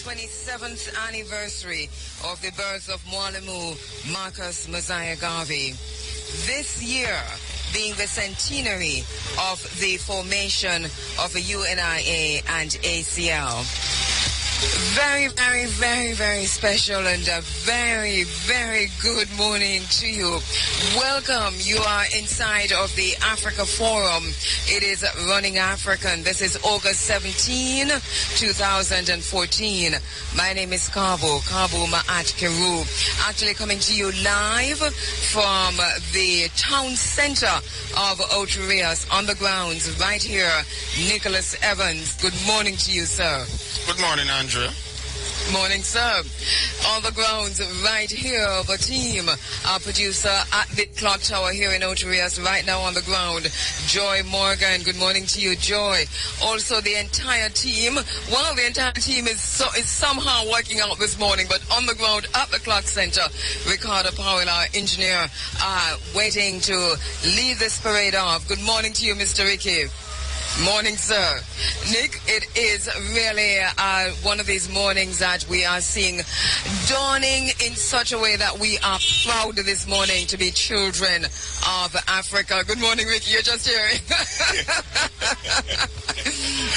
27th anniversary of the birth of Mwalimu Marcus Garvey. This year being the centenary of the formation of the UNIA and ACL. Very, very, very, very special and a very, very good morning to you. Welcome. You are inside of the Africa Forum. It is Running African. This is August 17, 2014. My name is Kabu Ma'at Keru. Actually coming to you live from the town center of Otrias on the grounds right here. Nicholas Evans. Good morning to you, sir. Good morning, Andrea. Morning, sir. On the grounds right here, the team, our producer at the clock tower here in Otrias, right now on the ground, Joy Morgan. Good morning to you, Joy. Also, the entire team. Well, the entire team is somehow working out this morning, but on the ground at the clock center, Ricardo Powell, our engineer, waiting to lead this parade off. Good morning to you, Mr. Ricky. Morning, sir. Nick, it is really one of these mornings that we are seeing dawning in such a way that we are proud this morning to be children of Africa. Good morning, Ricky. You're just hearing.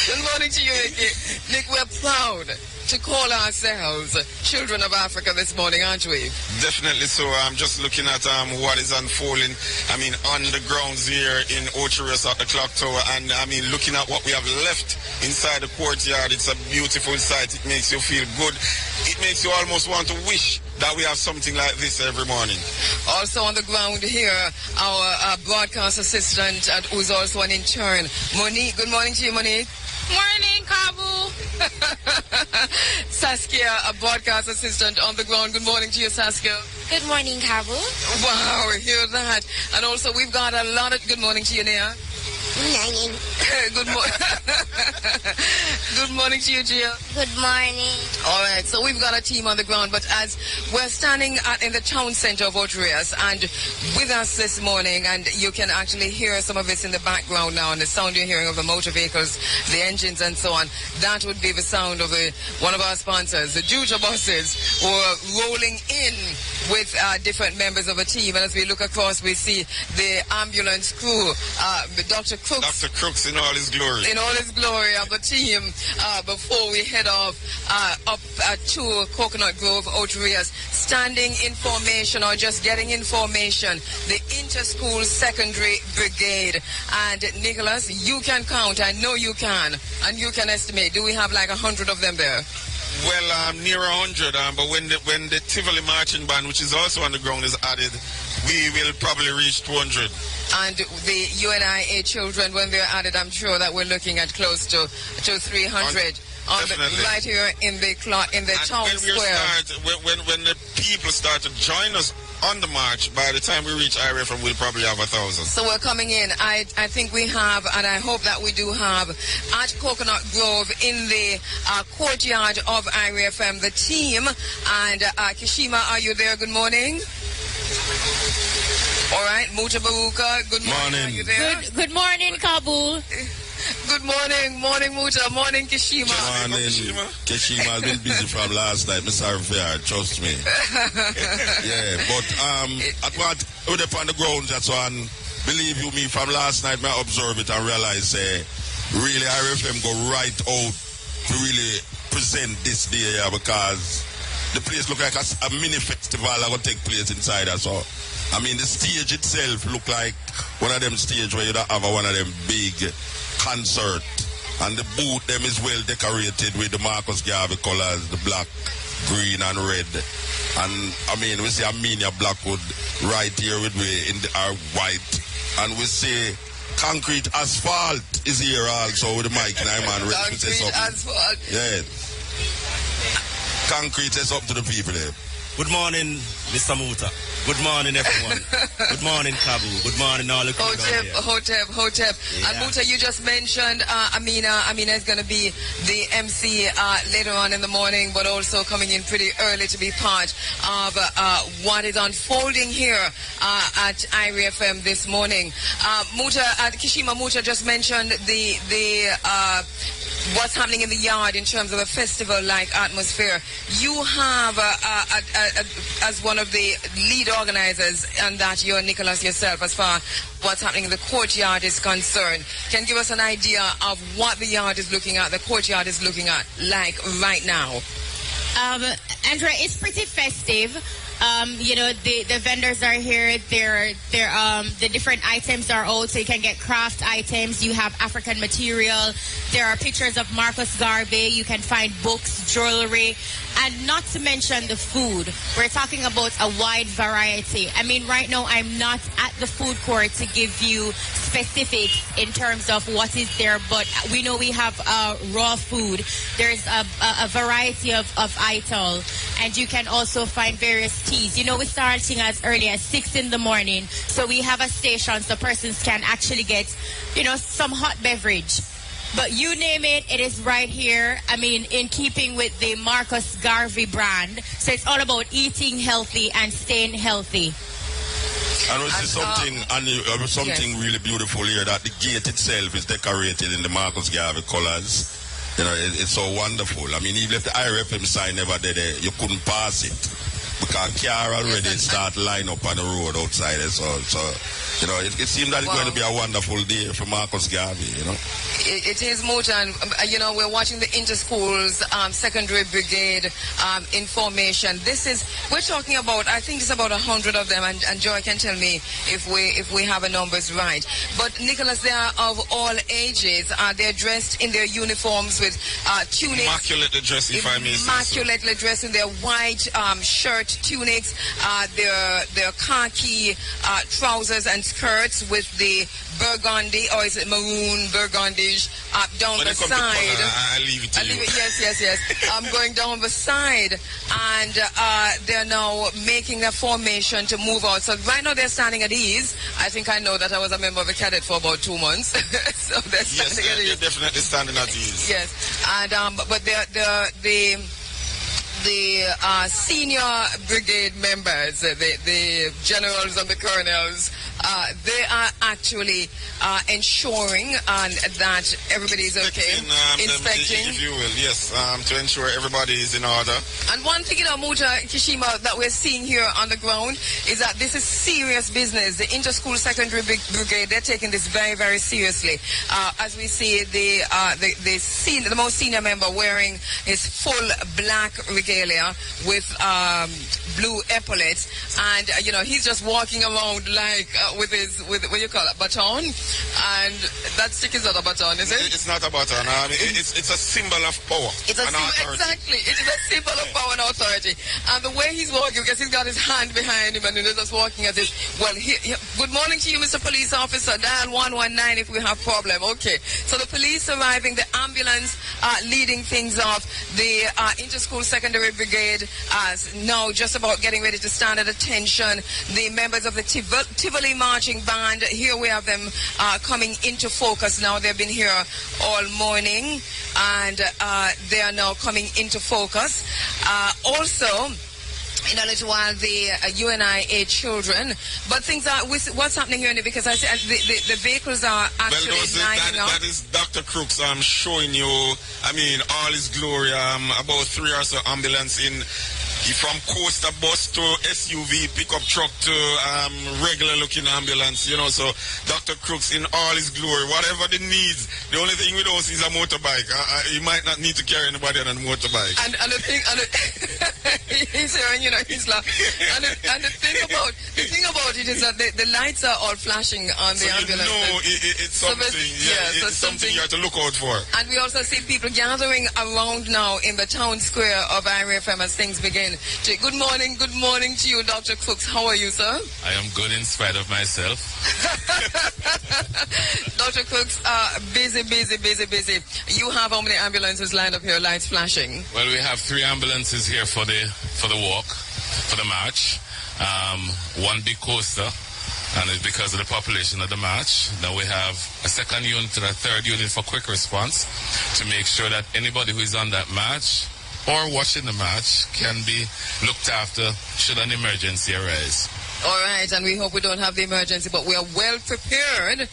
Good morning to you, Ricky. Nick, we're proud to call ourselves children of Africa this morning, aren't we? Definitely so. I'm just looking at what is unfolding, on the grounds here in Otrias at the clock tower, and looking at what we have left inside the courtyard. It's a beautiful sight. It makes you feel good. It makes you almost want to wish that we have something like this every morning. Also on the ground here, our broadcast assistant, who's also an intern, Monique. Good morning to you, Monique. Morning, Kabu. Saskia, a broadcast assistant on the ground. Good morning to you, Saskia. Good morning, Kabu. Wow, hear that. And also we've got a lot of... Good morning to you, Nia. Morning. Good morning. Good morning to you, Gia. Good morning. All right, so we've got a team on the ground, but as we're standing in the town center of Otrias, and with us this morning, and you can actually hear some of this in the background now, and the sound you're hearing of the motor vehicles, the engines and so on, that would be the sound of one of our sponsors, the Juja buses, who are rolling in with different members of a team. And as we look across, we see the ambulance crew, Dr. Crooks. Dr. Crooks in all his glory. In all his glory of the team before we head off up to Coconut Grove, Otrias, standing in formation or just getting in formation, the Inter-School Secondary Brigade. And Nicholas, you can count. I know you can. And you can estimate. Do we have like 100 of them there? Well, near 100, but when the Tivoli Marching Band, which is also on the ground, is added, we will probably reach 200. And the UNIA children, when they're added, I'm sure that we're looking at close to 300. Right here in the town square. When the people start to join us on the march, by the time we reach Irie Fm, we'll probably have 1,000. So we're coming in. I think we have, and I hope that we do have, at Coconut Grove in the courtyard of Irie Fm, the team. And Kishima, are you there? Good morning. All right, Mutabaruka, good morning. Are you there? Good morning, Kabul. Good morning, Muta, morning, Kishima. Good morning, Kishima has been busy from last night, Mr. Fair, trust me. Yeah, but with upon the ground, that's one, believe you me, from last night, I observe it and realize, really, Irie Fm go right out to really present this day here, because the place look like a mini festival that will take place inside us. So, the stage itself look like one of them stage where you don't have one of them big concert, and the booth them is well decorated with the Marcus Garvey colors, the black, green and red. And we see Armenia Blackwood right here with our white, and we see concrete asphalt is here also with the mic. Concrete asphalt. Yeah. Concrete is up to the people there. Good morning, Mr. Muta. Good morning, everyone. Good morning, Kabu. Good morning, all the crew down here. Hotep. Yeah. And Muta, you just mentioned Amina. Amina is going to be the MC later on in the morning, but also coming in pretty early to be part of what is unfolding here at Irie FM this morning. Muta, Kishima Muta just mentioned the what's happening in the yard in terms of a festival-like atmosphere. You have, as one of the lead organizers, and that you're Nicholas yourself, as far what's happening in the courtyard is concerned. Can you give us an idea of what the yard is looking at, the courtyard is looking at, like right now? Andrea, it's pretty festive. You know, the vendors are here. The different items are out, so you can get craft items. You have African material. There are pictures of Marcus Garvey. You can find books, jewelry, and not to mention the food. We're talking about a wide variety. I mean, right now I'm not at the food court to give you specifics in terms of what is there, but we know we have raw food. There's a variety of ital, and you can also find various teas. You know, we're starting as early as 6 in the morning, so we have a station so persons can actually get, you know, some hot beverage. But you name it, it is right here. I mean, in keeping with the Marcus Garvey brand. So it's all about eating healthy and staying healthy. And we see something yes. really beautiful here, that the gate itself is decorated in the Marcus Garvey colors. You know, it's so wonderful. I mean, even if the Irie FM sign never did it, you couldn't pass it. Because car already start line up on the road outside. So you know, it seems that it's going to be a wonderful day for Marcus Garvey, you know. It is, Muta, and you know, we're watching the Interschools Secondary Brigade in formation. We're talking about, I think it's about 100 of them, and Joy can tell me if we have the numbers right. But Nicholas, they are of all ages. They're dressed in their uniforms with tunics. Immaculately dressed, if I may say so. Immaculately dressed in their white shirt tunics, their khaki trousers and skirts with the burgundy, or is it maroon burgundish down the side? I leave it to you. Yes. I'm going down the side, and they're now making a formation to move out. So right now they're standing at ease. I think I know that I was a member of the cadet for about 2 months. So they're standing at ease. They're definitely standing at ease. Yes, and but the senior brigade members, the generals and the colonels, they are actually ensuring that everybody is okay. Inspecting, if you will, yes, to ensure everybody is in order. And one thing, you know, Muta, Kishima, that we're seeing here on the ground is that this is serious business. The Interschool Secondary Brigade, they're taking this very, very seriously. As we see the most senior member wearing his full black regalia with blue epaulets, and you know, he's just walking around like with what you call it, baton, and that stick is not a baton, is it? It's not a baton. I mean, it's a symbol of power. It's exactly. It is a symbol of power and authority. And the way he's walking, because he's got his hand behind him and he's just walking as if, well, good morning to you, Mr. Police Officer. Dial 119 if we have problem. Okay. So the police arriving, the ambulance leading things off, the Interschool Secondary Brigade now just about getting ready to stand at attention. The members of the Tivoli Marching Band, here we have them coming into focus now. They've been here all morning, and they are now coming into focus. Also, in a little while, the UNIA children. But things are, what's happening here, because I see the vehicles are actually lining up. That is Dr. Crooks showing you, I mean, all his glory, about 3 or so ambulance in, from coaster bus to SUV, pickup truck to regular looking ambulance, you know. So Dr. Crooks in all his glory, whatever the needs. The only thing we don't see is a motorbike. He might not need to carry anybody on a motorbike. And the thing, he's hearing, you know, he's laughing. And the thing about it is that the lights are all flashing on the ambulance. It's something. It's something you have to look out for. And we also see people gathering around now in the town square of Irie FM as things begin. Good morning to you, Dr. Crooks. How are you, sir? I am good in spite of myself. Dr. Crooks, busy. You have how many ambulances lined up here, lights flashing? Well, we have 3 ambulances here for the walk, for the march. one big coaster, and it's because of the population of the match. Now we have a second unit and a third unit for quick response to make sure that anybody who is on that match or watching the match can be looked after should an emergency arise. All right, and we hope we don't have the emergency, but we are well prepared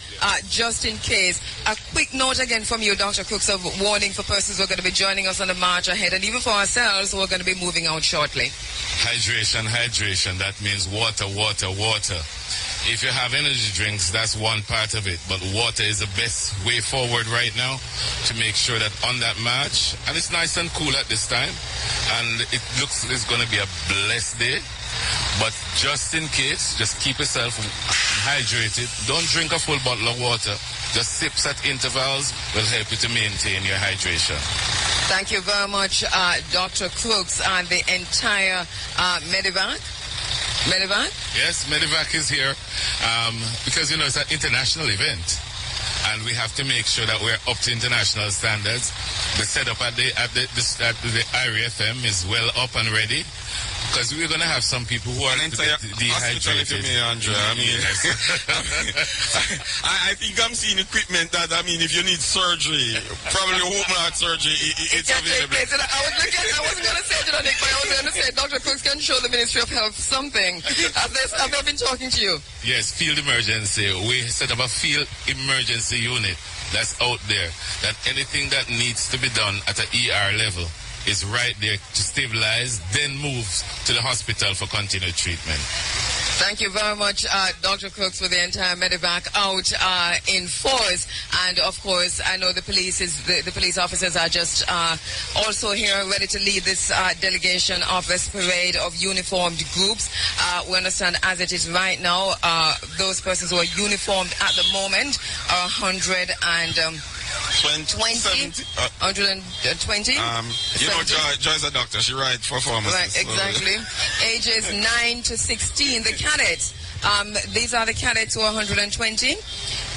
just in case. A quick note again from you, Dr. Crooks, of warning for persons who are going to be joining us on the march ahead, and even for ourselves who are going to be moving out shortly. Hydration, hydration. That means water, water, water. If you have energy drinks, that's one part of it, but water is the best way forward right now to make sure that on that match, and it's nice and cool at this time, and it looks it's going to be a blessed day. But just in case, just keep yourself hydrated. Don't drink a full bottle of water. Just sips at intervals will help you to maintain your hydration. Thank you very much, Dr. Crooks, and the entire Medivac. Medivac? Yes, Medivac is here because, you know, it's an international event. And we have to make sure that we're up to international standards. The setup at the Irie Fm is well up and ready. Because we're going to have some people who are dehydrated. Andrea. I mean, I think I'm seeing equipment that, I mean, if you need surgery, probably open heart surgery, it's available. I wasn't going to say it, Nick, but I was going to say Dr. Crooks can show the Ministry of Health something. Have they been talking to you? Yes, field emergency. We set up a field emergency unit that's out there. That anything that needs to be done at an ER level is right there to stabilize, then moves to the hospital for continued treatment. Thank you very much, Dr. Crooks, for the entire Medivac out in force. And of course, I know the police officers are just also here ready to lead this delegation of this parade of uniformed groups. We understand as it is right now, those persons who are uniformed at the moment are 120. You know, Joy's a doctor. She writes for pharmacists. Right, exactly. Ages 9 to 16. The cadets. These are the cadets who are 120.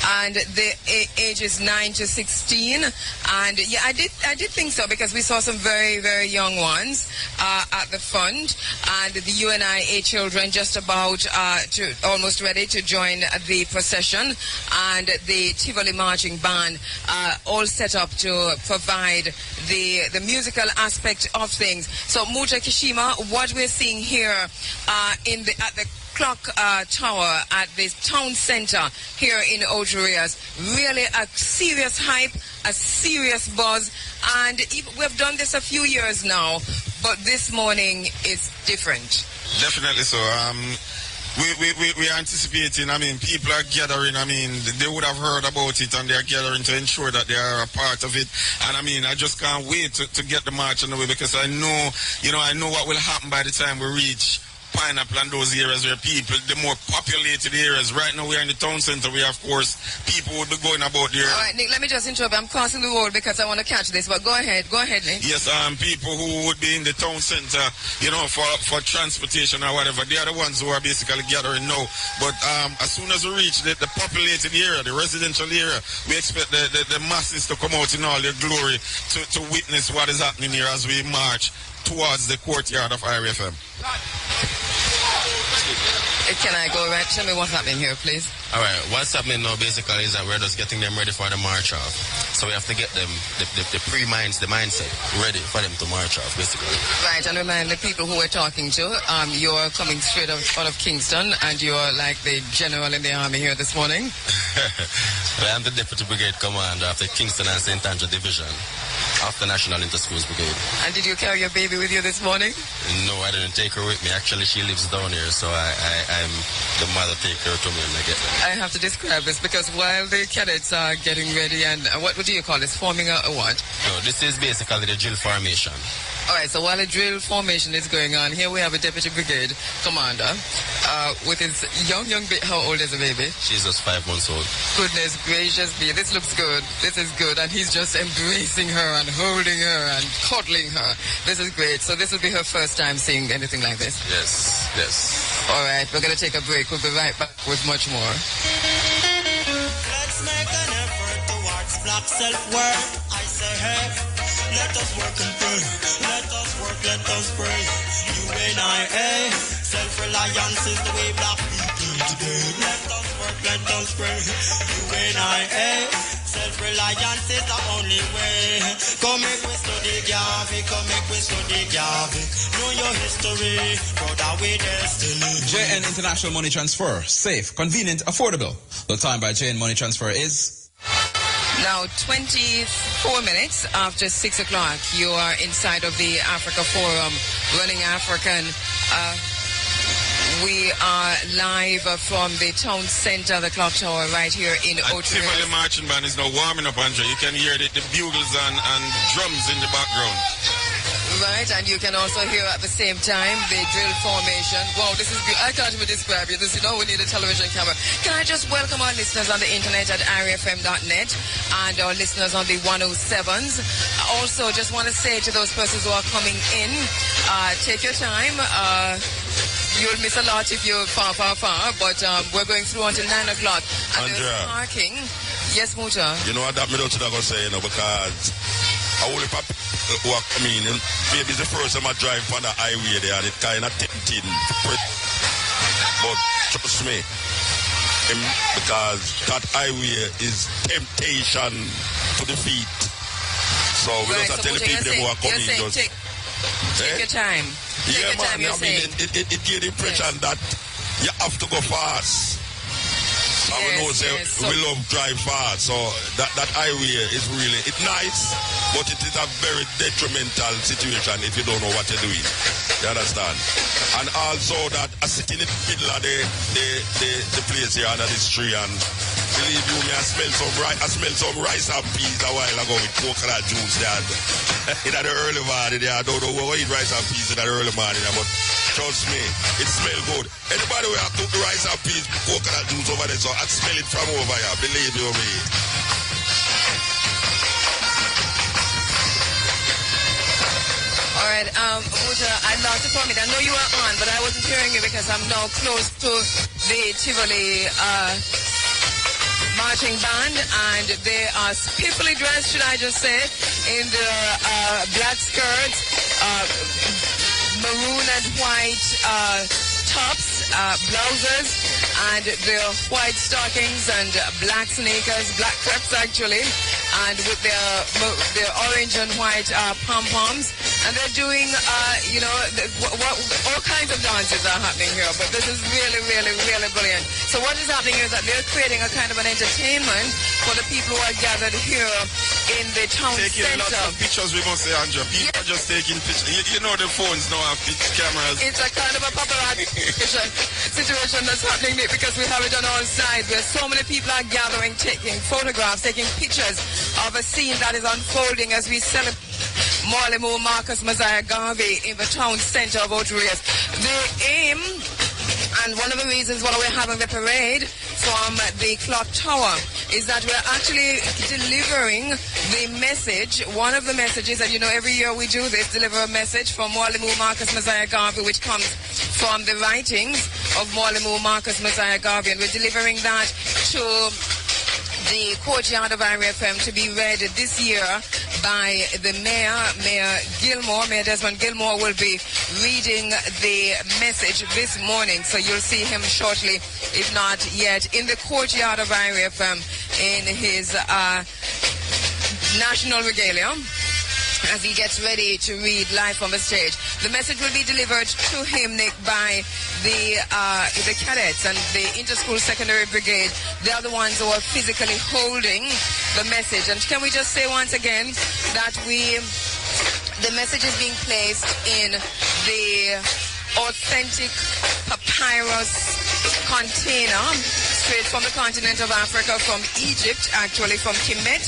And the ages 9 to 16. And yeah, I did think so, because we saw some very, very young ones at the front, and the UNIA children just about almost ready to join the procession, and the Tivoli marching band all set up to provide the musical aspect of things. So Muta Kishima, what we're seeing here at the clock tower at the town center here in Ocho-Rios, really a serious hype, a serious buzz, and we've done this a few years now, but this morning is different. Definitely so. We are anticipating, I mean, people are gathering, I mean, they would have heard about it, and they are gathering to ensure that they are a part of it. And I mean, I just can't wait to get the march on the way, because I know what will happen by the time we reach Pineapple and those areas where people, the more populated areas. Right now we are in the town center. We have, of course, people would be going about there. All right, Nick, let me just interrupt. I'm crossing the road because I want to catch this, but go ahead, Nick. Yes, people who would be in the town center, you know, for transportation or whatever, they are the ones who are basically gathering now. But as soon as we reach the populated area, the residential area, we expect the masses to come out in all their glory to witness what is happening here as we march towards the courtyard of Irie Fm. Can I go right? Tell me what's happening here, please. All right, what's happening now basically is that we're just getting them ready for the march off. So we have to get them, the mindset ready for them to march off, basically. Right, and remind the people who we're talking to, you're coming straight out of Kingston, and you're like the general in the army here this morning. Well, I'm the Deputy Brigade Commander of the Kingston and St. Andrew Division of the National Inter-Schools Brigade. And did you carry your baby with you this morning? No, I didn't take her with me. Actually, she lives down here, so I'm the mother take her to me when I get there. I have to describe this, because while the cadets are getting ready, and what do you call this? Forming a what? No, this is basically the drill formation. All right, so while the drill formation is going on, here we have a Deputy Brigade Commander with his young baby. How old is the baby? She's just 5 months old. Goodness gracious me, this looks good. This is good, and he's just embracing her and holding her and cuddling her. This is great. So this will be her first time seeing anything like this? Yes. All right, we're going to take a break. We'll be right back with much more. Let's make an effort towards black self-worth. I say, hey, let us work and pray. Let us work, let us pray. UNIA, Self-reliance is the way black people today. Let us work, let us pray. UNIA. Self-reliance is the only way. Come make we study Garvey, come make we study Garvey. Know your history, brother, we destiny. JN International Money Transfer. Safe, convenient, affordable. The time by JN Money Transfer is... Now, 24 minutes after 6 o'clock. You are inside of the Africa Forum, Running African. We are live from the town center, the clock tower, right here in Ocho. Tivoli marching band is now warming up, Andre. You can hear the bugles and drums in the background. Right, and you can also hear at the same time the drill formation. Wow, this is I can't even describe it. You know, we need a television camera. Can I just welcome our listeners on the internet at IrieFM.net and our listeners on the 107s. Also, just want to say to those persons who are coming in, take your time. You'll miss a lot if you're far, but we're going through until 9 o'clock. And there's parking. Yes, Muta. You know what that me don't say, you know, because I only maybe it's the first time I drive on the highway there and it kind of tempting. But trust me, because that highway is temptation to defeat. So we don't tell the people who are coming. Take your time. Yeah, man, I mean, it gives the impression that you have to go fast. And we know we love drive fast, so that highway is really, it's nice, but it is a very detrimental situation if you don't know what you're doing. You understand? And also that I sit in the middle of the place here under this tree, and believe you me, I smell some rice and peas a while ago with coconut juice there. In the early morning there, I don't know what eat rice and peas in the early morning, but trust me, it smells good. Anybody who have cooked the rice and peas with coconut juice over there, so I smell it from over here, believe you me. All right, Muta, I lost it for me. I know you were on, but I wasn't hearing you because I'm now close to the Tivoli marching band, and they are spiffily dressed, should I just say, in the black skirts, maroon and white tops, blouses, and their white stockings and black sneakers, black crepes actually, and with their orange and white pom-poms. And they're doing, all kinds of dances are happening here. But this is really, really, really brilliant. So what is happening is that they're creating a kind of an entertainment for the people who are gathered here in the town taking center. Taking lots of pictures, we must say, Andrea. People are just taking pictures. You know the phones now have cameras. It's a kind of a paparazzi situation that's happening because we have it on all sides where so many people are gathering, taking photographs, taking pictures of a scene that is unfolding as we celebrate Marcus Garvey in the town center of Otrias. The aim, and one of the reasons why we're having the parade from the clock tower, is that we're actually delivering the message. One of the messages, and you know every year we do this, deliver a message from Marcus Garvey, which comes from the writings of Marcus Garvey, and we're delivering that to the courtyard of Irie FM to be read this year by the Mayor Desmond Gilmore will be reading the message this morning. So you'll see him shortly, if not yet, in the courtyard of Irie FM in his national regalia, as he gets ready to read live on the stage. The message will be delivered to him, Nick, by the cadets and the Interschool Secondary Brigade. They are the ones who are physically holding the message. And can we just say once again that the message is being placed in the authentic papyrus container straight from the continent of Africa, from Egypt, actually from Kemet,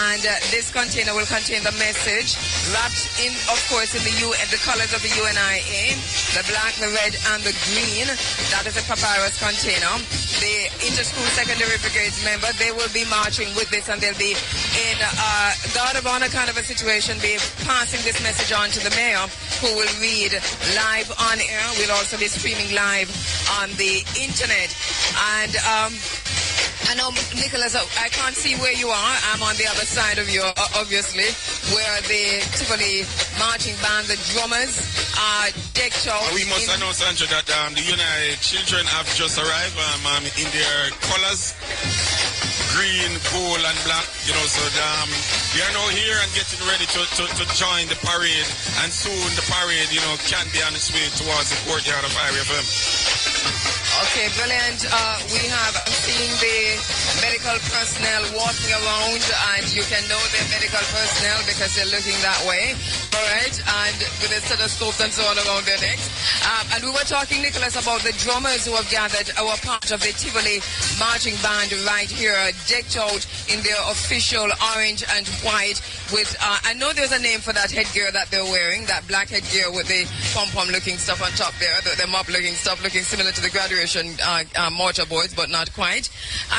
and this container will contain the message wrapped in, of course, in the colors of the UNIA, the black, the red, and the green. That is a papyrus container. The Interschool Secondary Brigades member, they will be marching with this, and they'll be in guard of honor kind of a situation, be passing this message on to the mayor, who will read live on air. We'll also be streaming live on the internet. And I know, Nicholas, I can't see where you are. I'm on the other side of you, obviously. where the Tivoli marching band, the drummers, are decked out. We must announce, Andrew, that the United children have just arrived in their colors. Green, gold, and black, so they are now here and getting ready to join the parade, and soon the parade, can be on its way towards the courtyard of Irie Fm. Okay, brilliant. I'm seeing the medical personnel walking around, and you can know they're medical personnel because they're looking that way. All right, and with the stethoscopes and so on around their necks. And we were talking, Nicholas, about the drummers who have gathered, who are part of the Tivoli marching band right here, decked out in their official orange and white with, I know there's a name for that headgear that they're wearing, that black headgear with the pom-pom looking stuff on top there, the mop looking stuff looking similar to the graduation mortarboards, but not quite.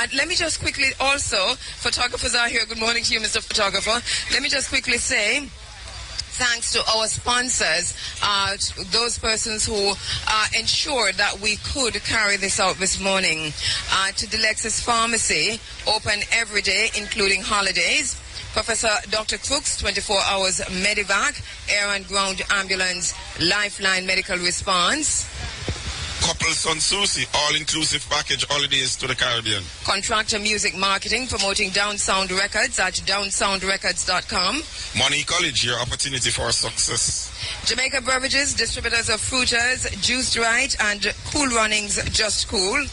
And let me just quickly also, photographers are here. Good morning to you, Mr. Photographer. Let me just quickly say, thanks to our sponsors, those persons who ensured that we could carry this out this morning. To the Lexus Pharmacy, open every day, including holidays. Professor Dr. Crooks, 24 hours Medivac, air and ground ambulance, lifeline medical response. Couple Sun Sushi, all-inclusive package holidays to the Caribbean. Contractor Music Marketing, promoting Down Sound Records at downsoundrecords.com. Money College, your opportunity for success. Jamaica Beverages, distributors of Fruiters, Juiced Right, and Cool Runnings, Just Cool.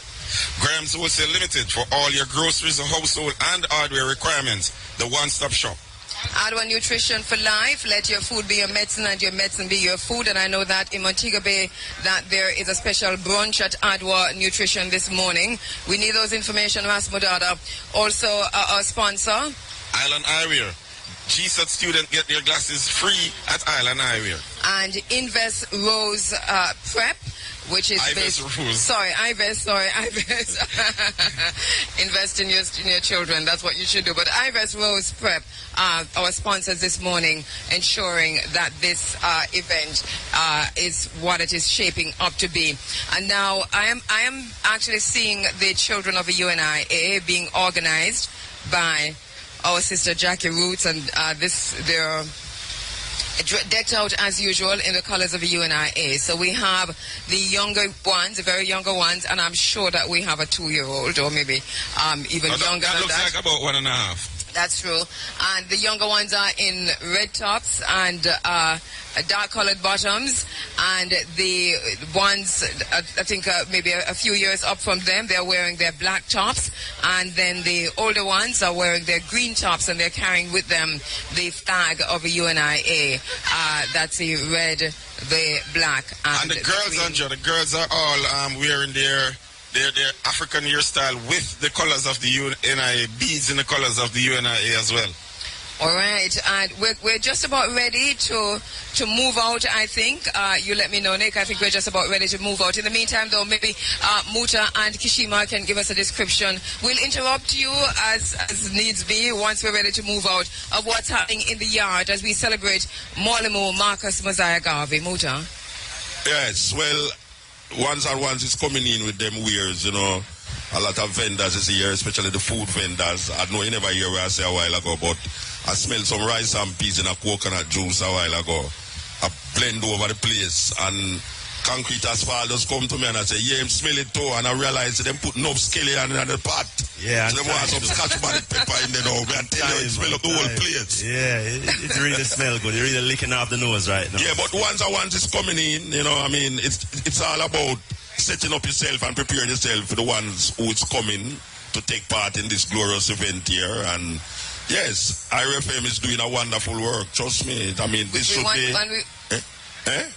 Graham's Wholesale Limited, for all your groceries, household, and hardware requirements. The one-stop shop. Adwa Nutrition for Life. Let your food be your medicine and your medicine be your food. And I know that in Montego Bay that there is a special brunch at Adwa Nutrition this morning. We need those information, Rasmudada. Also, our sponsor, Island Eyewear. GSAT students get their glasses free at Island Eyewear. And Invest Rose Prep, which is Ives. Invest in your children. That's what you should do. But Ives Rose Prep, our sponsors this morning, ensuring that this event is what it is shaping up to be. And now I am actually seeing the children of the UNIA being organized by our sister Jackie Roots, and they're decked out as usual in the colors of the UNIA. So we have the younger ones, the very younger ones, and I'm sure that we have a 2-year-old or maybe even younger than that. That looks like about 1.5. That's true. And the younger ones are in red tops and dark-colored bottoms. And the ones, I think maybe a few years up from them, they're wearing their black tops. And then the older ones are wearing their green tops, and they're carrying with them the flag of a UNIA. That's the red, the black, and the girls, Andrea, the girls are all wearing their African hairstyle with the colors of the UNIA, beads in the colors of the UNIA as well. All right, and we're just about ready to move out, I think. You let me know, Nick. I think we're just about ready to move out. In the meantime, though, maybe Muta and Kishima can give us a description. We'll interrupt you as needs be once we're ready to move out of what's happening in the yard as we celebrate Mwalimu Marcus Garvey. Muta? Yes, well, once is coming in with them wares, A lot of vendors is here, especially the food vendors. I know you never hear what I say a while ago, but I smelled some rice and peas in a coconut juice a while ago. I blend over the place, and concrete asphalt just come to me and I say, yeah, I smell it too, and I realize them put no scallion in the pot. Yeah, so they want some scotch bonnet pepper in there now. I tell you, it smell up the whole place. Yeah, it really smells good. You're really licking off the nose right now. Yeah, but once is coming in, it's all about setting up yourself and preparing yourself for the ones who is coming to take part in this glorious event here. And yes, Irie Fm is doing a wonderful work. Trust me. This should be.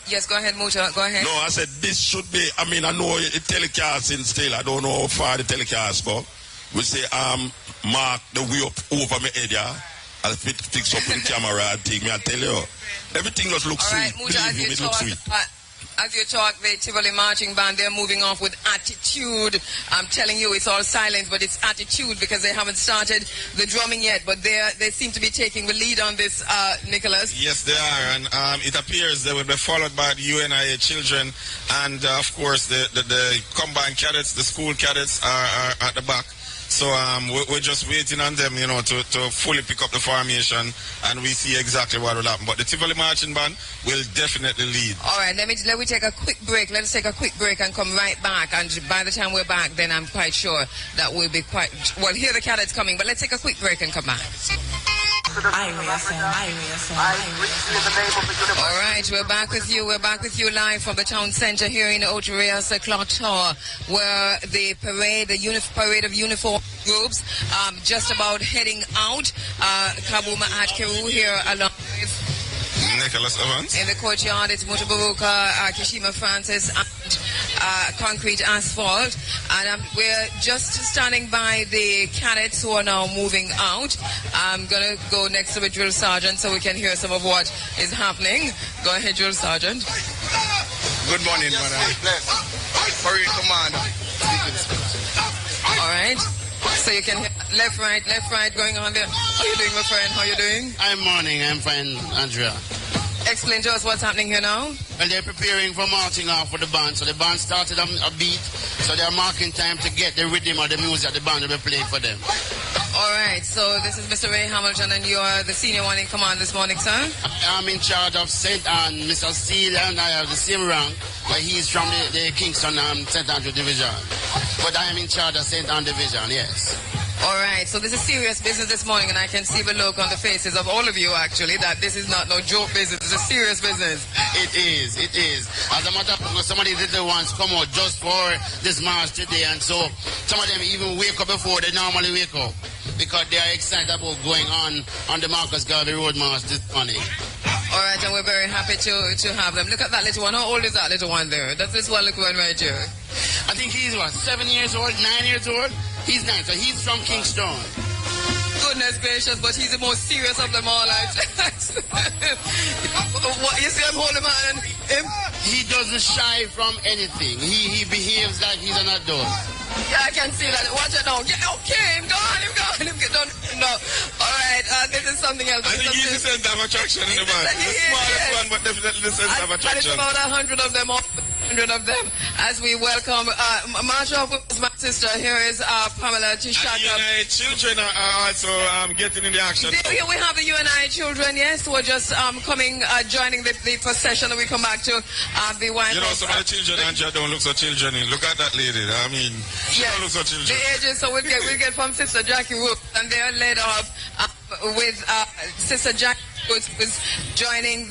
Yes, go ahead, Muta. Go ahead. No, I said this should be. I know it telecasting still. I don't know how far the telecast go. We say, mark the way up over my head, yeah. I'll fix up with the camera and take me. I tell you, everything just looks sweet. Muta, believe me, it looks sweet. As you talk, the Tivoli marching band, they're moving off with attitude. I'm telling you, it's all silence, but it's attitude because they haven't started the drumming yet. But they seem to be taking the lead on this, Nicholas. Yes, they are. And it appears they will be followed by the UNIA children. And, of course, the combined cadets, the school cadets are at the back. So we're just waiting on them, to fully pick up the formation, and we see exactly what will happen. But the Tivoli Marching Band will definitely lead. All right, let me take a quick break. Let's take a quick break and come right back. And by the time we're back, then I'm quite sure that we'll be hear the cadets coming. But let's take a quick break and come back. Irie Fm. All right, we're back with you. We're back with you live from the town center here in Oterias Clock Tower, where the parade of uniform groups just about heading out. Kabuma Atkeru here along with Nicholas Evans. In the courtyard, it's Mutabaruka, Kishima Francis, and Concrete Asphalt. And we're just standing by the cadets who are now moving out. I'm going to go next to the drill sergeant so we can hear some of what is happening. Go ahead, drill sergeant. Good morning, madam. Parade commander. All right. So you can hear left, right, going on there. How are you doing, my friend? How are you doing? I'm fine, Andrea. Explain to us what's happening here now. Well, they're preparing for marching off for the band. So the band started a beat. So they're marking time to get the rhythm of the music that the band will be playing for them. All right. So this is Mr. Ray Hamilton, and you are the senior one in command this morning, sir? I'm in charge of St. Anne. Mr. Steele and I have the same rank, but he's from the Kingston St. Andrew Division. But I am in charge of St. Anne Division, yes. All right, so this is serious business this morning, and I can see the look on the faces of all of you, actually, that this is not no joke business. It's a serious business. It is. As a matter of fact, some of the little ones come out just for this march today, and so some of them even wake up before they normally wake up because they are excited about going on the Marcus Garvey Road March this morning. All right, and we're very happy to have them. Look at that little one. How old is that little one there? That's this one, little one right here. I think he's 7 years old, 9 years old? He's 9, so he's from Kingston. Goodness gracious, but he's the most serious of them all. What, you see him holding on him? He doesn't shy from anything. He behaves like he's an adult. Yeah, I can see that. Watch it now. Get okay, him gone. Get done. No. All right, this is something else. I think he's the center of attraction in the band. The smallest one, but definitely the center of attraction. And it's about 100 of them. As we welcome March off with my sister. Here is Pamela Tishaka. And UNI children are also getting in the action. Here we have the UNI children, yes, who are just coming, joining the procession, and we come back to the wife. Some of the children, Andrea, don't look so children. Look at that lady. She don't look so children. The ages, so we'll get from Sister Jackie Rook, and they're led off with Sister Jackie who's joining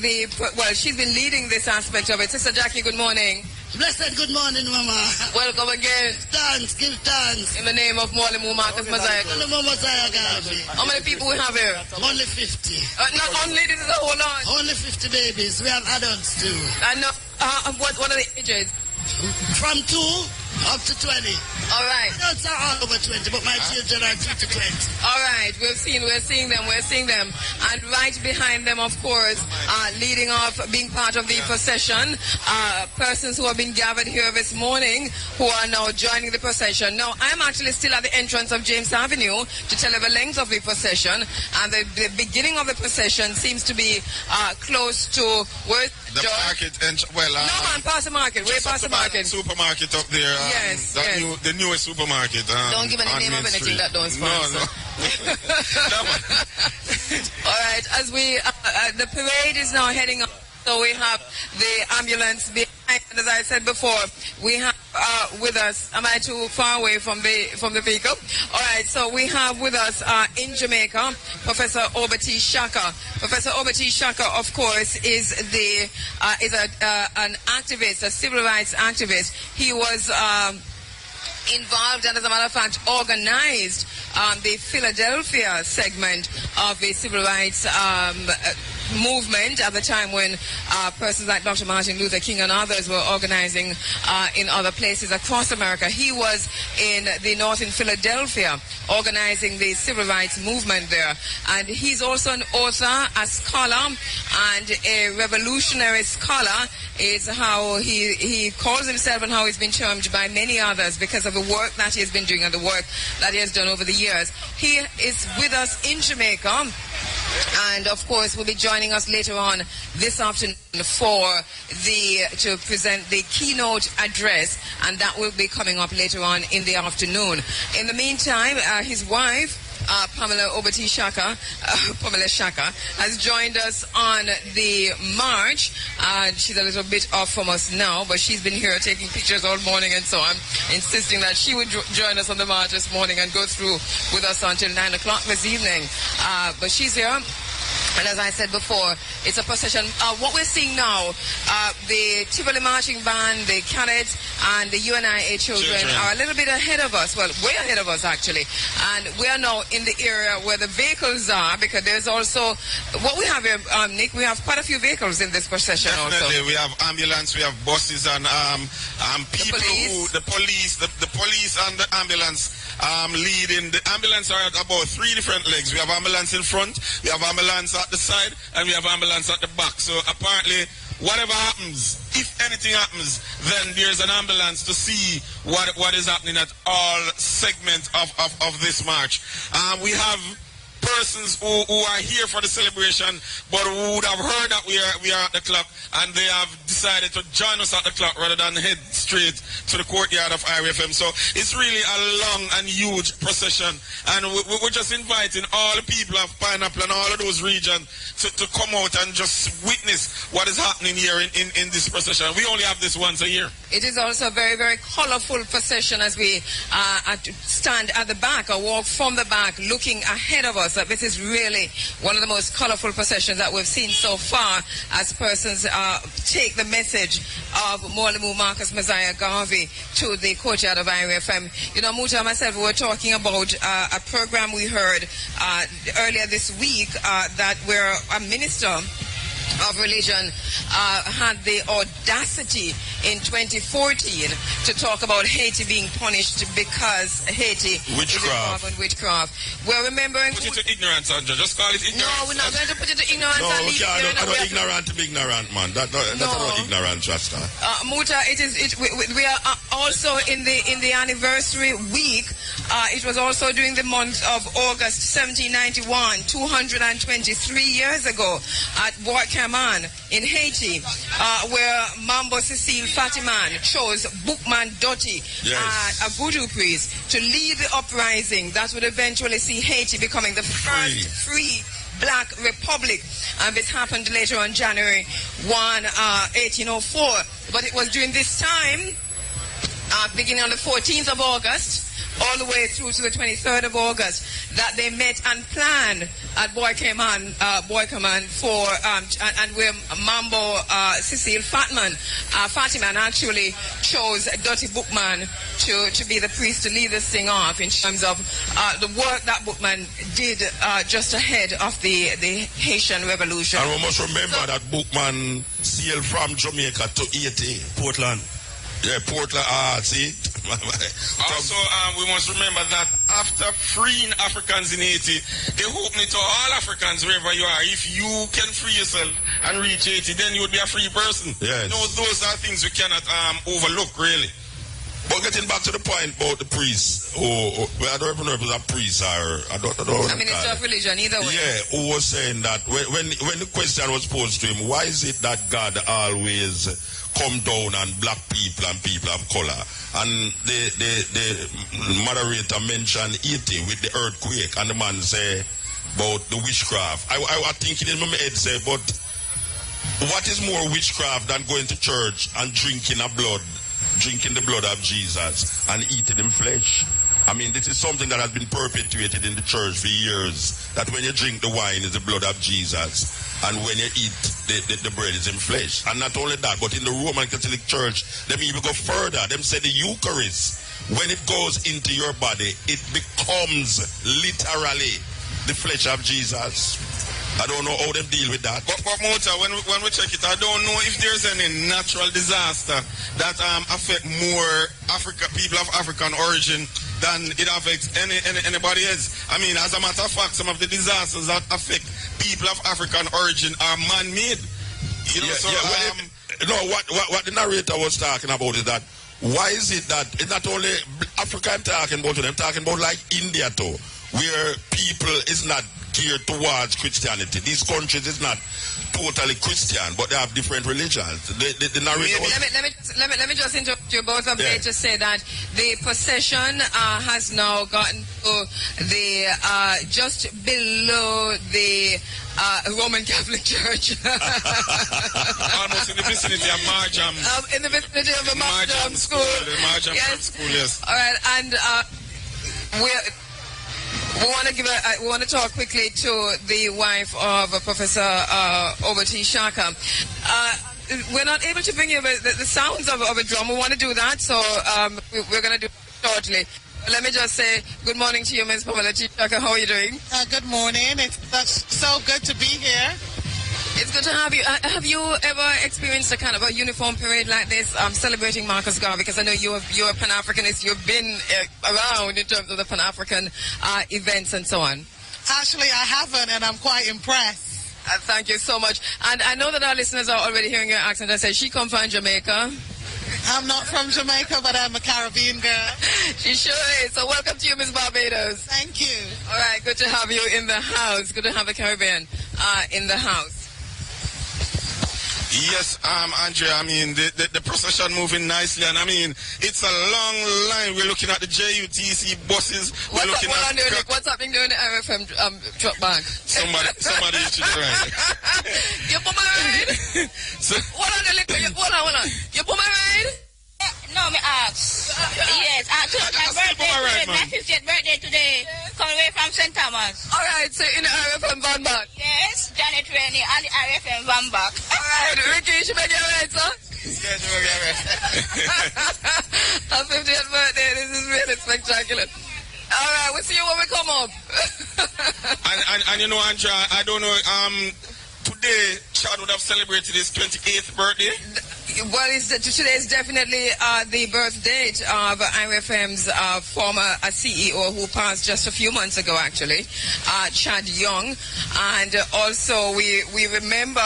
she's been leading this aspect of it. Sister Jackie, good morning. Blessed good morning, Mama. Welcome again. Give thanks. In the name of Mwalimu Marcus Messiah. How many people we have here? Only 50. Not only, this is a whole lot. Only 50 babies. We have adults too. And what are the ages? From 2 up to 20. All right. Adults are all over 20, but my children are 2 to 20. All right. We're seeing them. And right behind them, of course, leading off, being part of the procession, persons who have been gathered here this morning who are now joining the procession. Now, I'm actually still at the entrance of James Avenue to tell you the length of the procession, and the beginning of the procession seems to be close to where the market. No, man, past the market. Way past the market. Supermarket up there. Yes. The newest supermarket. Don't give any name of anything that don't sponsor. No. All right. As the parade is now heading up. So we have the ambulance behind, and as I said before, we have with us, am I too far away from the vehicle? All right, so we have with us in Jamaica, Professor Obati Shaka. Professor Obati Shaka, of course, is an activist, a civil rights activist. He was involved and, as a matter of fact, organized the Philadelphia segment of the civil rights movement at the time when persons like Dr. Martin Luther King and others were organizing in other places across America. He was in the north in Philadelphia organizing the civil rights movement there. And he's also an author, a scholar, and a revolutionary scholar is how he calls himself and how he's been termed by many others because of the work that he has been doing and the work that he has done over the years. He is with us in Jamaica. And of course, will be joining us later on this afternoon to present the keynote address, and that will be coming up later on in the afternoon. In the meantime, his wife, Pamela Shaka, has joined us on the march. She's a little bit off from us now, but she's been here taking pictures all morning, and so I'm insisting that she would join us on the march this morning and go through with us until 9 o'clock this evening. But she's here. And as I said before, it's a procession. What we're seeing now, the Tivoli Marching Band, the cadets, and the UNIA children are a little bit ahead of us. Well, way ahead of us, actually. And we are now in the area where the vehicles are, because there's also, what we have here, Nick, we have quite a few vehicles in this procession. Definitely. Also. We have ambulance, we have buses, and people the police and the ambulance leading. The ambulance are at about 3 different legs. We have ambulance in front, we have ambulance at the side, and we have ambulance at the back. So apparently, whatever happens, if anything happens, then there's an ambulance to see what is happening at all segments of this march. We have persons who are here for the celebration, but who would have heard that we are at the clock, and they have decided to join us at the clock rather than head straight to the courtyard of Irie FM. So it's really a long and huge procession, and we're just inviting all the people of Pineapple and all of those regions to come out and just witness what is happening here in this procession. We only have this once a year. It is also a very, very colorful procession as we stand at the back or walk from the back looking ahead of us. This is really one of the most colorful processions that we've seen so far as persons take the message of Mwalimu Marcus Messiah Garvey to the courtyard of Irie FM. You know, Muta and myself, we were talking about a program we heard earlier this week that where a minister of religion had the audacity in 2014 to talk about Haiti being punished because Haiti is involved in witchcraft. We're remembering... Put it to ignorance, Andrew. Just call it ignorance. No, we're not going to put it to ignorance. No, I don't ignorant to be ignorant, man. That's not ignorance, Rasta. Muta, we are also in the anniversary week. It was also during the month of August 1791, 223 years ago, at Bois-Caman in Haiti, where Mambo Cecile Fatiman chose Boukman Dotti, a voodoo priest, to lead the uprising that would eventually see Haiti becoming the first free Black Republic. And this happened later on January 1, 1804. But it was during this time, beginning on the 14th of August, all the way through to the 23rd of August, that they met and planned at Bois-Caman for, and where Mambo Cecile Fatiman actually chose Dotti Boukman to be the priest to lead this thing off in terms of the work that Boukman did just ahead of the Haitian Revolution. And we must remember that Boukman sailed from Jamaica to Haiti. Portland. Yeah, Portland. See? Also, we must remember that after freeing Africans in Haiti, they open it to all Africans wherever you are. If you can free yourself and reach Haiti, then you would be a free person. Yes. You know, those are things we cannot overlook, really. But getting back to the point about the priests, I don't even know if it was a priest or I don't know. I mean, it's of religion, either way. Yeah, who was saying that when the question was posed to him, why is it that God always come down on black people and people of color? And the moderator mentioned Haiti with the earthquake, and the man say about the witchcraft. I think in my head say, but what is more witchcraft than going to church and drinking the blood of Jesus and eating him flesh? I mean, this is something that has been perpetuated in the church for years, that when you drink the wine is the blood of Jesus, and when you eat the bread is in flesh. And not only that, but in the Roman Catholic Church, them even go further. Them say the Eucharist, when it goes into your body, it becomes literally the flesh of Jesus. I don't know how they deal with that. But Mota, when we check it, I don't know if there's any natural disaster that affect more people of African origin than it affects anybody else. I mean, as a matter of fact, some of the disasters that affect people of African origin are man-made. You know, what the narrator was talking about is that why is it that it's not only Africa I'm talking about, I'm talking about like India too, where people is not geared towards Christianity. These countries is not totally Christian, but they have different religions. The narrator. Let me just interrupt you both of them to say that the procession has now gotten to the just below the Roman Catholic Church. Almost in the vicinity of Marjam. In the vicinity of the Marjam School. The Marjam School, yes. All right, and we want to talk quickly to the wife of Professor Obati Shaka. We're not able to bring you the sounds of a drum. We want to do that, so we're going to do it shortly. Let me just say good morning to you, Ms. Pamela Shaka. How are you doing? Good morning. It's so good to be here. It's good to have you. Have you ever experienced a kind of a uniform parade like this, celebrating Marcus Garvey? Because I know you're a Pan-Africanist. You've been around in terms of the Pan-African events and so on. Actually, I haven't, and I'm quite impressed. Thank you so much. And I know that our listeners are already hearing your accent. I say she come from Jamaica. I'm not from Jamaica, but I'm a Caribbean girl. She sure is. So welcome to you, Miss Barbados. Thank you. All right, good to have you in the house. Good to have a Caribbean in the house. Yes, Andrea, I mean, the procession moving nicely, and I mean, it's a long line. We're looking at the JUTC buses. We're looking at what's happening during the Irie Fm truck bank? Somebody should ride. You put my ride? Hold on. You put my ride? No, me ask. Yes, my sister's birthday today. Coming away from St. Thomas. All right, so in the Irie Fm van back. Yes, Janet Rainey and the Irie Fm van back. All right, Ricky, you should make your right, sir. Yes, you make your right. Her 50th birthday, this is really spectacular. All right, we'll see you when we come up. and you know, Andrea, I don't know, today, Chad would have celebrated his 28th birthday. Well, today is definitely the birth date of Irie FM's former CEO, who passed just a few months ago, actually, Chad Young. And also we remember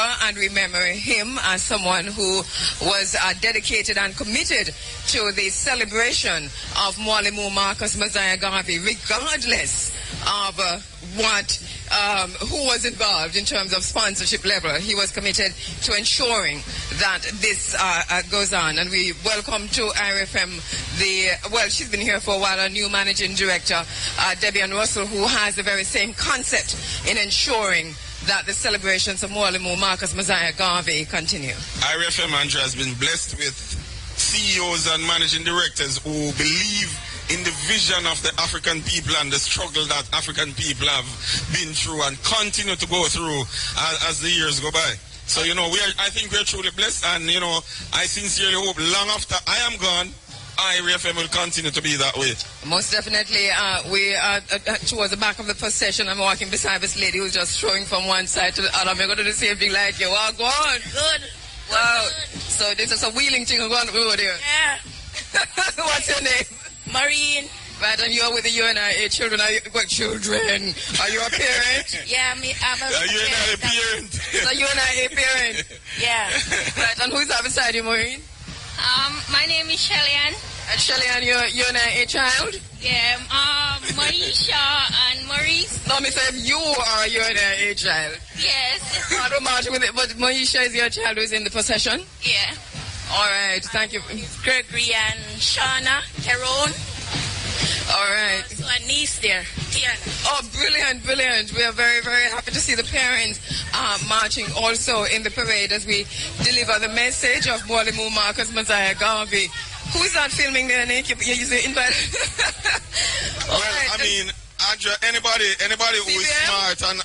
him as someone who was dedicated and committed to the celebration of Mwalimu Marcus Mosiah Garvey, regardless of who was involved in terms of sponsorship level. He was committed to ensuring that this goes on. And we welcome to Irie FM she's been here for a while, our new managing director, Debbie Ann Russell, who has the very same concept in ensuring that the celebrations of Mwalimu Marcus Mosiah Garvey continue. Irie FM, Andrea, has been blessed with CEOs and managing directors who believe in the vision of the African people and the struggle that African people have been through and continue to go through as the years go by. So, you know, I think we're truly blessed, and, you know, I sincerely hope long after I am gone, Irie FM will continue to be that way. Most definitely. We are towards the back of the procession. I'm walking beside this lady who's just throwing from one side to the other. We're going to do the same thing like you. Wow, go on. Good. Wow. So this is a wheeling thing going on over there. Yeah. What's your name? Marine. Right, and you're with the UNIA children. What children? Are you a parent? Yeah, I'm a UNIA parent. So UNIA parent? Yeah. Right, and who's that beside you, Maureen? My name is Shellyan. And Shellyan, you're UNIA child? Yeah, Marisha and Maurice. No, me say you are a UNIA child. Yes. I don't match with it, but Marisha is your child who's in the procession? Yeah. All right, thank you. Gregory and Shauna, Tyrone. All right. So a niece there, Tiana. Oh, brilliant, brilliant. We are very, very happy to see the parents marching also in the parade as we deliver the message of Mwalimu Marcus Mosiah Garvey. Who is that filming there, Nick? You usually invite. Well, right. I mean, Andrea, anybody who is smart and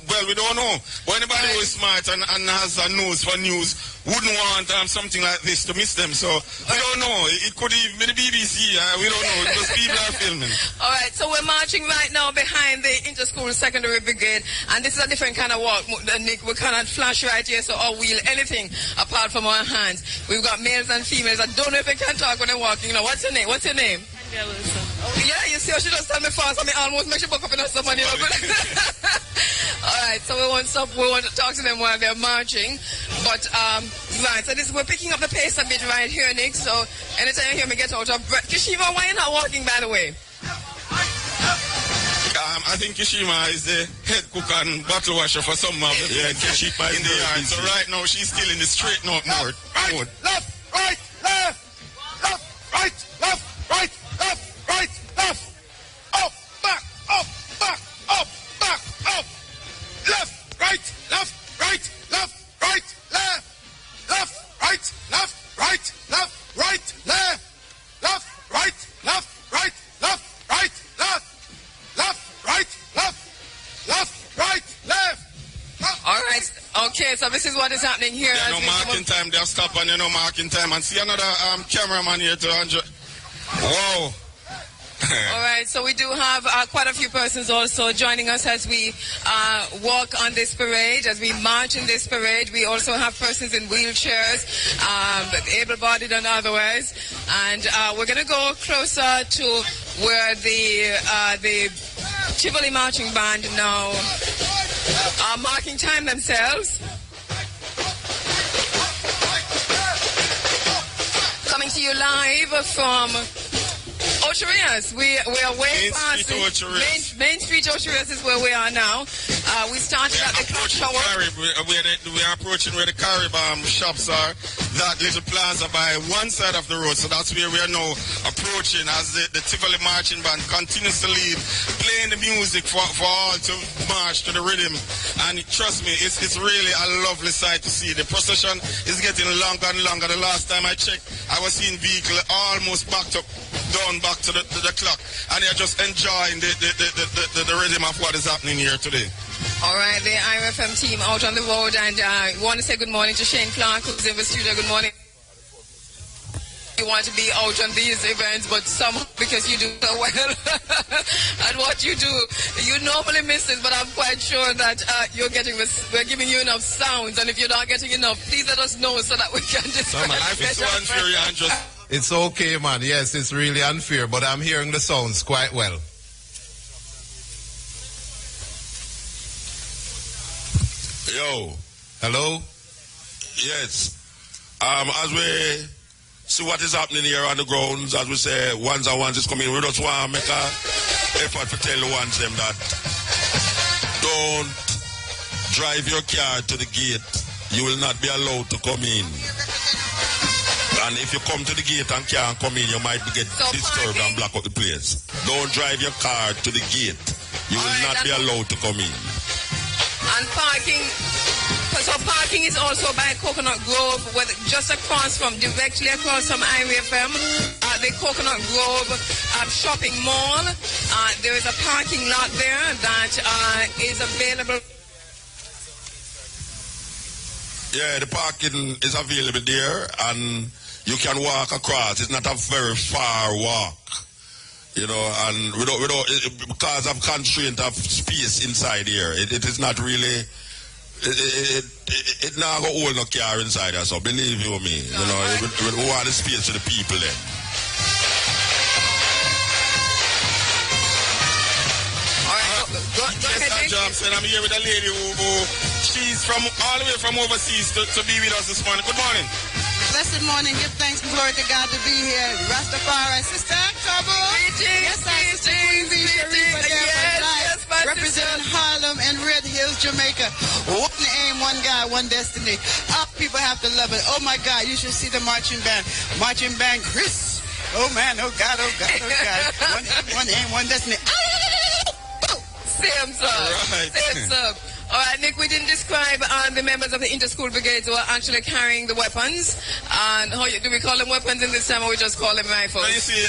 well, we don't know, but anybody who is smart and has a nose for news wouldn't want something like this to miss them. So we don't know. It could even be the BBC. We don't know because people are filming. All right, so we're marching right now behind the Interschool Secondary Brigade, and this is a different kind of walk, Nick. We cannot flash right here, so or wheel anything apart from our hands. We've got males and females. I don't know if they can talk when they're walking. You know, what's your name? What's your name? Oh, yeah, you see how she just tell me fast. I mean, almost make she buck up in somebody. All right, so we want to talk to them while they're marching. But, right, so we're picking up the pace a bit right here, Nick. So anytime you hear me get out of breath. Kishiva, why are you not walking, by the way? I think Kishima is the head cook and bottle washer for some of the Kishima in the yard. So right now she's still in the straight north mode. Right, left, right, left, left, right, left, right, left, right, left. Up, back, up, back, up, back, up. Left, right, left, right, left, right, left. Left, right, left, right, left, right, left. Left, right, left, right, left, right, left. Left, right, left, left, right, left. All right. Okay, so this is what is happening here. No marking time. They'll stop and no marking time. And see another cameraman here to Andrew. Whoa. All right, so we do have quite a few persons also joining us as we walk on this parade, as we march in this parade. We also have persons in wheelchairs, able-bodied and otherwise. And we're going to go closer to where the Tivoli Marching Band now are marking time themselves. Coming to you live from Ocherias. We are way past Main Street Ocherias is where we are now. We started at the clock tower. We are approaching where the Carib shops are. That little plaza by one side of the road. So that's where we are now approaching as the Tivoli Marching Band continues to lead, playing the music for all to march to the rhythm. And trust me, it's really a lovely sight to see. The procession is getting longer and longer. The last time I checked, I was seeing vehicles almost backed up, down back to the clock. And they're just enjoying the rhythm of what is happening here today. All right, the Irie Fm team out on the road, and I want to say good morning to Shane Clark, who's in the studio. Good morning. You want to be out on these events, but somehow, because you do so well at what you do, you normally miss it, but I'm quite sure that we're giving you enough sounds, and if you're not getting enough, please let us know so that we can describe it's so unfair, Andrew. It's okay, man. Yes, it's really unfair, but I'm hearing the sounds quite well. Yo. Hello? Yes. As we see what is happening here on the grounds, as we say, ones and ones is coming, we just want to make an effort to tell the ones them that don't drive your car to the gate. You will not be allowed to come in. And if you come to the gate and can't come in, you might get disturbed and block up the place. Don't drive your car to the gate. You will not be allowed to come in. And parking is also by Coconut Grove, just directly across from Irie Fm, the Coconut Grove shopping mall. There is a parking lot there that is available. Yeah, the parking is available there, and you can walk across. It's not a very far walk. You know, and because of constraint of space inside here, it is not really, it not go hold no car inside here, so believe you me, you know, we want the space for the people then. Go ahead, Johnson. I'm here with a lady who she's from all the way from overseas to be with us this morning. Good morning. Blessed morning. Give thanks and glory to God to be here. Rastafari, Sister Trouble. Yes, Sister Queen Bee, Sharifa there for life. Representing Harlem and Red Hills, Jamaica. One aim, one God, one destiny. All people have to love it. Oh my God, you should see the marching band. Marching band, Chris. Oh man, oh God, oh God, oh God. One aim, one destiny. Same, sir. Right. Same, sir. All right, Nick, we didn't describe the members of the inter-school brigades who are actually carrying the weapons. And do we call them weapons in this time, or we just call them rifles? Now, you see,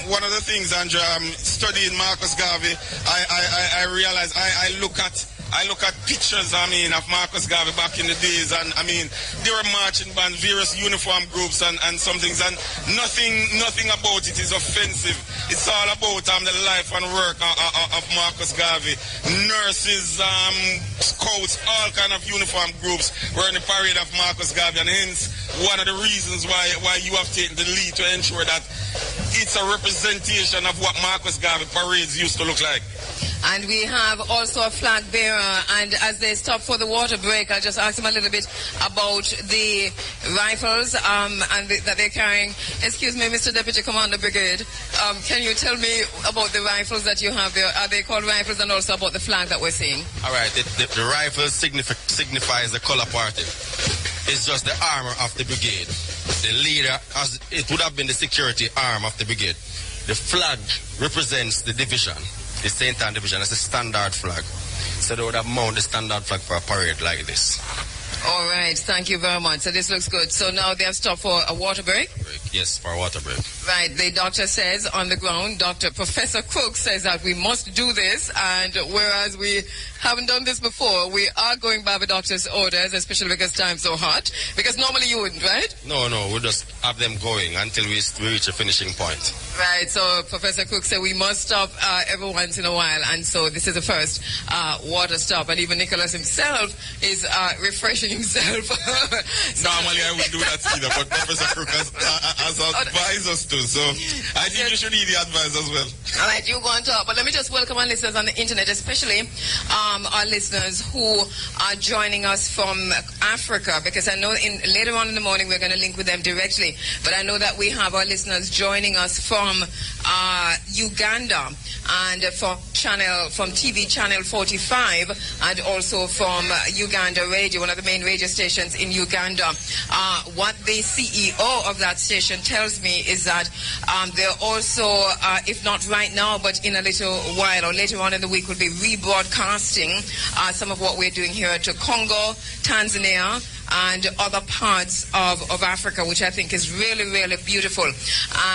one of the things, Andrew, studying Marcus Garvey, I realize I look at pictures, of Marcus Garvey back in the days, and there were marching bands, various uniform groups, and some things, and nothing about it is offensive. It's all about the life and work of Marcus Garvey. Nurses, scouts, all kind of uniform groups were in the parade of Marcus Garvey, and hence one of the reasons why you have taken the lead to ensure that it's a representation of what Marcus Garvey parades used to look like. And we have also a flag bearer. And as they stop for the water break, I'll just ask them a little bit about the rifles that they're carrying. Excuse me, Mr. Deputy Commander Brigade. Can you tell me about the rifles that you have there? Are they called rifles, and also about the flag that we're seeing? All right, the rifle signifies the color party. It's just the armor of the brigade. The leader, as it would have been the security arm of the brigade. The flag represents the division, the St. Anne division. It's a standard flag. So they would have mounted the standard flag for a parade like this. All right, thank you very much. So this looks good. So now they have stopped for a water break? Yes, for a water break. Right, the doctor says on the ground, Professor Cook says that we must do this, and whereas we haven't done this before, we are going by the doctor's orders, especially because time's so hot, because normally you wouldn't, right? No, we'll just have them going until we reach a finishing point. Right, so Professor Cook said we must stop every once in a while, and so this is the first water stop, and even Nicholas himself is refreshing himself. Normally I wouldn't do that either, but Professor Cook has advised us to, so I think you should heed the advice as well. All right, you go on top, but let me just welcome our listeners on the internet, especially our listeners who are joining us from Africa, because I know later on in the morning we're going to link with them directly, but I know that we have our listeners joining us from Uganda, and from TV channel 45, and also from Uganda Radio, one of the main radio stations in Uganda. What the CEO of that station tells me is that they're also, if not right now, but in a little while or later on in the week, will be rebroadcasting some of what we're doing here to Congo, Tanzania, and other parts of Africa, which I think is really, really beautiful.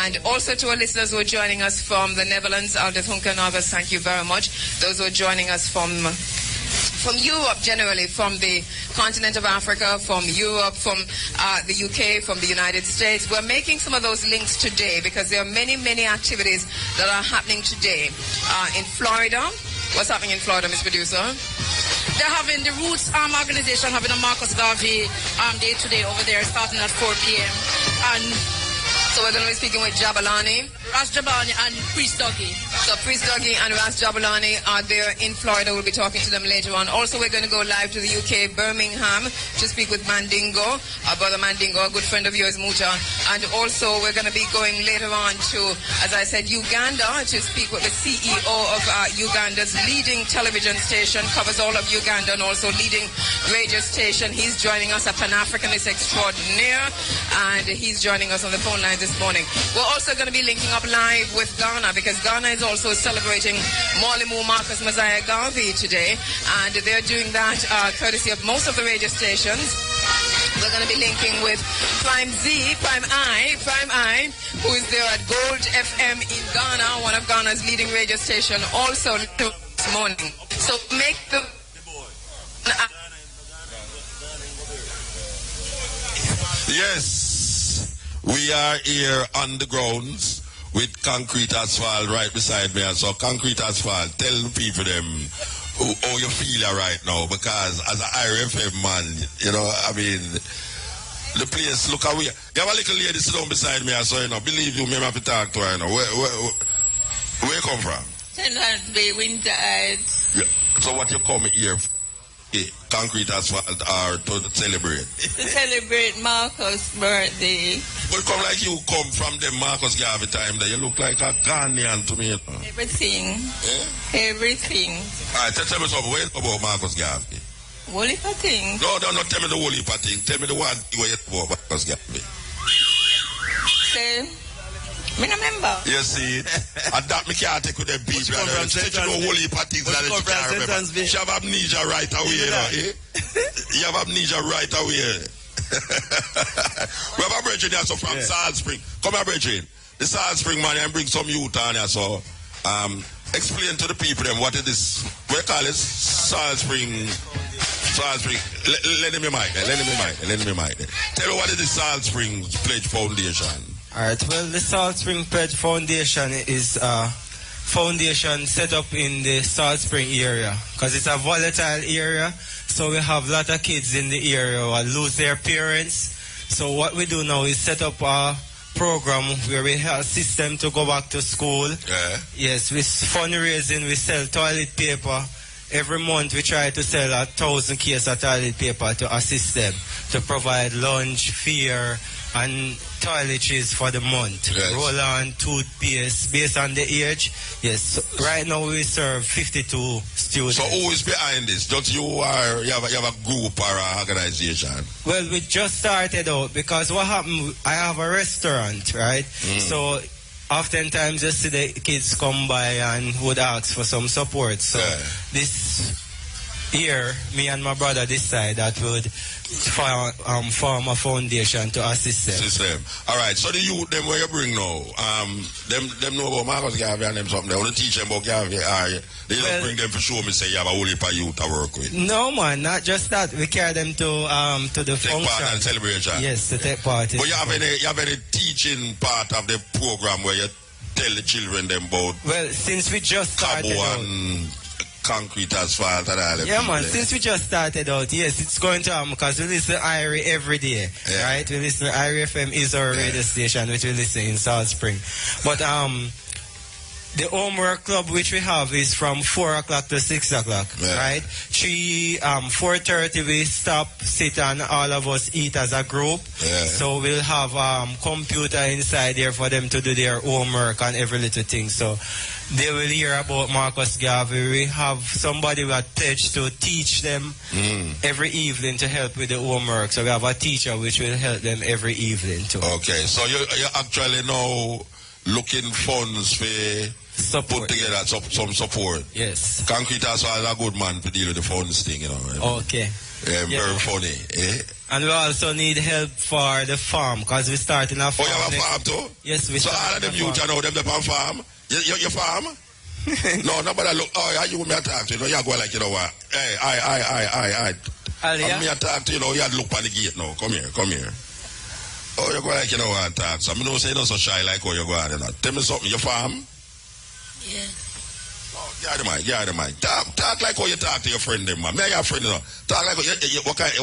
And also to our listeners who are joining us from the Netherlands, Aldous Hunker and others, thank you very much. Those who are joining us from Europe generally, from the continent of Africa, from Europe, from the UK, from the United States. We're making some of those links today because there are many, many activities that are happening today. In Florida, what's happening in Florida, Ms. Producer? They're having the Roots organization having a Marcus Garvey Day today over there, starting at 4 p.m. And so we're going to be speaking with Jabulani, Ras Jabulani, and Priest Dougie. So Priest Dougie and Ras Jabulani are there in Florida. We'll be talking to them later on. Also, we're going to go live to the UK, Birmingham, to speak with Mandingo, our brother Mandingo, a good friend of yours, Muta. And also, we're going to be going later on to, as I said, Uganda, to speak with the CEO of Uganda's leading television station, covers all of Uganda, and also leading radio station. He's joining us, a Pan-Africanist extraordinaire, and he's joining us on the phone lines this morning. We're also going to be linking up live with Ghana, because Ghana is also celebrating Mwalimu Marcus Garvey today, and they're doing that courtesy of most of the radio stations. We're going to be linking with Prime I, who is there at Gold FM in Ghana, one of Ghana's leading radio station, also this morning. So make the... Yes, we are here on the grounds with concrete asphalt right beside me. And so concrete asphalt, tell the people them how you feel right now, because as an Irie Fm man, you know, I mean, the place look away. You have a little lady sit down beside me, so you know, believe you, me have to talk to her, you know. Where you come from? St. Bay, Winter Heights. Yeah. So what you come here for? Concrete asphalt or to celebrate? To celebrate Marcus' birthday. But come like you come from the Marcus Garvey time that you look like a Ghanaian to me. Everything. Yeah? Everything. Alright, tell me something. What about Marcus Garvey? Whole heap of thing. No, not tell me the whole heap of thing. Tell me the one thing you about Marcus Garvey. Say, me no remember. You see, and that me can't take with them people. Such a whole heap of things that you can't remember. You have amnesia right away, you know, eh? You have amnesia right away. We have a brethren here, so from Salt Spring. Come here, brethren. The Salt Spring man, and bring some youth on here, so explain to the people them what is this. What you call it? Salt Spring. Salt Spring. Let me mic. Tell me what is the Salt Spring Pledge Foundation. Alright, well, the Salt Spring Pledge Foundation is a foundation set up in the Salt Spring area, because it's a volatile area, so we have a lot of kids in the area who lose their parents. So what we do now is set up a program where we assist them to go back to school. Yeah. Yes, with fundraising, we sell toilet paper. Every month we try to sell 1,000 cases of toilet paper to assist them, to provide lunch, fare, and toiletries for the month. Yes. Roll-on, toothpaste, based on the age. Yes, right now we serve 52 students. So who is behind this? Just you or you have a group or an organization? Well, we just started out because what happened, I have a restaurant, right? So oftentimes you see the kids come by and would ask for some support. So this year, me and my brother decide that we would form a foundation to assist them. All right, so the youth, them where you bring now, them know about Marcus Garvey and them something. They want to teach them about Garvey. They don't bring them for show me say you have a whole heap of youth to work with. No, man, not just that. We carry them to the take function. Part and celebration. Yes, to take part. But you have any teaching part of the program where you tell the children them about? Well, since we just started and concrete, asphalt, and all that. Yeah, man, since we just started out, yes, it's going to happen because we listen to Irie every day, right? We listen to Irie Fm is our radio station, which we listen in Salt Spring. But the homework club which we have is from 4 o'clock to 6 o'clock, right? 4:30 we stop, sit, and all of us eat as a group. So we'll have computer inside there for them to do their homework and every little thing. So they will hear about Marcus Garvey. We have somebody who attached to teach them every evening to help with the homework. So we have a teacher which will help them every evening too. Okay, so you actually now looking funds for support, put together some support. Yes. Concrete as well a good man to deal with the funds thing, you know. Right? Okay. Very funny. And we also need help for the farm because we starting a farm. Oh, you have a farm too? Yes, we so all of them youth, you know, them on farm. You farm? No, nobody look. Oh, you me attack, you know, you go like, you know what? Hey, I. And me attack, you know, you look on the gate now. Come here. Oh, you go like, you know what, talk. So I don't say not so shy like how you go out, you know. Tell me something, you farm? Yeah. Oh, get the mic. Talk like how you talk to your friend, them, man. Me and your friend, you know. Talk like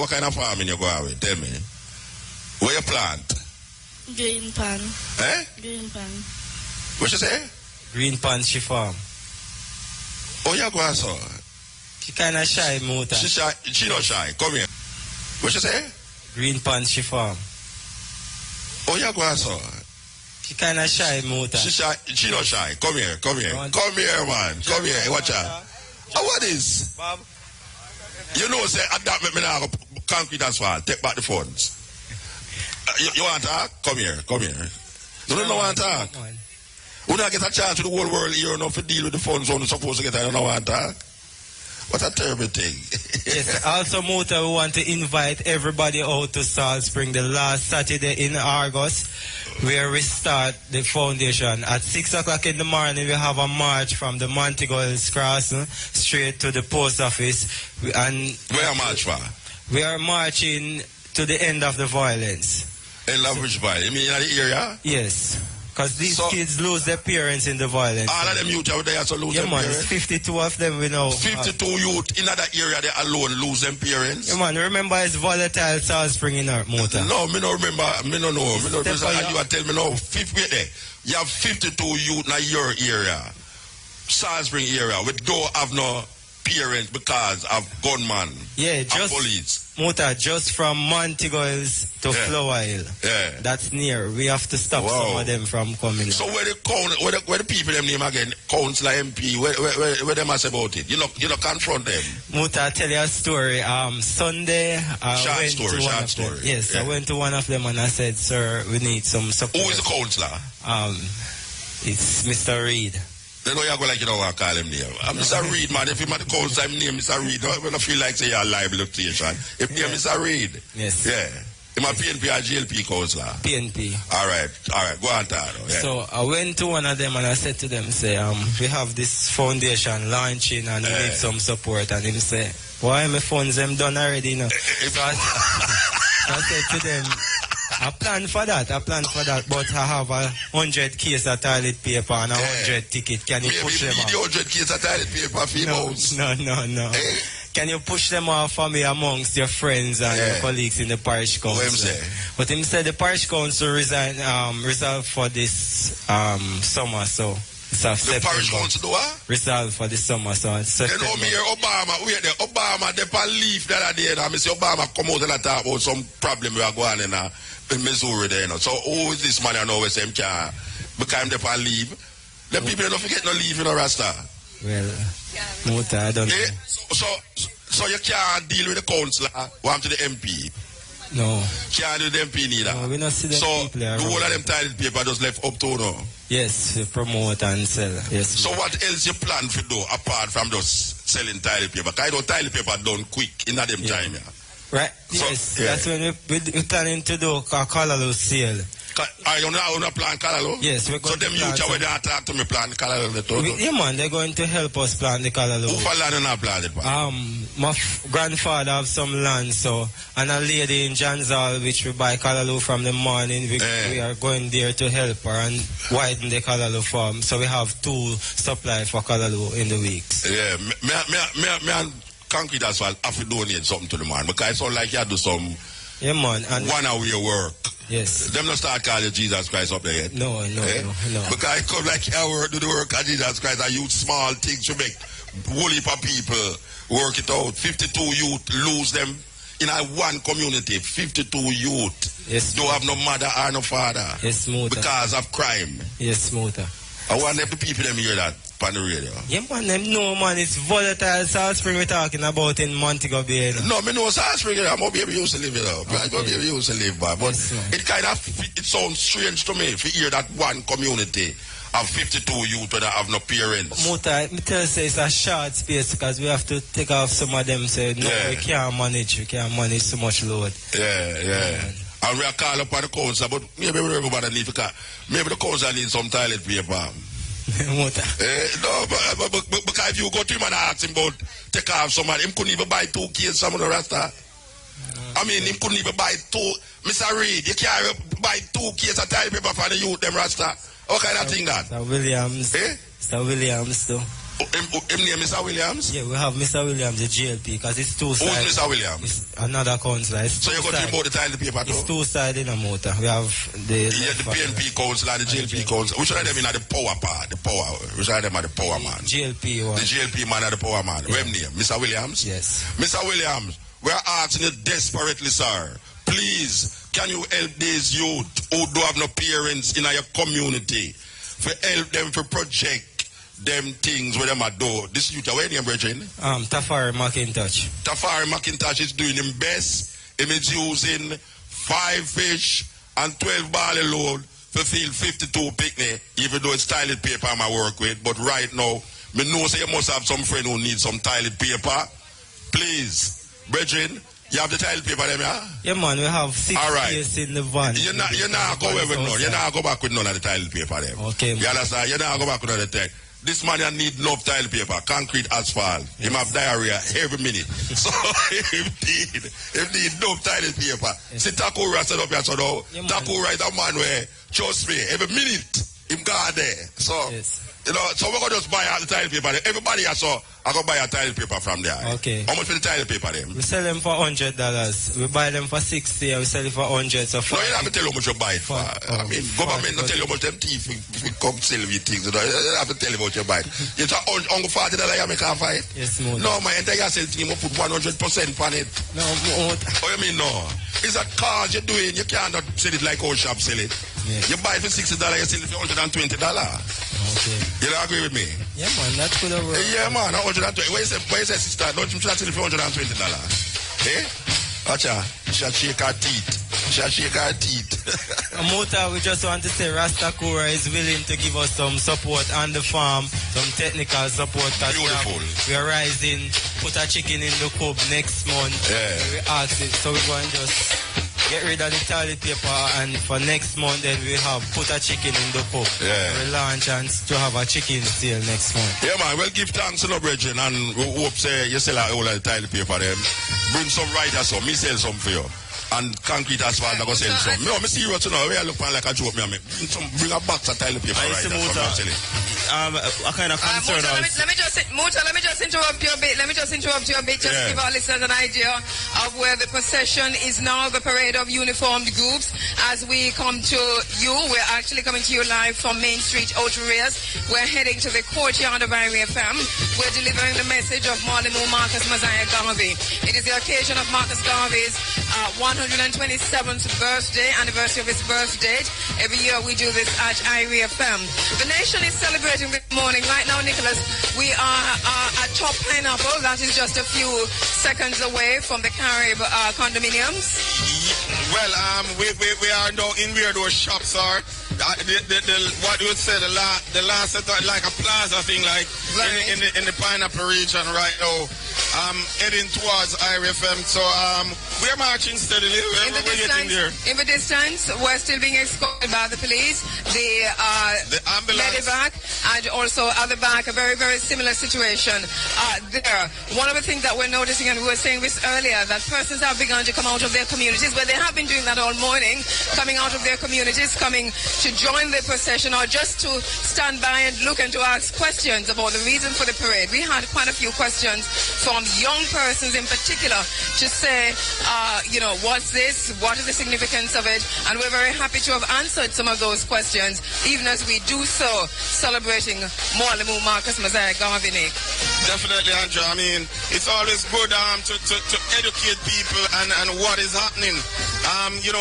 what kind of farming you go out with? Tell me. Where you plant? Green pan. Eh? Green pan. What you say? Green pan she farm. Oh, you go out, so? She kind of shy, Muta. She shy. She not shy. Come here. What you say? Green pan she farm. Oh, you go out, so? She kind of shy, Muta. She shy. She not shy. Come here. Come here, man. Come here. Watch out. Oh, what is? Bob. You know, say, adapt me now, concrete asphalt. Take back the funds. You want to talk? Come here. You don't want to talk? We don't get a chance to the whole world here enough to deal with the funds when we're supposed to get. I don't want to talk. What a terrible thing. Yes, also, Muta, we want to invite everybody out to Salt Spring the last Saturday in August, where we start the foundation. At 6 o'clock in the morning, we have a march from the Montegoals Crossing straight to the post office. And where are march for? We are marching to the end of the violence. End of which violence? You mean in the area? Yes. Because these kids lose their parents in the violence. All of them youth out there also lose their parents? 52 of them we know. 52 youth in that area they alone lose their parents? Yeah, man, remember it's volatile Salt Spring in our motor. No, me don't remember. Me don't know. Me don't remember. You are telling me now. You have 52 youth in your area. Salt Spring area. We don't have no parents because of gunman. Yeah, just police. Muta, just from Montegoals to Flower Hill. Yeah. That's near. We have to stop some of them from coming. So where the people them name again? Councillor MP, where them say about it? You know confront them. Muta, tell you a story. Sunday short story. Yes, I went to one of them and I said, sir, we need some support. Who is the councillor? It's Mr. Reed. They know you go like you don't want to call him name. I'm Mr. Reed, man. If him at the call time name Mr. Reed, I don't feel like say you're a liable station. If name Mr. Reed. Yes. Yeah. Him a PNP or GLP counselor? PNP. All right. Go on, Tado. Yeah. So I went to one of them and I said to them, say, we have this foundation launching and we need some support. And him say, why my funds them done already, you know? So I said to them, I plan for that, but I have 100 cases of toilet paper and 100 ticket. Can you push them out? 100 cases of toilet paper for No. can you push them off for me amongst your friends and your colleagues in the parish council? What him say? But him said the parish council resolved for this summer, so it's the parish council do what? Resolved for this summer, so it's September. You know me here, Obama, they leave the other day, and I say Obama come out and talk about some problem we are going in Missouri there, you know. So who is this man I know where him can become the leave? The people don't forget no leave, you know, Rasta. Well, Muta, I don't know. So you can't deal with the councillor, want to the MP? No. Can't do the MP neither. No, we not see them people. So the whole of them title paper just left up to now. Yes, to promote and sell. Yes. So what else you plan to do apart from just selling title paper? Because I know title paper done quick in that them time. Yeah. Right. So, yes. That's when we're planning to do a Kalalo sale. Are you not plan Kalalo? Yes, we're going so them youth when they talk to me plan Kalalo. Yeah, man, they're going to help us plan the Kalalo. Who for land not plan it? My grandfather have some land, so and a lady in Janzal which we buy Kalalo from the morning. We are going there to help her and widen the Kalalo farm. So we have 2 supply for Kalalo in the weeks. Yeah, me and Concrete as well have to donate something to the man because it sounds like you have to do some and 1 hour work. Yes. Them not start calling Jesus Christ up there yet. No. Because it come like you do the work of Jesus Christ and use small things to make whole heap of people work it out. 52 youth lose them in one community. 52 youth. Yes. Don't have no mother or no father. Yes, Muta. Because of crime. Yes, Muta. I wonder if the people them hear that on the radio. Yeah, man, them know, man, it's volatile Salt Spring we're talking about in Montego Bay. No, me know Salt Spring, I'm going to be used to live it up. I'm going to be used to live by. But it kind of, it sounds strange to me if you hear that one community of 52 youth that have no parents. Muta, me tell you, it's a short space because we have to take off some of them. Say, no, we can't manage so much load. Yeah. And we are calling upon the council, but maybe everybody need to call. Maybe the council needs some toilet paper. No, but because if you go to him and ask him about take off somebody, him couldn't even buy 2 kids, some of the Rasta. I mean, him couldn't even buy 2. Mr. Reed, you can't buy 2 kids of toilet paper for the youth, them Rasta. What kind of thing that? Mr. Williams. Mr. Williams, though. Him name Mr. Williams? Yeah, we have Mr. Williams, the GLP, because it's 2-sided. Who's Mr. Williams? It's another council. So you got to about the toilet paper too? It's 2-sided in a motor. We have the PNP council and the GLP council. Which one of them in the power part? The power. Which one of them are the power man? GLP one. The GLP man are the power man. Yeah. What name? Mr. Williams? Yes. Mr. Williams, we are asking you desperately, sir. Please, can you help these youth who don't have no parents in your community? For help them for project them things where them are do. This youth, where name, brethren? Tafari McIntosh. Tafari McIntosh is doing him best. He is using 5 fish and 12 barley load to fill 52 picnic, even though it's toilet paper I work with. But right now, me know say you must have some friend who needs some toilet paper. Please, brethren, you have the toilet paper them, yeah? Yeah, man, we have 6 days in the van. You're not go with none. You're not go back with none of the toilet paper them. Okay, you understand? You're not go back with none of the tech. This man need enough tile paper, concrete asphalt. Yes. Him have diarrhea every minute. So him need enough tile paper. Yes. See Takura set up here, so now Takura is a man where, trust me, every minute him got there. So you know, so we're gonna just buy all the tile paper. Everybody I saw, I go buy a tile paper from there. Okay. How much for the tile paper them? We sell them for $100. We buy them for 60 and we sell it for 100. So no, you have to tell how much you buy it for. I mean, government don't tell you how much them thief we come sell you things. You know, you have to tell you what you buy. You talk on $40 you make a fight. Yes, more. No, my entire sales team will put 100% on it. No, more. Oh, you mean no? Is that cars you're doing? You cannot sell it like old shop sell it. Yes. You buy it for $60, you sell it for $120. Okay. You don't agree with me? Yeah, man, that's good over. Yeah, man, 120. Where you say sister? Don't you sell it for $120? Eh? Acha, she shake her teeth. Mota, we just want to say Rastakura is willing to give us some support on the farm, some technical support. Beautiful. We are rising, put a chicken in the coop next month. Yeah. We ask it, so we're going to just get rid of the toilet paper, and for next month then we have put a chicken in the coop. Yeah. We launch and to have a chicken sale next month. Yeah, man, well, give thanks to the brethren, and we hope say you sell all the toilet paper them. Bring some writers some, me sell some for you. and concrete asphalt I go sell some. No, me see you know, we are looking like a joke, me bring a box of toilet paper right there. A kind of concern. Let me just interrupt you a bit. Just to give our listeners an idea of where the procession is now, the parade of uniformed groups. As we come to you, we're actually coming to you live from Main Street, Outer Reyes. We're heading to the courtyard of Irie Fm. We're delivering the message of Marlemu Marcus Mosiah Garvey. It is the occasion of Marcus Garvey's 127th anniversary of his birth date. Every year we do this at Irie Fm. The nation is celebrating this morning. Right now, Nicholas, we are at Top Pineapple. That is just a few seconds away from the Carib condominiums. Well, we are now in where those shops are. What you would say, the last like a plaza thing, like in the Pineapple region right now. Heading towards Irie Fm. So we're marching steadily. In the distance, we're still being escorted by the police, the ambulance, medevac, and also other back. A very, very similar situation there. One of the things that we're noticing, and we were saying this earlier, that persons have begun to come out of their communities, but they have been doing that all morning, coming out of their communities, coming to join the procession, or just to stand by and look and to ask questions about the reason for the parade. We had quite a few questions from young persons in particular to say, what's this? What is the significance of it? And we're very happy to have answered some of those questions, even as we do so, celebrating Marlemu Marcus Mosiah Garvey Day. Definitely, Andrew. I mean, it's always good to educate people and what is happening.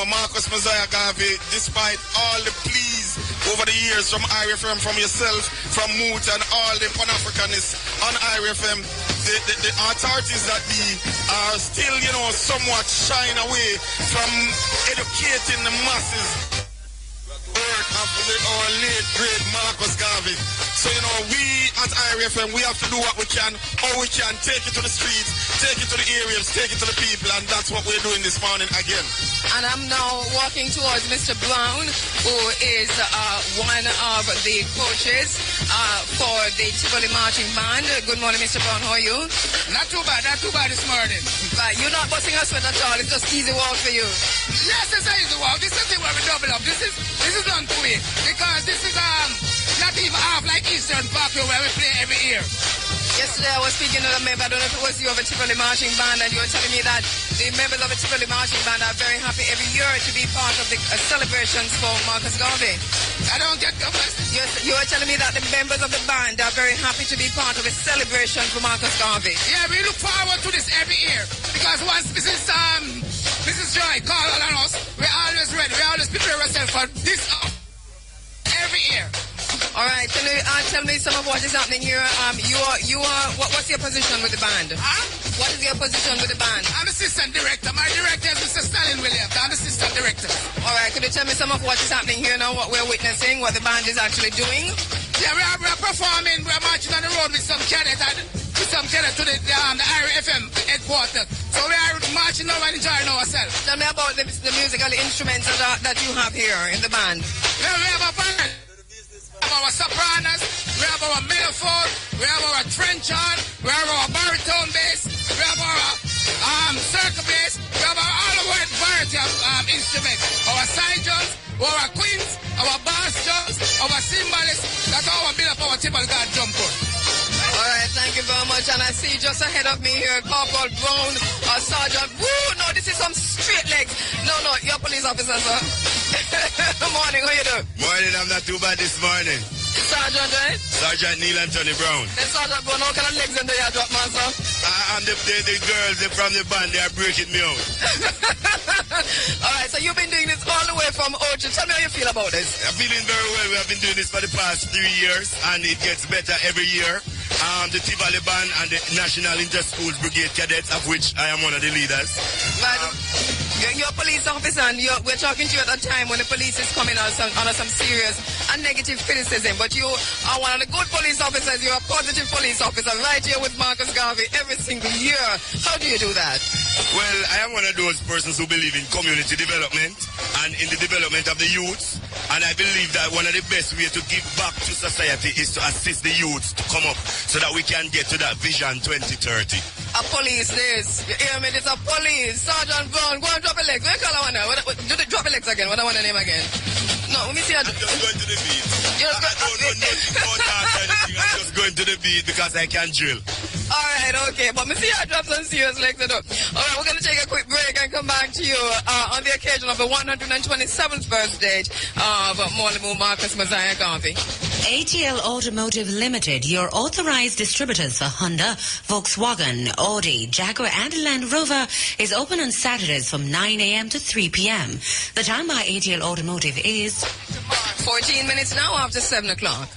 Marcus Mosiah Garvey, despite all the pleas over the years from Irie Fm, from yourself, from Moot and all the Pan-Africanists on Irie Fm, the authorities that be are still, somewhat shying away from educating the masses. Work of our late great Marcus Garvey. So we at Irie Fm, we have to do what we can, or we can take it to the streets, take it to the areas, take it to the people, and that's what we're doing this morning again. And I'm now walking towards Mr. Brown, who is one of the coaches for the Tivoli Marching Band. Good morning, Mr. Brown. How are you? Not too bad this morning. Right, you're not busting a sweat at all. It's just easy walk for you. Yes, it's an easy walk. This is the thing where we double up. This is not quick, because this is not even half like Eastern Parkway where we play every year. Yesterday I was speaking to a member, I don't know if it was you, of a Tivoli Marching Band, and you were telling me that the members of a Tivoli Marching Band are very happy every year to be part of the celebrations for Marcus Garvey. I don't get the message. You were telling me that the members of the band are very happy to be part of a celebration for Marcus Garvey. Yeah, we look forward to this every year, because once Mrs. Joy call on us, we're always ready. We always prepare ourselves for this every year. All right, tell me some of what is happening here. What's your position with the band? Huh? What is your position with the band? I'm assistant director. My director is Mr. Stalin Williams. I'm assistant director. All right, could you tell me some of what is happening here now, what we're witnessing, what the band is actually doing? Yeah, we're performing. We're marching on the road with some cadets to the Irie FM headquarters. So we are marching now and enjoying ourselves. Tell me about the musical instruments that you have here in the band. Yeah, we have a band. We have our sopranos, we have our megaphone, we have our trenchant, we have our baritone bass, we have our circle bass, we have all of our variety of instruments. Our side drums, our queens, our bass drums, our cymbalists. That's how we build up our Tivoli God drum corps. All right, thank you very much. And I see just ahead of me here, Corporal Brown, Sergeant. Woo, no, this is some straight legs. No, you're police officer, sir. Good morning, how you doing? Morning, I'm not too bad this morning. Sergeant, right? Sergeant Neil Anthony Brown. Hey, Sergeant Brown, how kind of legs in the drop, man, sir? And the girls from the band, they are breaking me out. All right, so you've been doing this all the way from Ocho. Tell me how you feel about this. I'm feeling very well. We have been doing this for the past 3 years, and it gets better every year. The Tivoli Band and the National Inter-Schools Brigade Cadets, of which I am one of the leaders. You're a police officer, and we're talking to you at a time when the police is coming under some serious and negative criticism. But you are one of the good police officers. You're a positive police officer right here with Marcus Garvey every single year. How do you do that? Well, I am one of those persons who believe in community development and in the development of the youth. And I believe that one of the best ways to give back to society is to assist the youth to come up so that we can get to that Vision 2030. A police this. You hear me? It's a police. Sergeant Brown, go and drop a leg. Where call I wanna? Do the drop a legs again. What I want to name again? No, let me see. I'm just going to the beat. I don't know nothing about that anything. I'm just going to the beat because I can drill. Alright, okay. But me see I drop some serious legs. Alright, we're going to take a quick break and come back to you on the occasion of the 127th birthday of Molimu Marcus Messiah Garvey. ATL Automotive Limited, your authorized distributors for Honda, Volkswagen, Audi, Jaguar and Land Rover, is open on Saturdays from 9 a.m. to 3 p.m. The time by ATL Automotive is 14 minutes now after 7 o'clock.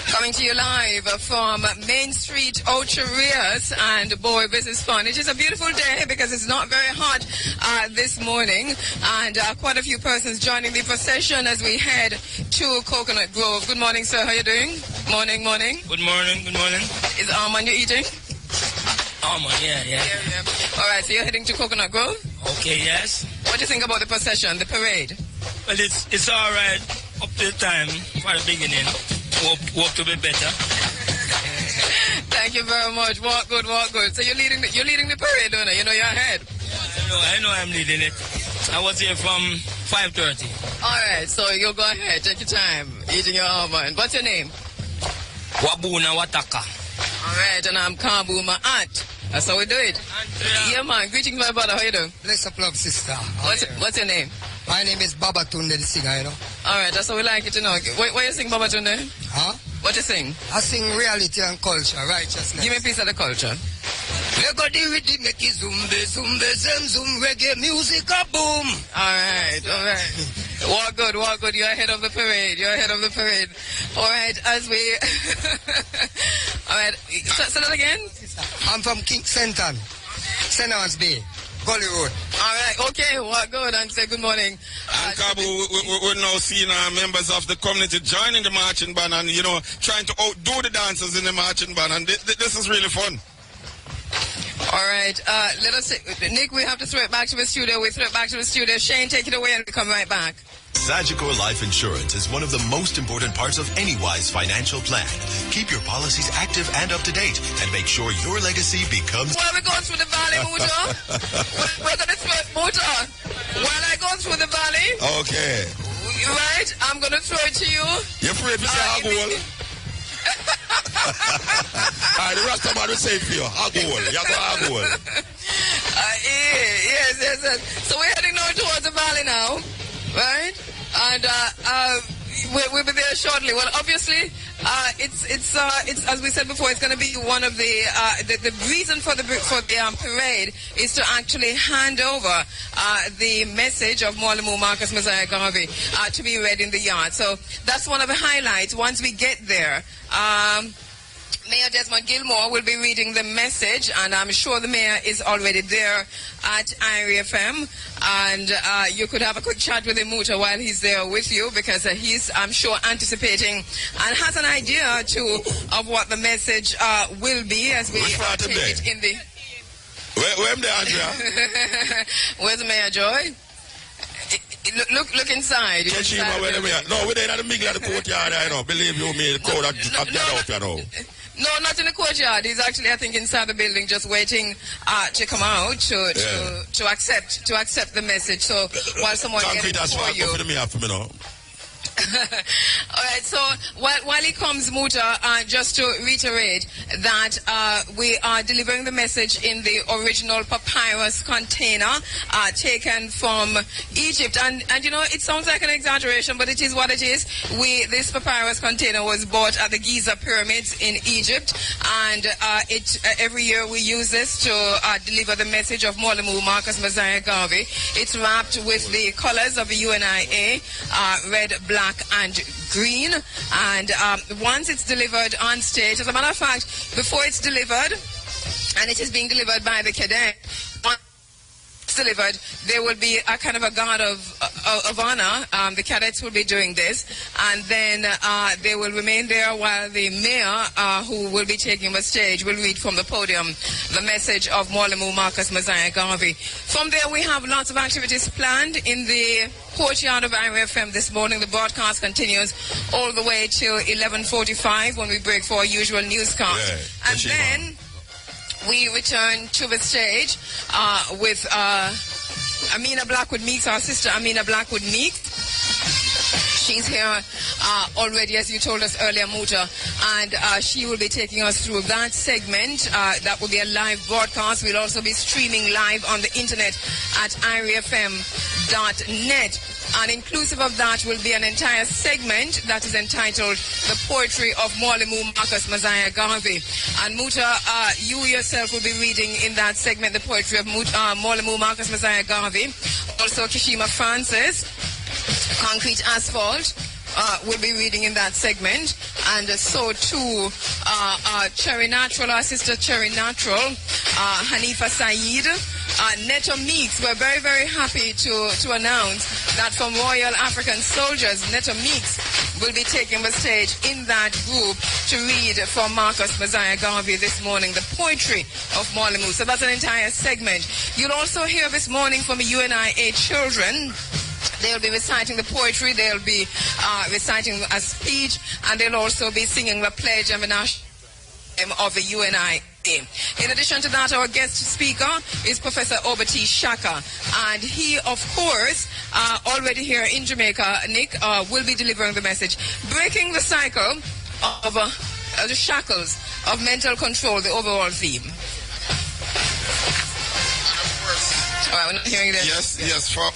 Coming to you live from Main Street, Ocho Rios, and boy, this is fun. It is a beautiful day because it's not very hot this morning, and quite a few persons joining the procession as we head to Coconut Grove. Good morning, sir. How are you doing? Morning. Good morning. Is Armand you eating? Armand, yeah. All right, so you're heading to Coconut Grove? Okay, yes. What do you think about the procession, the parade? Well, it's all right up to the time for the beginning. Hope to be better. Thank you very much. Walk good. So you're leading the parade, don't you? You know you're ahead. I know I'm leading it. I was here from 5:30. All right, so you'll go ahead. Take your time eating your almond. What's your name? Wabuna Wataka. All right, and I'm Kambu, my aunt. That's how we do it. Yeah, man. Greetings, my brother. How you doing? Bless up, love, sister. What's your name? My name is Babatunde, the singer, you know. All right, that's how we like it to know. What you sing, Babatunde? Huh? What you sing? I sing reality and culture, righteousness. Give me a piece of the culture. We got the rhythm, make it zumbe, zem, reggae music, a boom. All right. Walk good. You're ahead of the parade. All right, as we... All right, say that again? I'm from King Senton, St. Anne's Bay, Gully Road. All right, okay, walk good and say good morning. And Kabu, we're now seeing members of the community joining the marching band and, trying to outdo the dancers in the marching band, and this is really fun. All right, let us say, Nick, we have to throw it back to the studio. We throw it back to the studio. Shane, take it away and we come right back. Sagicor Life Insurance is one of the most important parts of any wise financial plan. Keep your policies active and up to date and make sure your legacy becomes... While we go through the valley, Muta, we're going to throw it, Muta. While I go through the valley... Okay. Right, I'm going to throw it to you. You're afraid to say Agol? Alright, the rest of them will say for you. Agol. You go Agol. Yes. So we're heading now towards the valley now. Right, and we'll be there shortly. Well, obviously, it's as we said before, it's going to be one of the reason for the parade is to actually hand over the message of Molimu Marcus Messiah Garvey to be read in the yard. So that's one of the highlights. Once we get there. Mayor Desmond Gilmore will be reading the message, and I'm sure the mayor is already there at Irie Fm, and you could have a quick chat with him, Muta, while he's there with you, because he's, I'm sure, anticipating and has an idea, too, of what the message will be as we take it in the... Where am I, Andrea? Where's the Mayor, Joy? Look inside. No, we're there at the middle of the courtyard, I know. Believe you me, the crowd have get out, you know. No, not in the courtyard. He's actually, I think, inside the building, just waiting to come out to accept the message. So while someone gets it for you. All right, so while he comes, Muta, just to reiterate that we are delivering the message in the original papyrus container taken from Egypt. And it sounds like an exaggeration, but it is what it is. This papyrus container was bought at the Giza pyramids in Egypt, and every year we use this to deliver the message of Molimu Marcus Messiah Garvey. It's wrapped with the colors of the UNIA, red, black, and green, and once it's delivered on stage, as a matter of fact, before it's delivered, and it is being delivered by the cadet, once it's delivered, there will be a kind of a guard of honor. The cadets will be doing this, and then they will remain there while the mayor, who will be taking the stage, will read from the podium the message of Molimu Marcus Messiah Garvey. From there, we have lots of activities planned in the courtyard of Irie FM this morning. The broadcast continues all the way till 11:45 when we break for our usual newscast. And then we return to the stage with Amina Blackwood Meeks, our sister Amina Blackwood Meeks. She's here already, as you told us earlier, Muta, and she will be taking us through that segment. That will be a live broadcast. We'll also be streaming live on the internet at iriefm.net. And inclusive of that will be an entire segment that is entitled The Poetry of Mwalimu Marcus Garvey. And Muta, you yourself will be reading in that segment the poetry of Mwalimu Marcus Garvey. Also Kishima Francis, Concrete Asphalt, will be reading in that segment. And so too, Cherry Natural, our sister Cherry Natural, Hanifa Saeed, Neto Meeks. We're very, very happy to announce that from Royal African Soldiers, Neto Meeks will be taking the stage in that group to read from Marcus Garvey this morning, the poetry of Mwalimu. So that's an entire segment. You'll also hear this morning from the UNIA children. They'll be reciting the poetry, they'll be reciting a speech, and they'll also be singing the pledge and the national anthem of the UNIA. In addition to that, our guest speaker is Professor Obati Shaka, and he, of course, already here in Jamaica, Nick, will be delivering the message. Breaking the cycle of the shackles of mental control, the overall theme. All right, we're not hearing this. Yes. For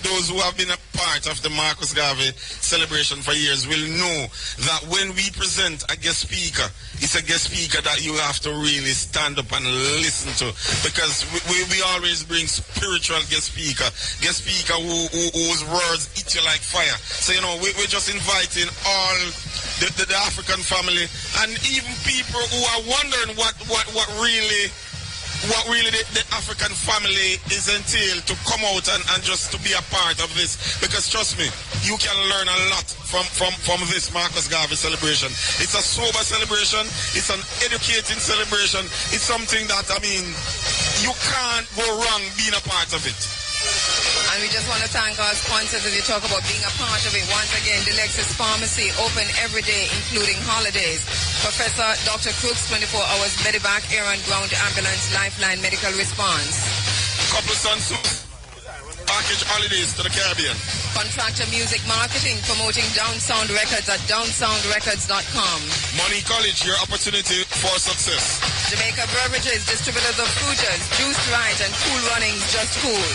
those who have been a part of the Marcus Garvey celebration for years will know that when we present a guest speaker, it's a guest speaker that you have to really stand up and listen to, because we always bring spiritual guest speaker whose words hit you like fire. So, you know, we're just inviting all the African family and even people who are wondering what really the African family is entailed to come out and just to be a part of this, because trust me, you can learn a lot from this Marcus Garvey celebration. It's a sober celebration, it's an educating celebration, it's something that, I mean, you can't go wrong being a part of it. And we just want to thank our sponsors as you talk about being a part of it. Once again, Delexis Pharmacy, open every day, including holidays. Professor Dr. Crooks, 24 hours Medivac, air and ground ambulance, lifeline medical response. Couple Sons package holidays to the Caribbean. Contractor Music Marketing, promoting Down Sound Records at downsoundrecords.com. Money College, your opportunity for success. Jamaica Beverages, distributors of Fruiters, Juice Right, and Cool Runnings, Just Cool.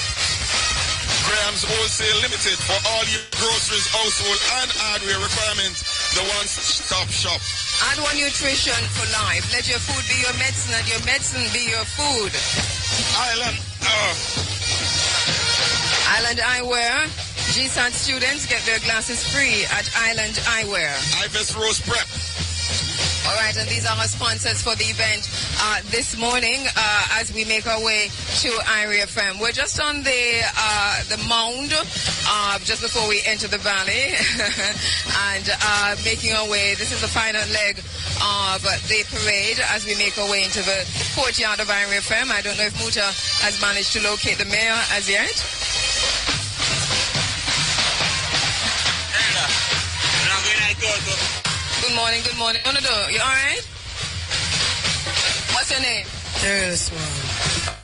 Graham's Wholesale Limited, for all your groceries, household, and hardware requirements. The one-stop shop. Adwa Nutrition for life. Let your food be your medicine and your medicine be your food. Island Eyewear. GSAT students get their glasses free at Island Eyewear. Ives Rose Prep. All right, and these are our sponsors for the event this morning as we make our way to Irie Fm. We're just on the mound just before we enter the valley and making our way. This is the final leg of the parade as we make our way into the courtyard of Irie Fm. I don't know if Muta has managed to locate the mayor as yet. Good morning, good morning. You all right? What's your name? Yes, ma'am.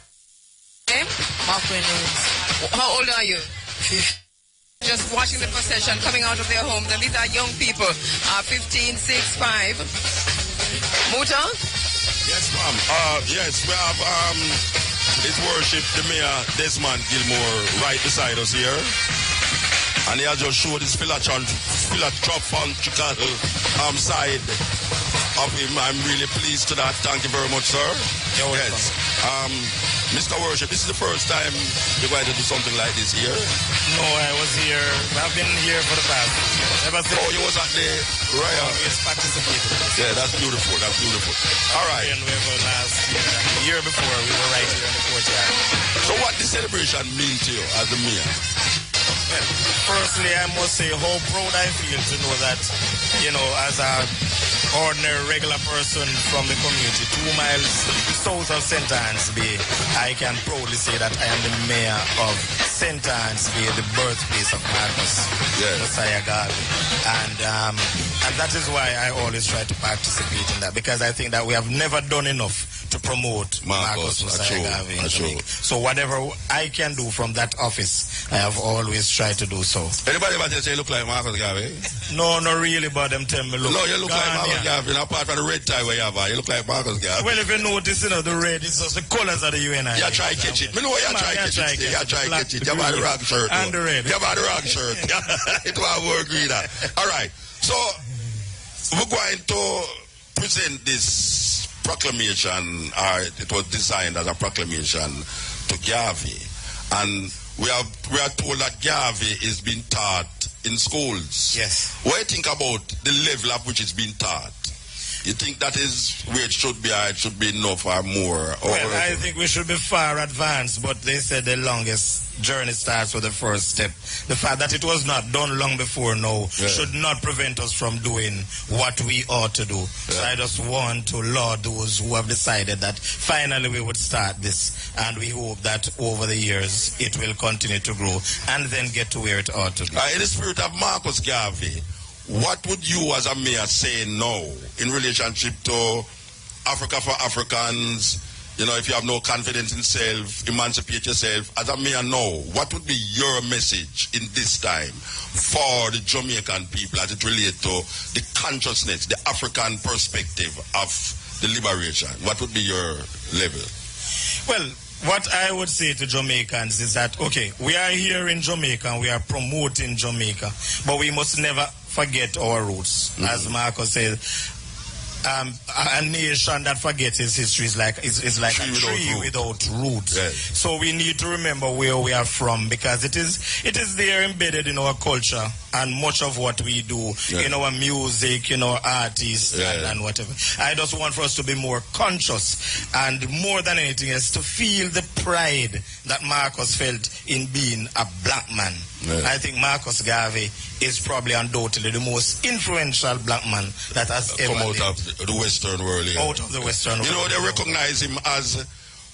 Name? Marcus. How old are you? 50. Just watching the procession coming out of their homes, and these are young people, 15, 6, 5. Muta? Yes, ma'am. Yes, we have His Worship the Mayor Desmond Gilmore right beside us here. And he has just showed his philanthropical side of him. I'm really pleased to that. Thank you very much, sir. You're yes. Mr. Worship, this is the first time you're going to do something like this here? No, I was here. I've been here for the past year. Ever since. Oh, you was at the Royal? Always participated. Yeah, that's beautiful. That's beautiful. All right. And we were last year. The year before, we were right here in the courtyard. So what does celebration mean to you as the mayor? Well, firstly, I must say how proud I feel to know that, you know, as an ordinary, regular person from the community, 2 miles south of St. Anne's Bay, I can proudly say that I am the mayor of St. Anne's Bay, the birthplace of Marcus Garvey. And that is why I always try to participate in that, because I think that we have never done enough to promote Marcus Garvey in Jamaica. So whatever I can do from that office, I have always tried to do so. Anybody about to say you look like Marcus Garvey? No, not really, but them tell me look. No, you look like Marcus Garvey. Apart from the red tie where you have, you look like Marcus Garvey. Well, if you notice, the red is just the colors of the UNI. You try to catch it. I know you try to catch it. You try to catch it. You have the wrong shirt. And the red. You have the wrong shirt. It was work with that. All right. So, we're going to present this proclamation, it was designed as a proclamation to Garvey. And we are told that Garvey is being taught in schools. Yes. What do you think about the level at which it's being taught? You think that is where it should be, or it should be enough or more? Well, I think we should be far advanced, but they said the longest journey starts with the first step. The fact that it was not done long before now should not prevent us from doing what we ought to do. So I just want to laud those who have decided that finally we would start this, and we hope that over the years it will continue to grow and then get to where it ought to be. In the spirit of Marcus Garvey, what would you as a mayor say now in relationship to Africa for Africans? You know, if you have no confidence in self, emancipate yourself. As a mayor now, what would be your message in this time for the Jamaican people as it relates to the consciousness, the African perspective of the liberation? What would be your level? Well, what I would say to Jamaicans is that, okay, we are here in Jamaica, we are promoting Jamaica, but we must never forget our roots. As Marcus said, a nation that forgets its history is like a tree without roots. Yes. So we need to remember where we are from, because it is there embedded in our culture and much of what we do, in our music, in our artists, and whatever. I just want for us to be more conscious, and more than anything else, to feel the pride that Marcus felt in being a black man. I think Marcus Garvey is probably undoubtedly the most influential black man that has ever come out lived. of the Western world. Out of the Western world. You know, they recognize him as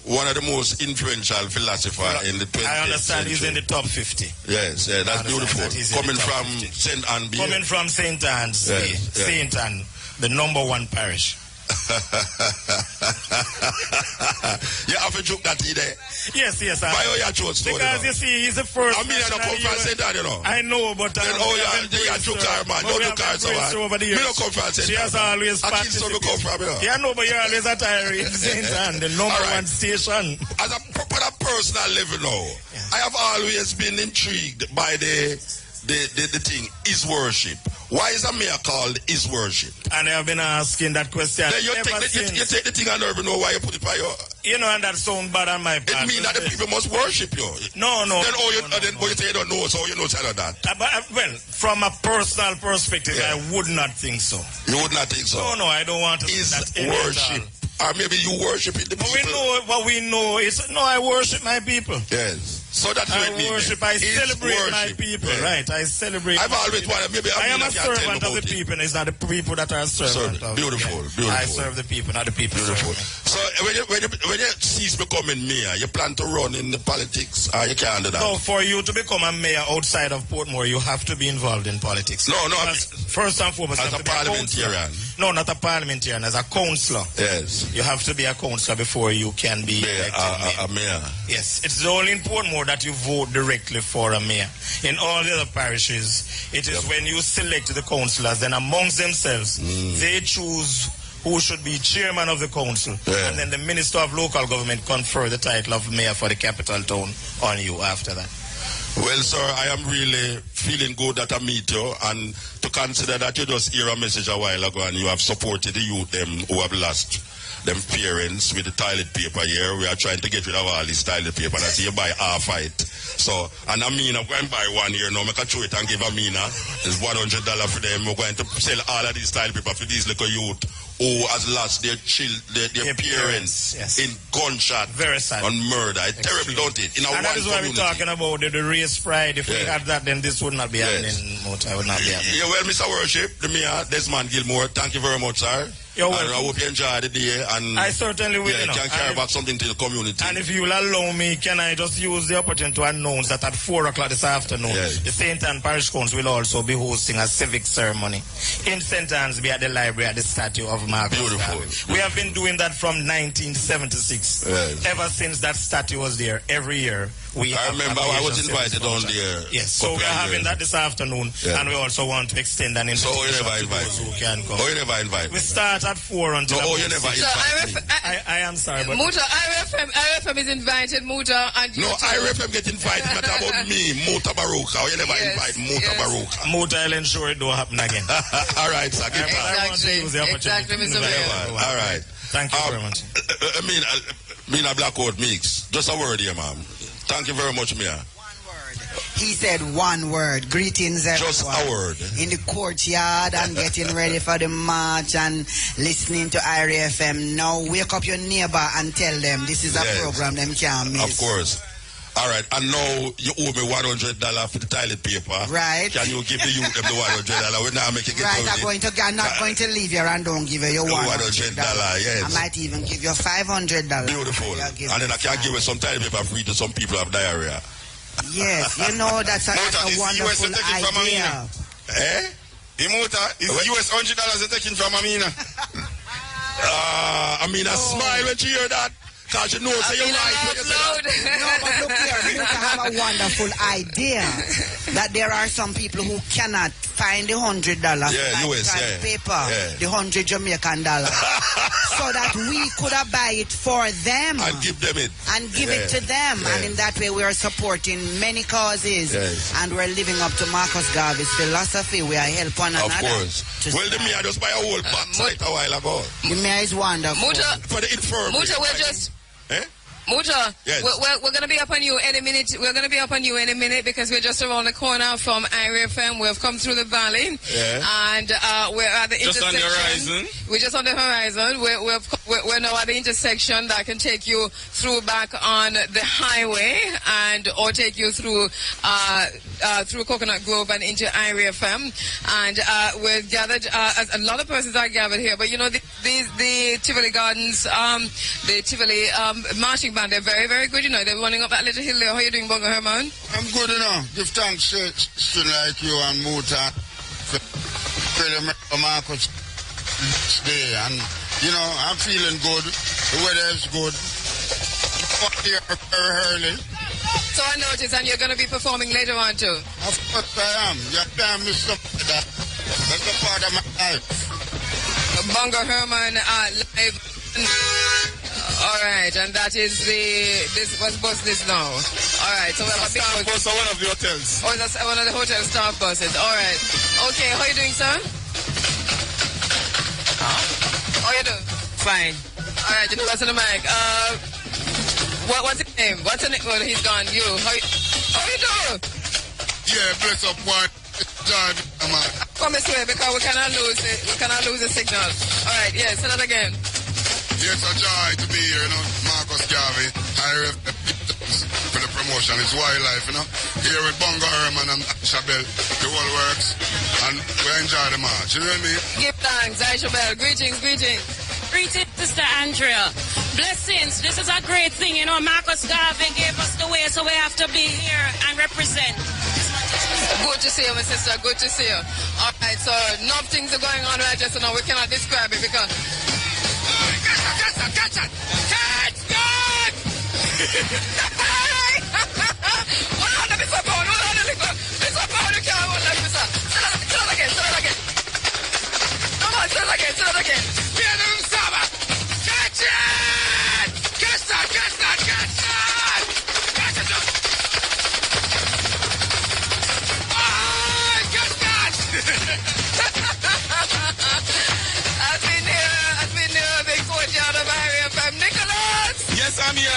one of the most influential philosophers in the 20th century. I understand he's in the top 50. Yes, that's beautiful. Coming from St. Anne. Coming from St. Anne's, St. Anne, the #1 parish. You have to joke that he there. Yes. Why are you chose because you see, he's the first. I mean, I don't come from St. Anne, you know. I know, but then you are joke car, man. Don't do cars, man. Me don't come from St. Anne. She has always participated. Come from, you know. Yeah, no, but you're always at Irie St. Anne, the #1 station. As a personal level now, I have always been intrigued by the thing, is worship. Why is a mayor called is worship? And I have been asking that question. Then you take the thing and never know why you put it by your... You know, and that sounds bad on my part. It means that the people must worship you. No. Then you say you don't know, so you know that. Well, from a personal perspective, I would not think so. You would not think so? No, I don't want to is that worship. Or maybe you worship the people. We know is I worship my people. Yes. So that's what it means. I celebrate my people. Right. I celebrate. I've always wanted, maybe I am a servant of the people. It's not the people that are a servant of. Beautiful. I serve the people, not the people. Beautiful. So when you cease becoming mayor, you plan to run in the politics, or you can't do that? No, for you to become a mayor outside of Portmore, you have to be involved in politics. No. First and foremost, as a parliamentarian. No, not a parliamentarian, as a councillor. Yes. You have to be a councillor before you can be a mayor. Yes. It's only in Portmore that you vote directly for a mayor. In all the other parishes, it is when you select the councillors, then amongst themselves, they choose who should be chairman of the council, and then the minister of local government confer the title of mayor for the capital town on you after that. Well, sir, I am really feeling good that I meet you, and to consider that you just hear a message a while ago and you have supported the youth them who have lost them parents with the toilet paper here. We are trying to get rid of all this toilet paper. And I see you buy half it. So, and I'm going to buy one here now. Make a throw it and give Amina. It's $100 for them. We're going to sell all of these toilet paper for these little youth who has lost their parents in gunshot and murder. It's terrible, don't it? In and that is why we're talking about the race pride. If we had that, then this would not be happening. I would not be happening. Well, Mr. Worship, the Mayor, Desmond Gilmore, thank you very much, sir. And I hope you enjoy the day. And I certainly will. Yeah, can carry back something to the community. And if you'll allow me, can I just use the opportunity to announce that at 4 o'clock this afternoon, the St. Anne Parish Council will also be hosting a civic ceremony in St. Anne's at the library at the statue of Marcus Garvey. We have been doing that from 1976. Ever since that statue was there, every year. I remember I was invited on there. Yes, so we are having that this afternoon, and we also want to extend an invitation to those who can come. Oh, you never invite me? We start at 4 until you never invite me. I am sorry, but... Muta, Irie FM is invited, Muta. And no, Irie FM get invited, not about me, Mutabaruka. You never invite Mutabaruka. Muta, I'll ensure it don't happen again. All right, sir. Exactly, Mr. Mayor. All right. Thank you very much. I mean a blackout mix. Just a word here, ma'am. Thank you very much, Mia. He said one word. Greetings, everyone. Just a word. In the courtyard and getting ready for the march and listening to Irie FM. Now wake up your neighbor and tell them this is a program them can't miss. Of course. All right, and now you owe me $100 for the toilet paper. Right. Can you give the youth them the $100? We're not making it. Right, I'm not going to leave here and don't give you your $100. Yes. I might even give you $500. Beautiful. And then I can give you some toilet paper free to some people who have diarrhea. Yes, you know that's a wonderful idea. Eh? Is US $100 they're taking from Amina? Amina, smile when you hear that. Because you know, say you're right. No, but look here, you have a wonderful idea that there are some people who cannot find the $100 paper, the 100 Jamaican dollars, so that we could buy it for them and give them it and give it to them, and in that way we are supporting many causes, and we're living up to Marcus Garvey's philosophy. We are help one another. Of course. Well, the mayor just buy a whole box a while ago. The mayor is wonderful. Muta, for the infirmary. Muta, we're just. Muta, yes. we're going to be up on you any minute. We're going to be up on you any minute because we're just around the corner from Irie FM. We've come through the valley, and we're at the intersection. Just on the horizon. We're just on the horizon. We're now at the intersection that can take you through back on the highway and or take you through through Coconut Grove and into Irie FM. And we're gathered. A lot of persons are gathered here, but you know the Tivoli Gardens, the Tivoli marching band, they're very, very good, you know. They're running up that little hill there. How are you doing, Bongo Herman? I'm good, you know. Give thanks to like you and Muta for Marcus Day. And, you know, I'm feeling good. The weather is good. I'm here very early. So I noticed, and you're going to be performing later on, too? Of course I am. You can't miss something like that. That's a part of my life. Bongo Herman live. All right, and that is this was bus this now. All right, so we have a big bus at one of the hotels. Oh, that's one of the hotel staff buses. All right. Okay, how you doing, sir? How you doing? Fine. All right, you know what's on the mic. What's his name? What's the name? Well, he's gone. You. How you doing? Yeah, bless up one. Come this way because we cannot lose it. We cannot lose the signal. All right, yeah, say that again. It's a joy to be here, you know. Marcus Garvey, Irie Fm for the promotion. It's wildlife, you know. Here with Bongo Herman and Shabel, the whole works, and we enjoy the march. You know what I mean? Give thanks, Shabel. Greetings. Greetings, Sister Andrea. Blessings. This is a great thing, you know. Marcus Garvey gave us the way, so we have to be here and represent. Good to see you, my sister. Good to see you. All right, so enough things are going on right just now. We cannot describe it because... Catch it! Good! Hold on, Mr. Brown. Mr. Brown, you can't hold that, Mr. Say that again. Come on, say that again. Catch it! Catch that! I've been here, big courtyard of Irie Fm. Nicholas! Yes, I'm here.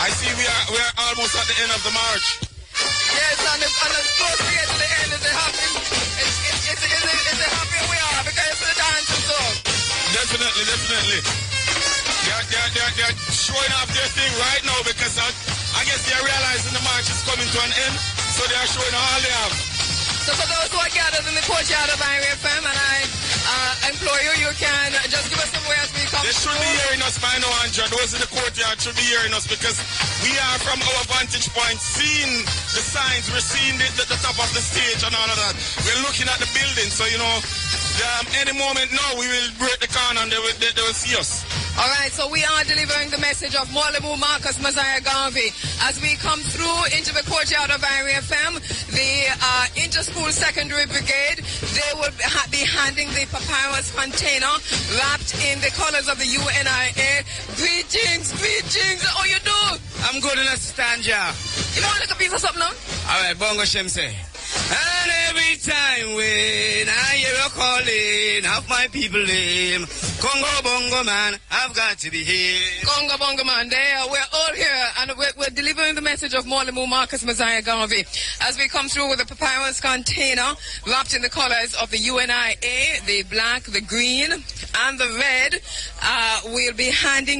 I see we are almost at the end of the march. Yes, and it's close to get to the end. It's a happy we are because it's the dance and so. Definitely. They're showing off their thing right now because I guess they're realizing the march is coming to an end, so they are showing all they have. So for those who are gathered in the courtyard of Irie Fm, and I implore you, you can just give us some way as we come. They should be hearing us by now, Andrea. Those in the courtyard should be hearing us because we are from our vantage point seeing the signs, we're seeing the top of the stage and all of that. We're looking at the building, so you know, any moment now we will break the corner and they will see us. All right, so we are delivering the message of Mwalimu Marcus Mosiah Garvey as we come through into the courtyard of Irie FM. The Interschool Secondary Brigade, they will be handing the papyrus container wrapped in the colors of the UNIA. Greetings, greetings. How you do? I'm good enough to stand here. You want like a piece of something now? All right, Bongo Shemse. And every time when I hear a calling of my people name, Congo Bongo man, I've got to be here. Congo Bongo man, we're all here and we're delivering the message of Mwalimu Marcus Mosiah Garvey as we come through with a papyrus container wrapped in the colors of the UNIA, the black, the green, and the red. We'll be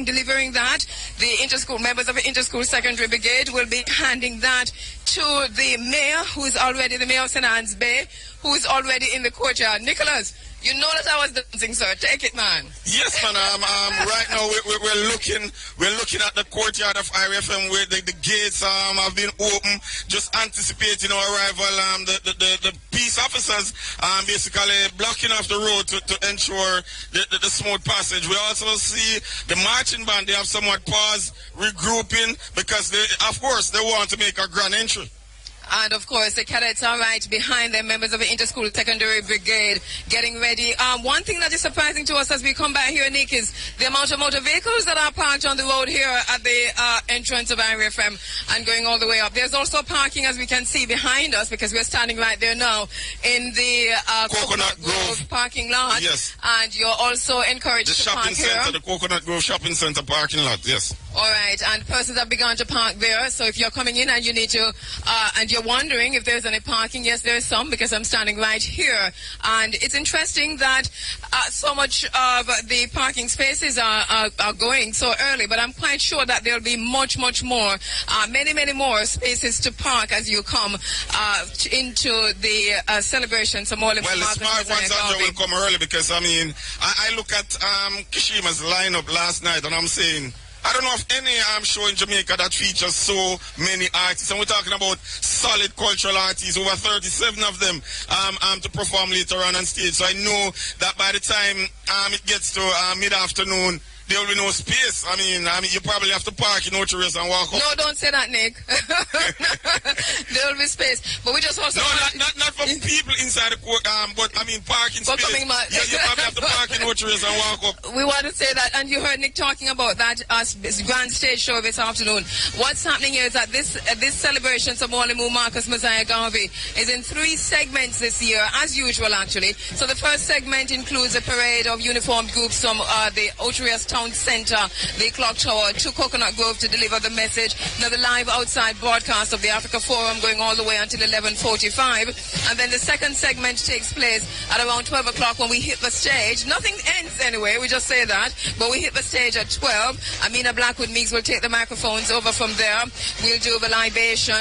delivering that. The interschool members of the Interschool Secondary Brigade will be handing that to the mayor, who's already the mayor of St. Anne's Bay, who's already in the courtyard. Nicholas, you know that I was dancing, sir. Take it, man. Yes, man. Right now we're looking at the courtyard of Irie FM where the gates have been open, just anticipating our arrival. The peace officers basically blocking off the road to ensure the smooth passage. We also see the marching band. They have somewhat paused, regrouping because of course they want to make a grand entry. And of course, the cadets are right behind them, members of the Interschool Secondary Brigade, getting ready. One thing that is surprising to us as we come back here, Nick, is the amount of motor vehicles that are parked on the road here at the entrance of Irie FM and going all the way up. There's also parking, as we can see behind us, because we're standing right there now in the Coconut Grove parking lot. Yes. And you're also encouraged to park here. The Coconut Grove Shopping Center parking lot, yes. All right, and persons have begun to park there. So if you're coming in and you need to, and you're wondering if there's any parking, yes, there is some, because I'm standing right here. And it's interesting that so much of the parking spaces are going so early, but I'm quite sure that there'll be much more, many more spaces to park as you come into the celebration. So more well, the smart ones will come early because, I mean, I look at Kishima's lineup last night and I'm saying, I don't know of any show in Jamaica that features so many artists. And we're talking about solid cultural artists, over 37 of them to perform later on stage. So I know that by the time it gets to mid-afternoon, there will be no space. I mean, you probably have to park in Ocho-Rios and walk up. No, don't say that, Nick. There will be space. But we just also... No, not for people inside the court, but I mean parking space. You probably have to park in Ocho-Rios and walk up. We want to say that, and you heard Nick talking about that grand stage show this afternoon. What's happening here is that this celebration of Mwalimu Marcus Mosiah Garvey is in 3 segments this year, as usual, actually. So the first segment includes a parade of uniformed groups from the Ocho-Rios Town Center, the Clock Tower, to Coconut Grove to deliver the message. Now the live outside broadcast of the Africa Forum going all the way until 11:45, and then the second segment takes place at around 12 o'clock when we hit the stage. Nothing ends anyway, we just say that, but we hit the stage at 12. Amina Blackwood Meeks will take the microphones over from there. We'll do the libation,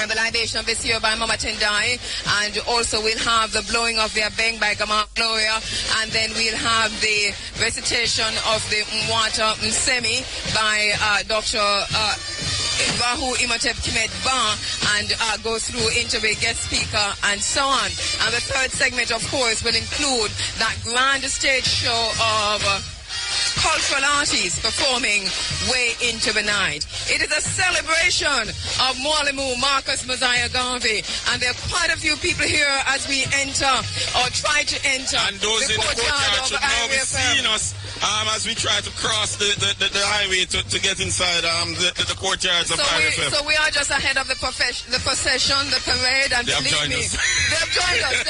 and the libation this year by Mama Tendai, and also we'll have the blowing of the Abeng by Gama Gloria, and then we'll have the recitation of the Mwata Msemi by Dr. Bahu Imhotep Kimet Ba, and go through into the guest speaker and so on. And the third segment, of course, will include that grand stage show of cultural artists performing way into the night. It is a celebration of Mwalimu Marcus Mosiah Garvey, and there are quite a few people here as we enter or try to enter. And those in the courtyard should now be seeing us as we try to cross the highway to get inside the courtyards of Irie FM. So we are just ahead of the procession, the parade, and believe me, they've joined us.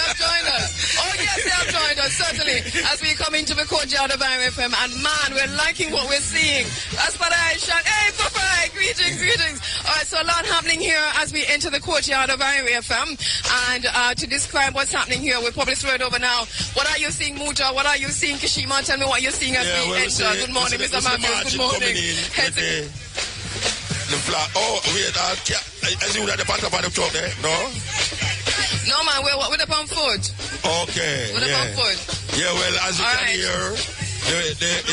Oh yes, they have joined us, certainly, as we come into the courtyard of Irie FM. And man, we're liking what we're seeing. That's what I shout. Hey, Papa, greetings. All right, so a lot happening here as we enter the courtyard of Irie FM. And to describe what's happening here, we'll probably throw it over now. What are you seeing, Muta? What are you seeing, Kishima? Tell me what you're seeing as we enter. Good morning, Mr. Matthews. Good morning. The flag. Oh, wait, as you at the back of the truck there, no? No, man, we're up on foot. Okay. We're up on foot. Yeah, well, as you can hear,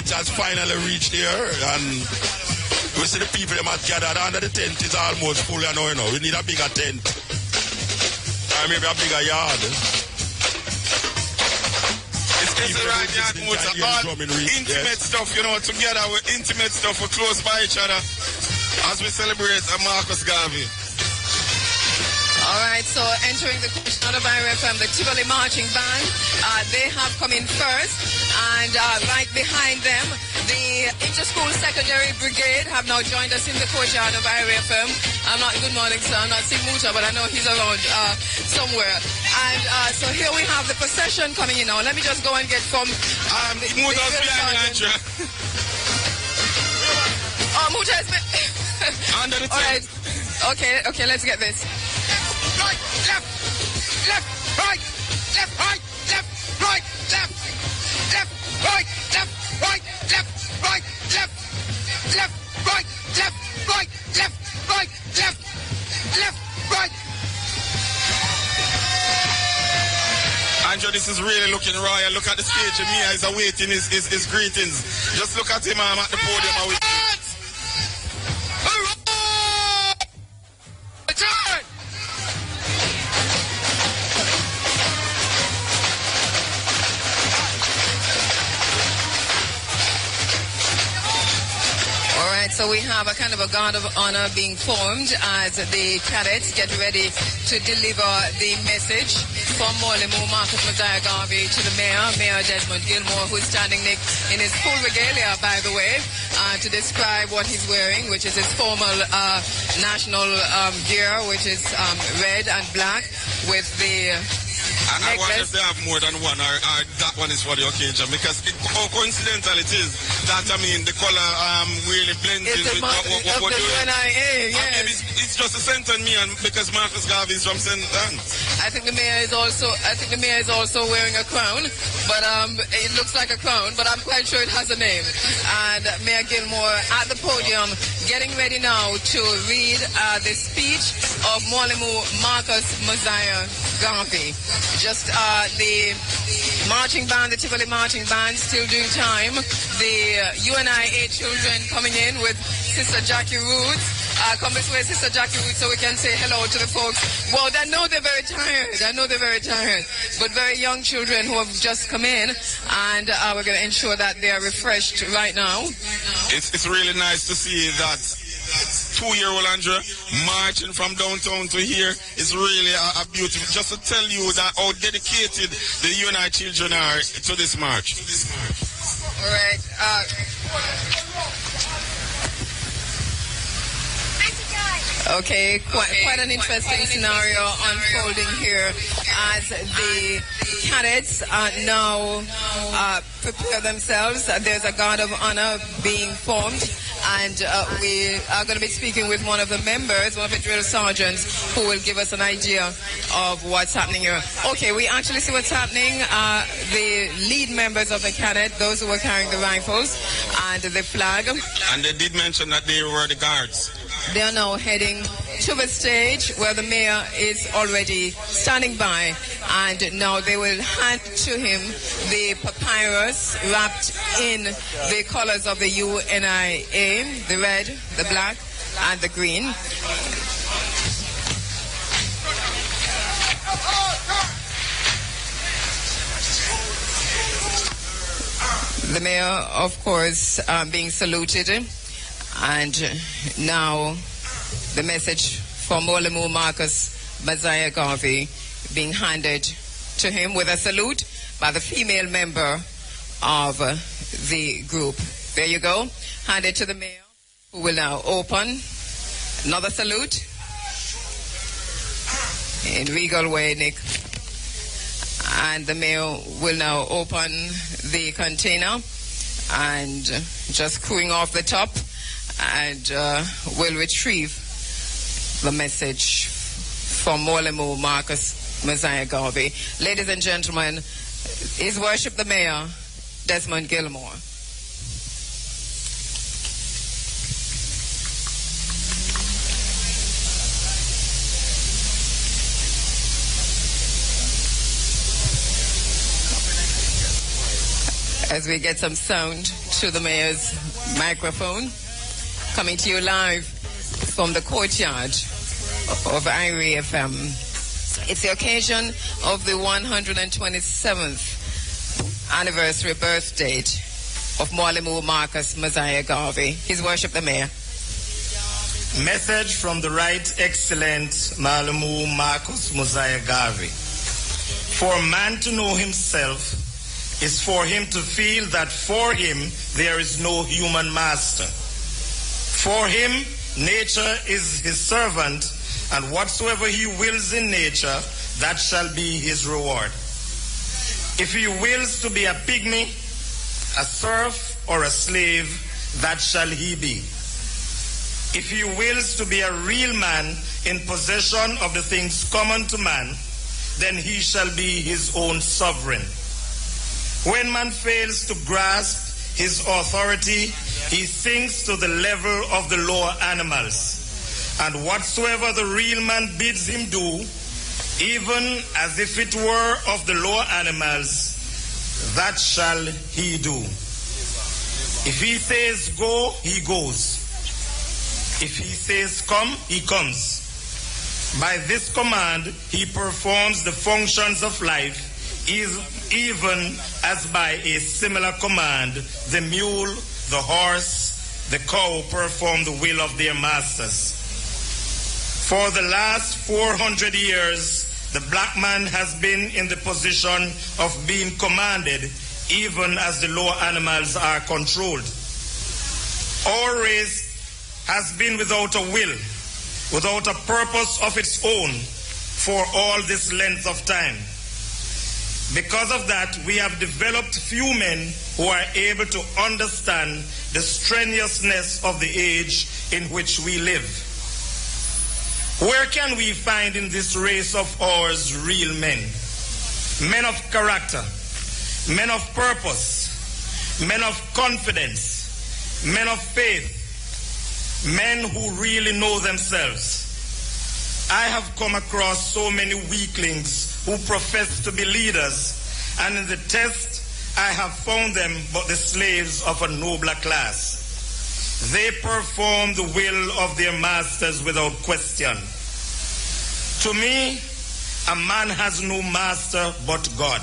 it has finally reached here, and we see the people that have gathered under the tent is almost full, you know. We need a bigger tent. Or maybe a bigger yard. It's the right yard, all intimate stuff, you know, together, we're intimate stuff, we're close by each other as we celebrate Marcus Garvey. All right, so entering the question out of Irie Fm, the Tivoli Marching Band, they have come in first, and right behind them, the Interschool Secondary Brigade have now joined us in the courtyard of Irie Fm. Good morning, sir. I'm not seeing Muta, but I know he's around somewhere. And so here we have the procession coming in now. Let me just go and get from Muta's behind you, Muta is under the tent. All right. Okay, let's get this. Right, left, right, left, right, left, right, left, left, right, left, right, left, right, left, left, right, left, right, left, right, left, left, right. Andrew, this is really looking royal. Look at the stage. Mia is awaiting his greetings. Just look at him at the podium awaiting. Return! All right, so we have a kind of a guard of honor being formed as the cadets get ready to deliver the message from Molimu Marcus Garvey to the mayor, Mayor Desmond Gilmore, who is standing in his full regalia, by the way, to describe what he's wearing, which is his formal national gear, which is red and black with the And I wonder if they have more than one, or that one is for the occasion, because how coincidental it is that, I mean, the color really blends in with what we're doing. Yes. It's just a St. Anne, because Marcus Garvey is from St. Anne. I think the mayor is also wearing a crown, but it looks like a crown, but I'm quite sure it has a name. And Mayor Gilmore at the podium, getting ready now to read the speech of Molimu Marcus Garvey. Just the marching band, the Tivoli marching band, still doing time. The UNIA children coming in with Sister Jackie Roots. Come this way, Sister Jackie Roots, so we can say hello to the folks. Well, I know they're very tired. But very young children who have just come in, and we're going to ensure that they are refreshed right now. It's really nice to see that 2-year-old Andrea marching from downtown to here is really a beautiful. Just to tell you that how dedicated the UNI children are to this march. All right. Okay, quite an interesting scenario unfolding here as the cadets now prepare themselves. There's a guard of honor being formed, and we are going to be speaking with one of the members, one of the drill sergeants, who will give us an idea of what's happening here. Okay, we actually see what's happening. The lead members of the cadet, those who were carrying the rifles and the flag. And they did mention that they were the guards. They are now heading to the stage where the mayor is already standing by, and now they will hand to him the papyrus wrapped in the colors of the UNIA, the red, the black, and the green. The mayor, of course, being saluted. And now the message from Molimu Marcus Garvey being handed to him with a salute by the female member of the group. There you go. Handed to the mayor, who will now open. Another salute. In regal way, Nick. And the mayor will now open the container and just screwing off the top, and will retrieve the message from Molimu Marcus Garvey. Ladies and gentlemen, His Worship the Mayor, Desmond Gilmore. As we get some sound to the mayor's microphone, coming to you live from the courtyard of Irie FM. It's the occasion of the 127th anniversary birth date of Mwalimu Marcus Mosiah Garvey. His Worship the Mayor. Message from the Right Excellent Mwalimu Marcus Mosiah Garvey. For man to know himself is for him to feel that for him there is no human master. For him, nature is his servant, and whatsoever he wills in nature, that shall be his reward. If he wills to be a pygmy, a serf, or a slave, that shall he be. If he wills to be a real man in possession of the things common to man, then he shall be his own sovereign. When man fails to grasp his authority, he sinks to the level of the lower animals. And whatsoever the real man bids him do, even as if it were of the lower animals, that shall he do. If he says go, he goes. If he says come, he comes. By this command, he performs the functions of life, even as by a similar command, the mule, the horse, the cow perform the will of their masters. For the last 400 years, the black man has been in the position of being commanded, even as the lower animals are controlled. Our race has been without a will, without a purpose of its own for all this length of time. Because of that, we have developed few men who are able to understand the strenuousness of the age in which we live. Where can we find in this race of ours real men? Men of character, men of purpose, men of confidence, men of faith, men who really know themselves. I have come across so many weaklings who profess to be leaders, and in the test I have found them but the slaves of a nobler class. They perform the will of their masters without question. To me, a man has no master but God.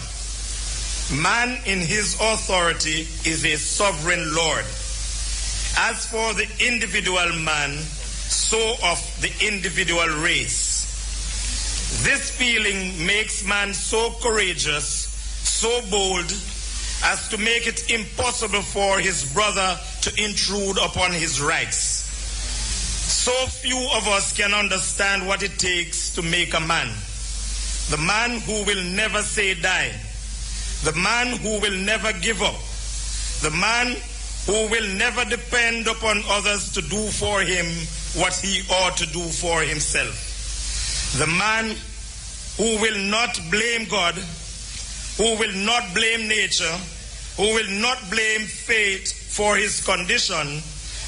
Man in his authority is a sovereign Lord. As for the individual man, so of the individual race. This feeling makes man so courageous, so bold, as to make it impossible for his brother to intrude upon his rights. So few of us can understand what it takes to make a man. The man who will never say die. The man who will never give up. The man who will never depend upon others to do for him what he ought to do for himself. The man who will not blame God, who will not blame nature, who will not blame fate for his condition,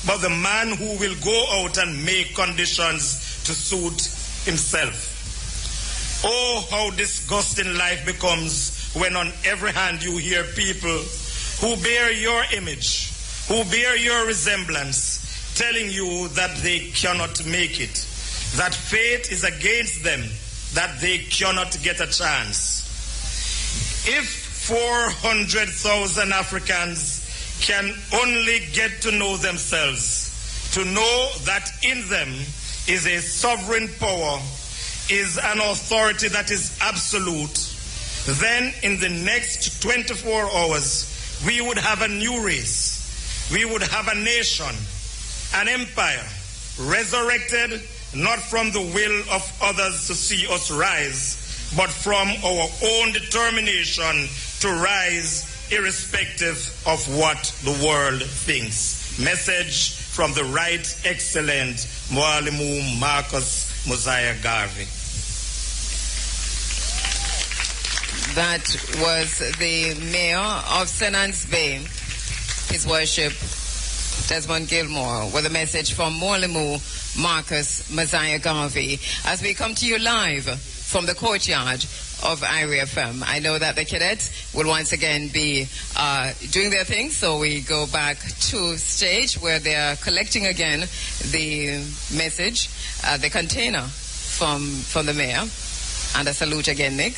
but the man who will go out and make conditions to suit himself. Oh, how disgusting life becomes when on every hand you hear people who bear your image, who bear your resemblance, telling you that they cannot make it, that fate is against them, that they cannot get a chance. If 400,000 Africans can only get to know themselves, to know that in them is a sovereign power, is an authority that is absolute, then in the next 24 hours, we would have a new race. We would have a nation, an empire, resurrected not from the will of others to see us rise, but from our own determination to rise irrespective of what the world thinks. Message from the Right Excellent Mwalimu Marcus Mosiah Garvey. That was the mayor of St. Anne's Bay, His Worship Desmond Gilmore, with a message from Mwalimu Marcus Mosiah Garvey. As we come to you live from the courtyard of Irie Fm. I know that the cadets will once again be doing their thing, so we go back to stage where they are collecting again the message, the container from the mayor. And a salute again, Nick.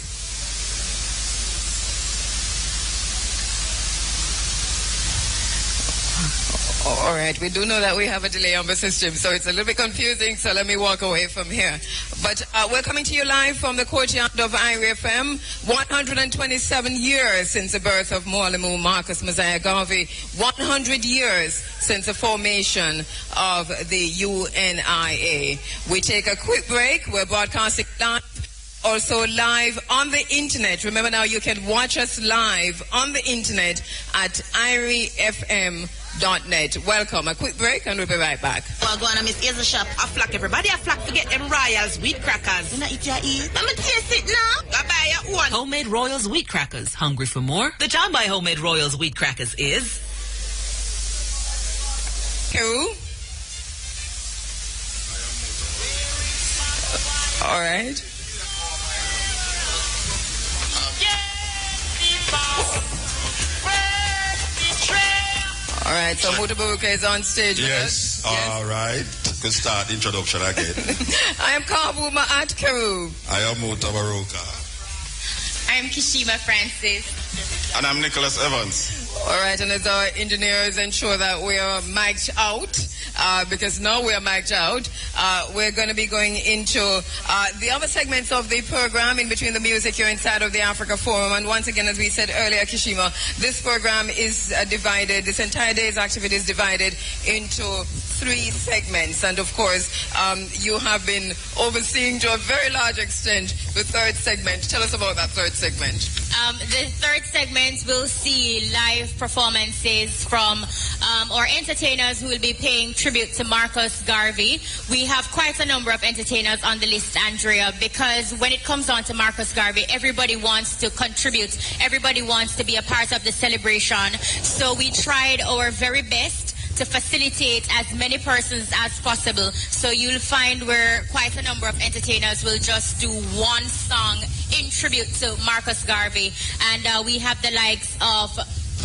All right, we do know that we have a delay on the system, so it's a little bit confusing, so let me walk away from here. But we're coming to you live from the courtyard of Irie Fm. 127 years since the birth of Mwalimu Marcus Mosiah Garvey. 100 years since the formation of the UNIA. We take a quick break. We're broadcasting live. Also live on the internet. Remember now, you can watch us live on the internet at iriefm.net. Welcome. A quick break and we'll be right back. Well, go on and Miss Hazel shop. I flock everybody. I flock to get them Royals wheat crackers. You know, eat your eat. I'm going to taste it now. I buy your one. Homemade Royals wheat crackers. Hungry for more? The job by Homemade Royals wheat crackers is... Who? All right. All right, so Bu Mutabaruka is on stage with us. All right. Good start. Introduction again. I am Kabuma at Keru. I am Bu Mutabaruka. I am Kishima Francis. And I'm Nicholas Evans. All right, and as our engineers ensure that we are mic'd out, because now we are mic'd out, we're going to be going into the other segments of the program in between the music here inside of the Africa Forum. And once again, as we said earlier, Kishima, this program is divided, this entire day's activity is divided into 3 segments. And of course, you have been overseeing to a very large extent the 3rd segment. Tell us about that 3rd segment. The 3rd segment will see live performances from our entertainers who will be paying tribute to Marcus Garvey. We have quite a number of entertainers on the list, Andrea, because when it comes on to Marcus Garvey, everybody wants to contribute. Everybody wants to be a part of the celebration. So we tried our very best to facilitate as many persons as possible. So you'll find where quite a number of entertainers will just do one song in tribute to Marcus Garvey. And we have the likes of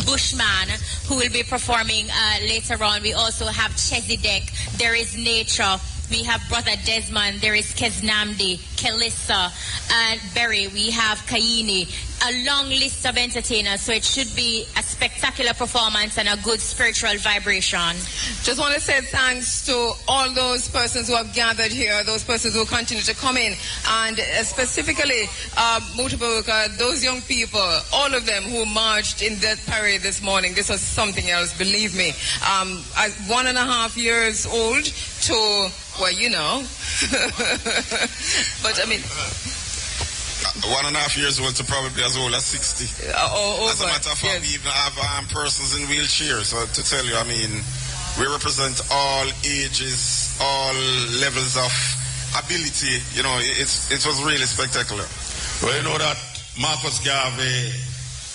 Bushman, who will be performing later on. We also have Chesedek, There Is Nature. We have Brother Desmond, there is Keznamdi, Kelissa, and Berry. We have Kaini. A long list of entertainers, so it should be a spectacular performance and a good spiritual vibration. Just want to say thanks to all those persons who have gathered here, those persons who continue to come in, and specifically Mutabaruka, those young people, all of them who marched in that parade this morning. This was something else, believe me. 1.5 years old to, well, you know. But I mean... 1.5 years old to probably as old as 60. As a matter of fact, we even have persons in wheelchairs. So to tell you, I mean, we represent all ages, all levels of ability. You know, it was really spectacular. Well, you know that Marcus Garvey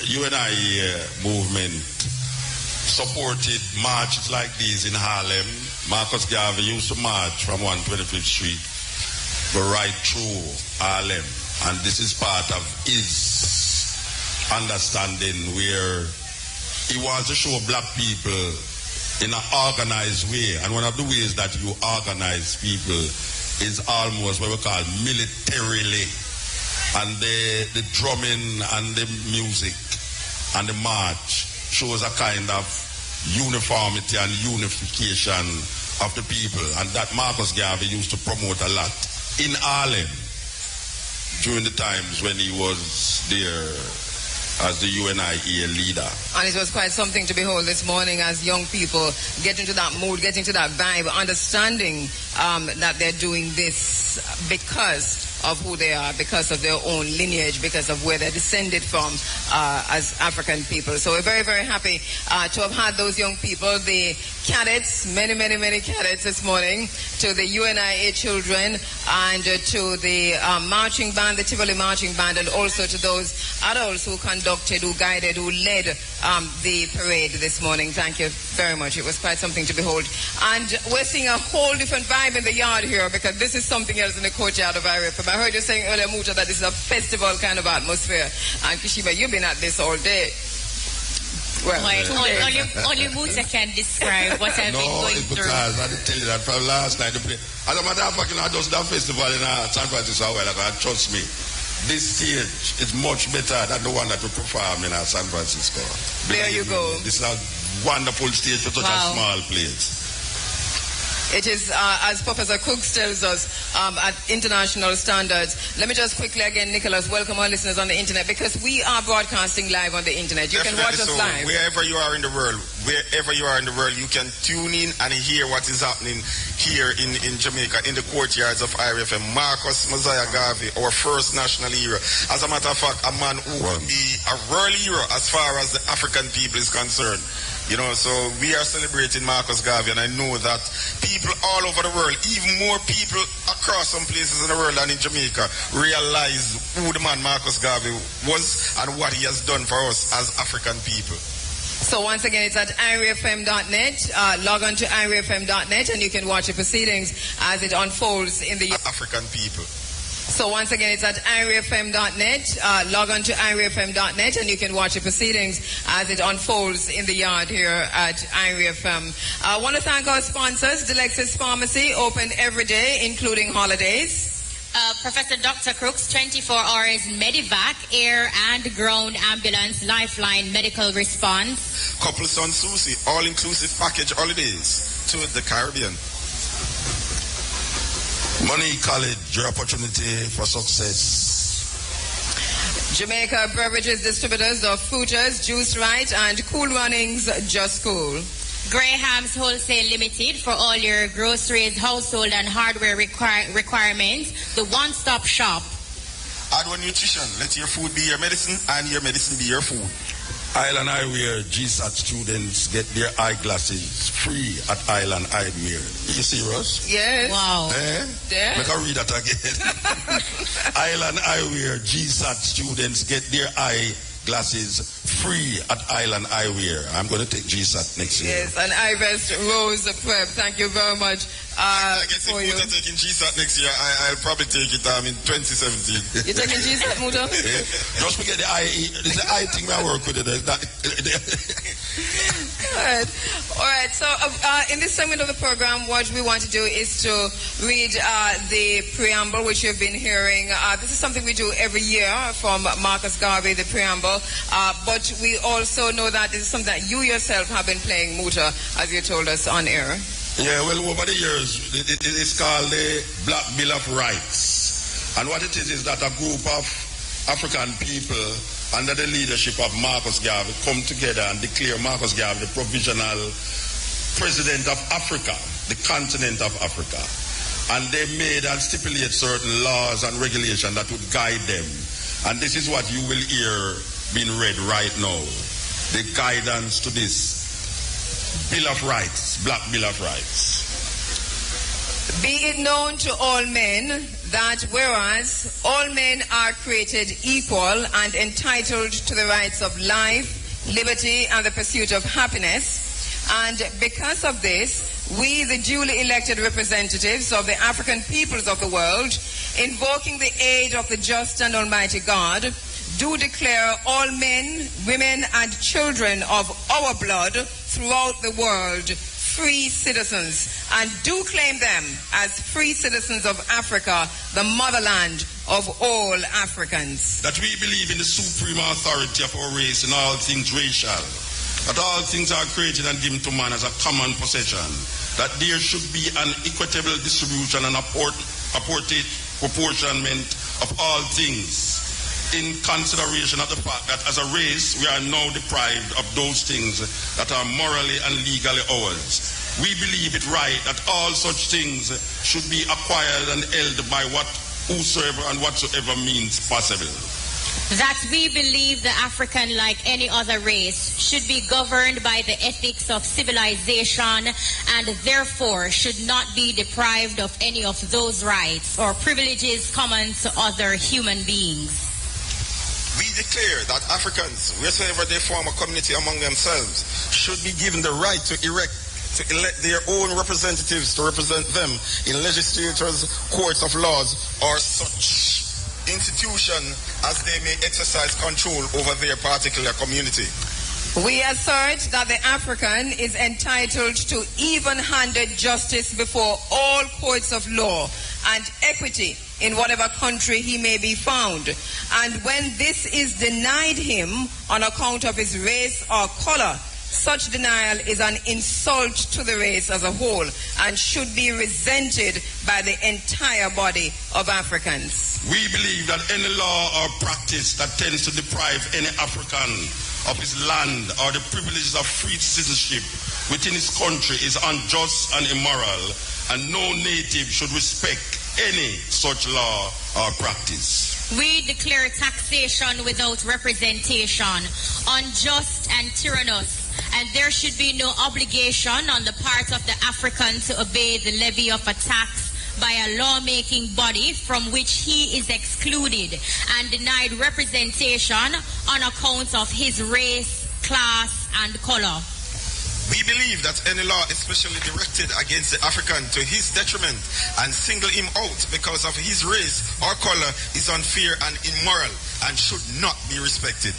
UNIA movement supported marches like these in Harlem. Marcus Garvey used to march from 125th Street, go right through Harlem. And this is part of his understanding, where he wants to show black people in an organized way. And one of the ways that you organize people is almost what we call militarily. And the drumming and the music and the march shows a kind of uniformity and unification of the people. And that Marcus Garvey used to promote a lot in Harlem during the times when he was there as the UNIA leader. And it was quite something to behold this morning as young people get into that mood, get into that vibe, understanding that they're doing this because of who they are, because of their own lineage, because of where they're descended from as African people. So we're very, very happy to have had those young people, the cadets, many, many, many cadets this morning, to the UNIA children, and to the marching band, the Tivoli marching band, and also to those adults who conducted, who guided, who led the parade this morning. Thank you very much. It was quite something to behold. And we're seeing a whole different vibe in the yard here, because this is something else in the courtyard of Irie Fm. I heard you saying earlier, Muta, that this is a festival kind of atmosphere. And Kishima, you've been at this all day. Well, only Muta can describe what I've been going through. No, because I didn't tell you that from last night. As a matter of fact, I just that festival in San Francisco. Trust me, this stage is much better than the one that we perform in San Francisco. There you go. This is a wonderful stage for such a small place. It is, as Professor Cooks tells us, at international standards. Let me just quickly again, Nicholas, welcome our listeners on the internet, because we are broadcasting live on the internet. You can watch us live. Wherever you are in the world, you can tune in and hear what is happening here in Jamaica, in the courtyards of Irie Fm. Marcus Garvey, our first national hero. As a matter of fact, a man who will be a world hero as far as the African people is concerned. You know, so we are celebrating Marcus Garvey, and I know that people all over the world, even more people across some places in the world and in Jamaica, realize who the man Marcus Garvey was and what he has done for us as African people. So once again, it's at iriefm.net. Log on to iriefm.net and you can watch the proceedings as it unfolds in the African people. So once again, it's at iriefm.net. Log on to iriefm.net and you can watch the proceedings as it unfolds in the yard here at Irie FM. I want to thank our sponsors. Delexis Pharmacy, open every day, including holidays. Professor Dr. Crooks, 24 hours Medivac, air and ground ambulance, lifeline medical response. Couple Sun Sushi, all-inclusive package holidays to the Caribbean. Money College, your opportunity for success. Jamaica Beverages Distributors of Fruiters, Juice Right, and Cool Runnings, Just Cool. Graham's Wholesale Limited for all your groceries, household and hardware requirements. The one-stop shop. Adwa Nutrition. Let your food be your medicine and your medicine be your food. Island Eyewear GSAT students get their eyeglasses free at Island Eyewear. You serious? Yes. Wow. Yeah. Make I read that again. Island Eyewear GSAT students get their eyeglasses free at Island Eyewear. I'm going to take GSAT next year. Yes, and Ivest Rose Prep. Thank you very much. I guess if Muta taking GSAT next year, I'll probably take it in 2017. You're taking GSAT, Muta? Yeah. Just forget the IE. It's the I thing I work with it. All right. So in this segment of the program, what we want to do is to read the preamble, which you've been hearing. This is something we do every year from Marcus Garvey, the preamble. But we also know that this is something that you yourself have been playing, Muta, as you told us on air. Yeah, well, over the years, it is called the Black Bill of Rights. And what it is that a group of African people under the leadership of Marcus Garvey come together and declare Marcus Garvey the provisional president of Africa, the continent of Africa. And they made and stipulate certain laws and regulations that would guide them. And this is what you will hear being read right now. The guidance to this Bill of Rights, Black Bill of Rights. Be it known to all men that whereas all men are created equal and entitled to the rights of life, liberty, and the pursuit of happiness, and because of this, we, the duly elected representatives of the African peoples of the world, invoking the aid of the just and almighty God, do declare all men, women, and children of our blood throughout the world free citizens, and do claim them as free citizens of Africa, the motherland of all Africans. That we believe in the supreme authority of our race in all things racial, that all things are created and given to man as a common possession, that there should be an equitable distribution and apportionment of all things, in consideration of the fact that as a race we are now deprived of those things that are morally and legally ours. We believe it right that all such things should be acquired and held by whosoever and whatsoever means possible. That we believe the African, like any other race, should be governed by the ethics of civilization and therefore should not be deprived of any of those rights or privileges common to other human beings. We declare that Africans, wheresoever they form a community among themselves, should be given the right to elect their own representatives to represent them in legislatures, courts of laws, or such institution as they may exercise control over their particular community. We assert that the African is entitled to even-handed justice before all courts of law and equity in whatever country he may be found. And when this is denied him on account of his race or color, such denial is an insult to the race as a whole and should be resented by the entire body of Africans. We believe that any law or practice that tends to deprive any African of his land or the privileges of free citizenship within his country is unjust and immoral, and no native should respect any such law or practice. We declare taxation without representation unjust and tyrannous, and there should be no obligation on the part of the African to obey the levy of a tax by a lawmaking body from which he is excluded and denied representation on account of his race, class, and color. We believe that any law especially directed against the African to his detriment and single him out because of his race or color is unfair and immoral and should not be respected.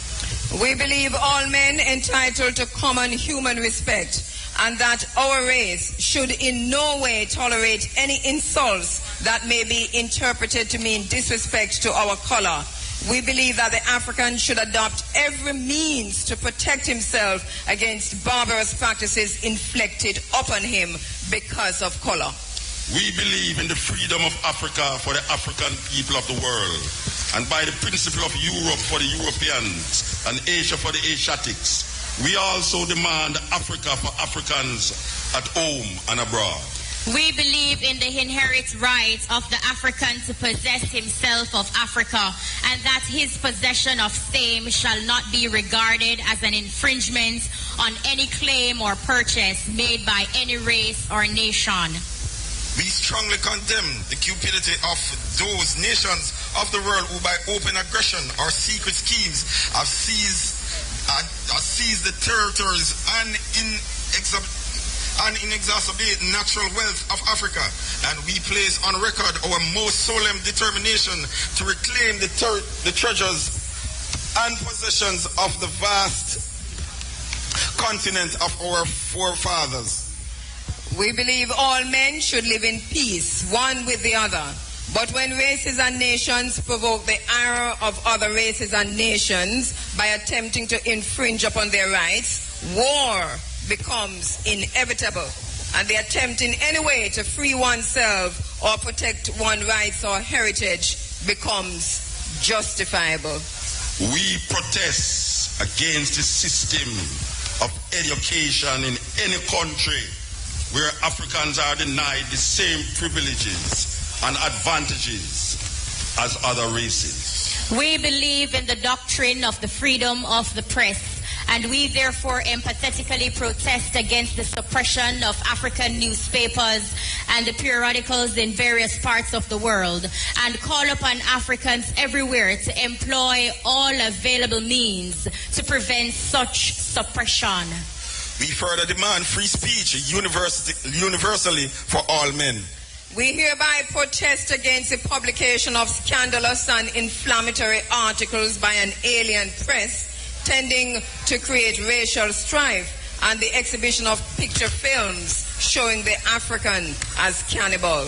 We believe all men entitled to common human respect, and that our race should in no way tolerate any insults that may be interpreted to mean disrespect to our color. We believe that the African should adopt every means to protect himself against barbarous practices inflicted upon him because of color. We believe in the freedom of Africa for the African people of the world, and by the principle of Europe for the Europeans and Asia for the Asiatics. We also demand Africa for Africans at home and abroad. We believe in the inherent right of the African to possess himself of Africa, and that his possession of same shall not be regarded as an infringement on any claim or purchase made by any race or nation. We strongly condemn the cupidity of those nations of the world who by open aggression or secret schemes have seized the territories and inexhaustibate natural wealth of Africa, and we place on record our most solemn determination to reclaim the treasures and possessions of the vast continent of our forefathers. We believe all men should live in peace, one with the other. But when races and nations provoke the ire of other races and nations by attempting to infringe upon their rights, war becomes inevitable, and the attempt in any way to free oneself or protect one's rights or heritage becomes justifiable. We protest against the system of education in any country where Africans are denied the same privileges and advantages as other races. We believe in the doctrine of the freedom of the press, and we therefore empathetically protest against the suppression of African newspapers and the periodicals in various parts of the world, and call upon Africans everywhere to employ all available means to prevent such suppression. We further demand free speech universally for all men. We hereby protest against the publication of scandalous and inflammatory articles by an alien press tending to create racial strife, and the exhibition of picture films showing the African as cannibal.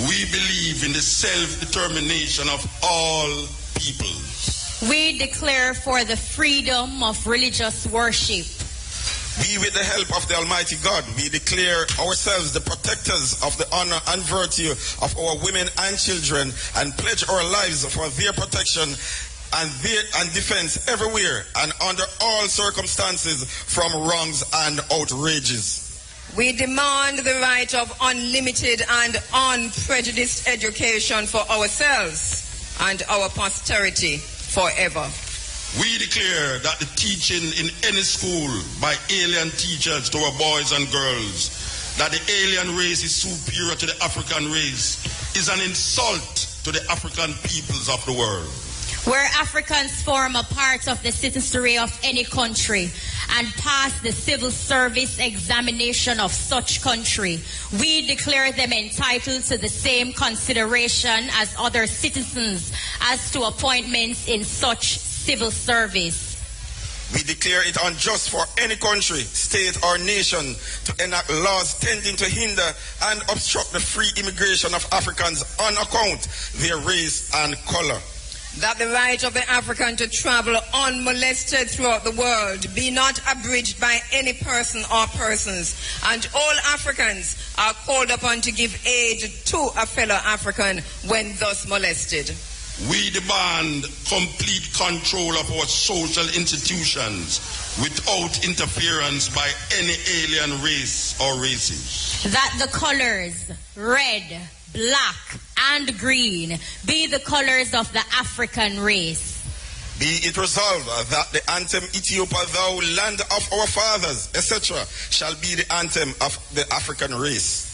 We believe in the self-determination of all peoples. We declare for the freedom of religious worship. We, with the help of the Almighty God, we declare ourselves the protectors of the honor and virtue of our women and children, and pledge our lives for their protection and defense everywhere and under all circumstances from wrongs and outrages. We demand the right of unlimited and unprejudiced education for ourselves and our posterity forever. We declare that the teaching in any school by alien teachers to our boys and girls that the alien race is superior to the African race is an insult to the African peoples of the world. Where Africans form a part of the citizenry of any country and pass the civil service examination of such country, we declare them entitled to the same consideration as other citizens as to appointments in such civil service. We declare it unjust for any country, state, or nation to enact laws tending to hinder and obstruct the free immigration of Africans on account of their race and color. That the right of the African to travel unmolested throughout the world be not abridged by any person or persons, and all Africans are called upon to give aid to a fellow African when thus molested. We demand complete control of our social institutions without interference by any alien race or races. That the colors red, black, and green be the colors of the African race. Be it resolved that the anthem Ethiopia, thou land of our fathers, etc., shall be the anthem of the African race.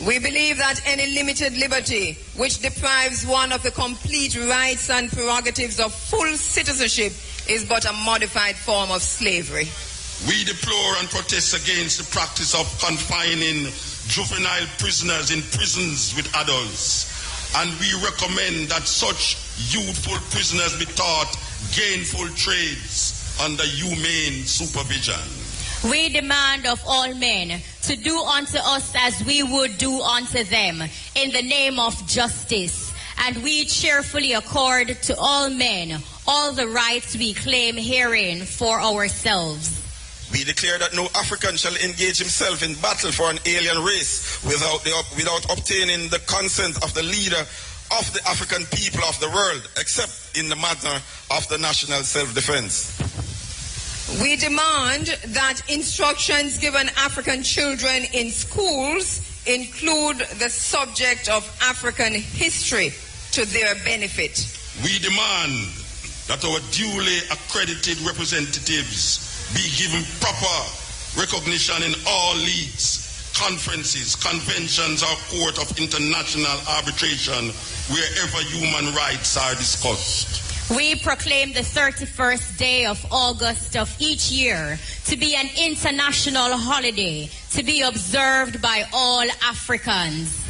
We believe that any limited liberty which deprives one of the complete rights and prerogatives of full citizenship is but a modified form of slavery. We deplore and protest against the practice of confining juvenile prisoners in prisons with adults, and we recommend that such youthful prisoners be taught gainful trades under humane supervision. We demand of all men to do unto us as we would do unto them in the name of justice, and we cheerfully accord to all men all the rights we claim herein for ourselves. We declare that no African shall engage himself in battle for an alien race without obtaining the consent of the leader of the African people of the world, except in the matter of the national self-defense. We demand that instructions given African children in schools include the subject of African history to their benefit. We demand that our duly accredited representatives be given proper recognition in all leagues, conferences, conventions, or court of international arbitration wherever human rights are discussed. We proclaim the 31st day of August of each year to be an international holiday to be observed by all Africans.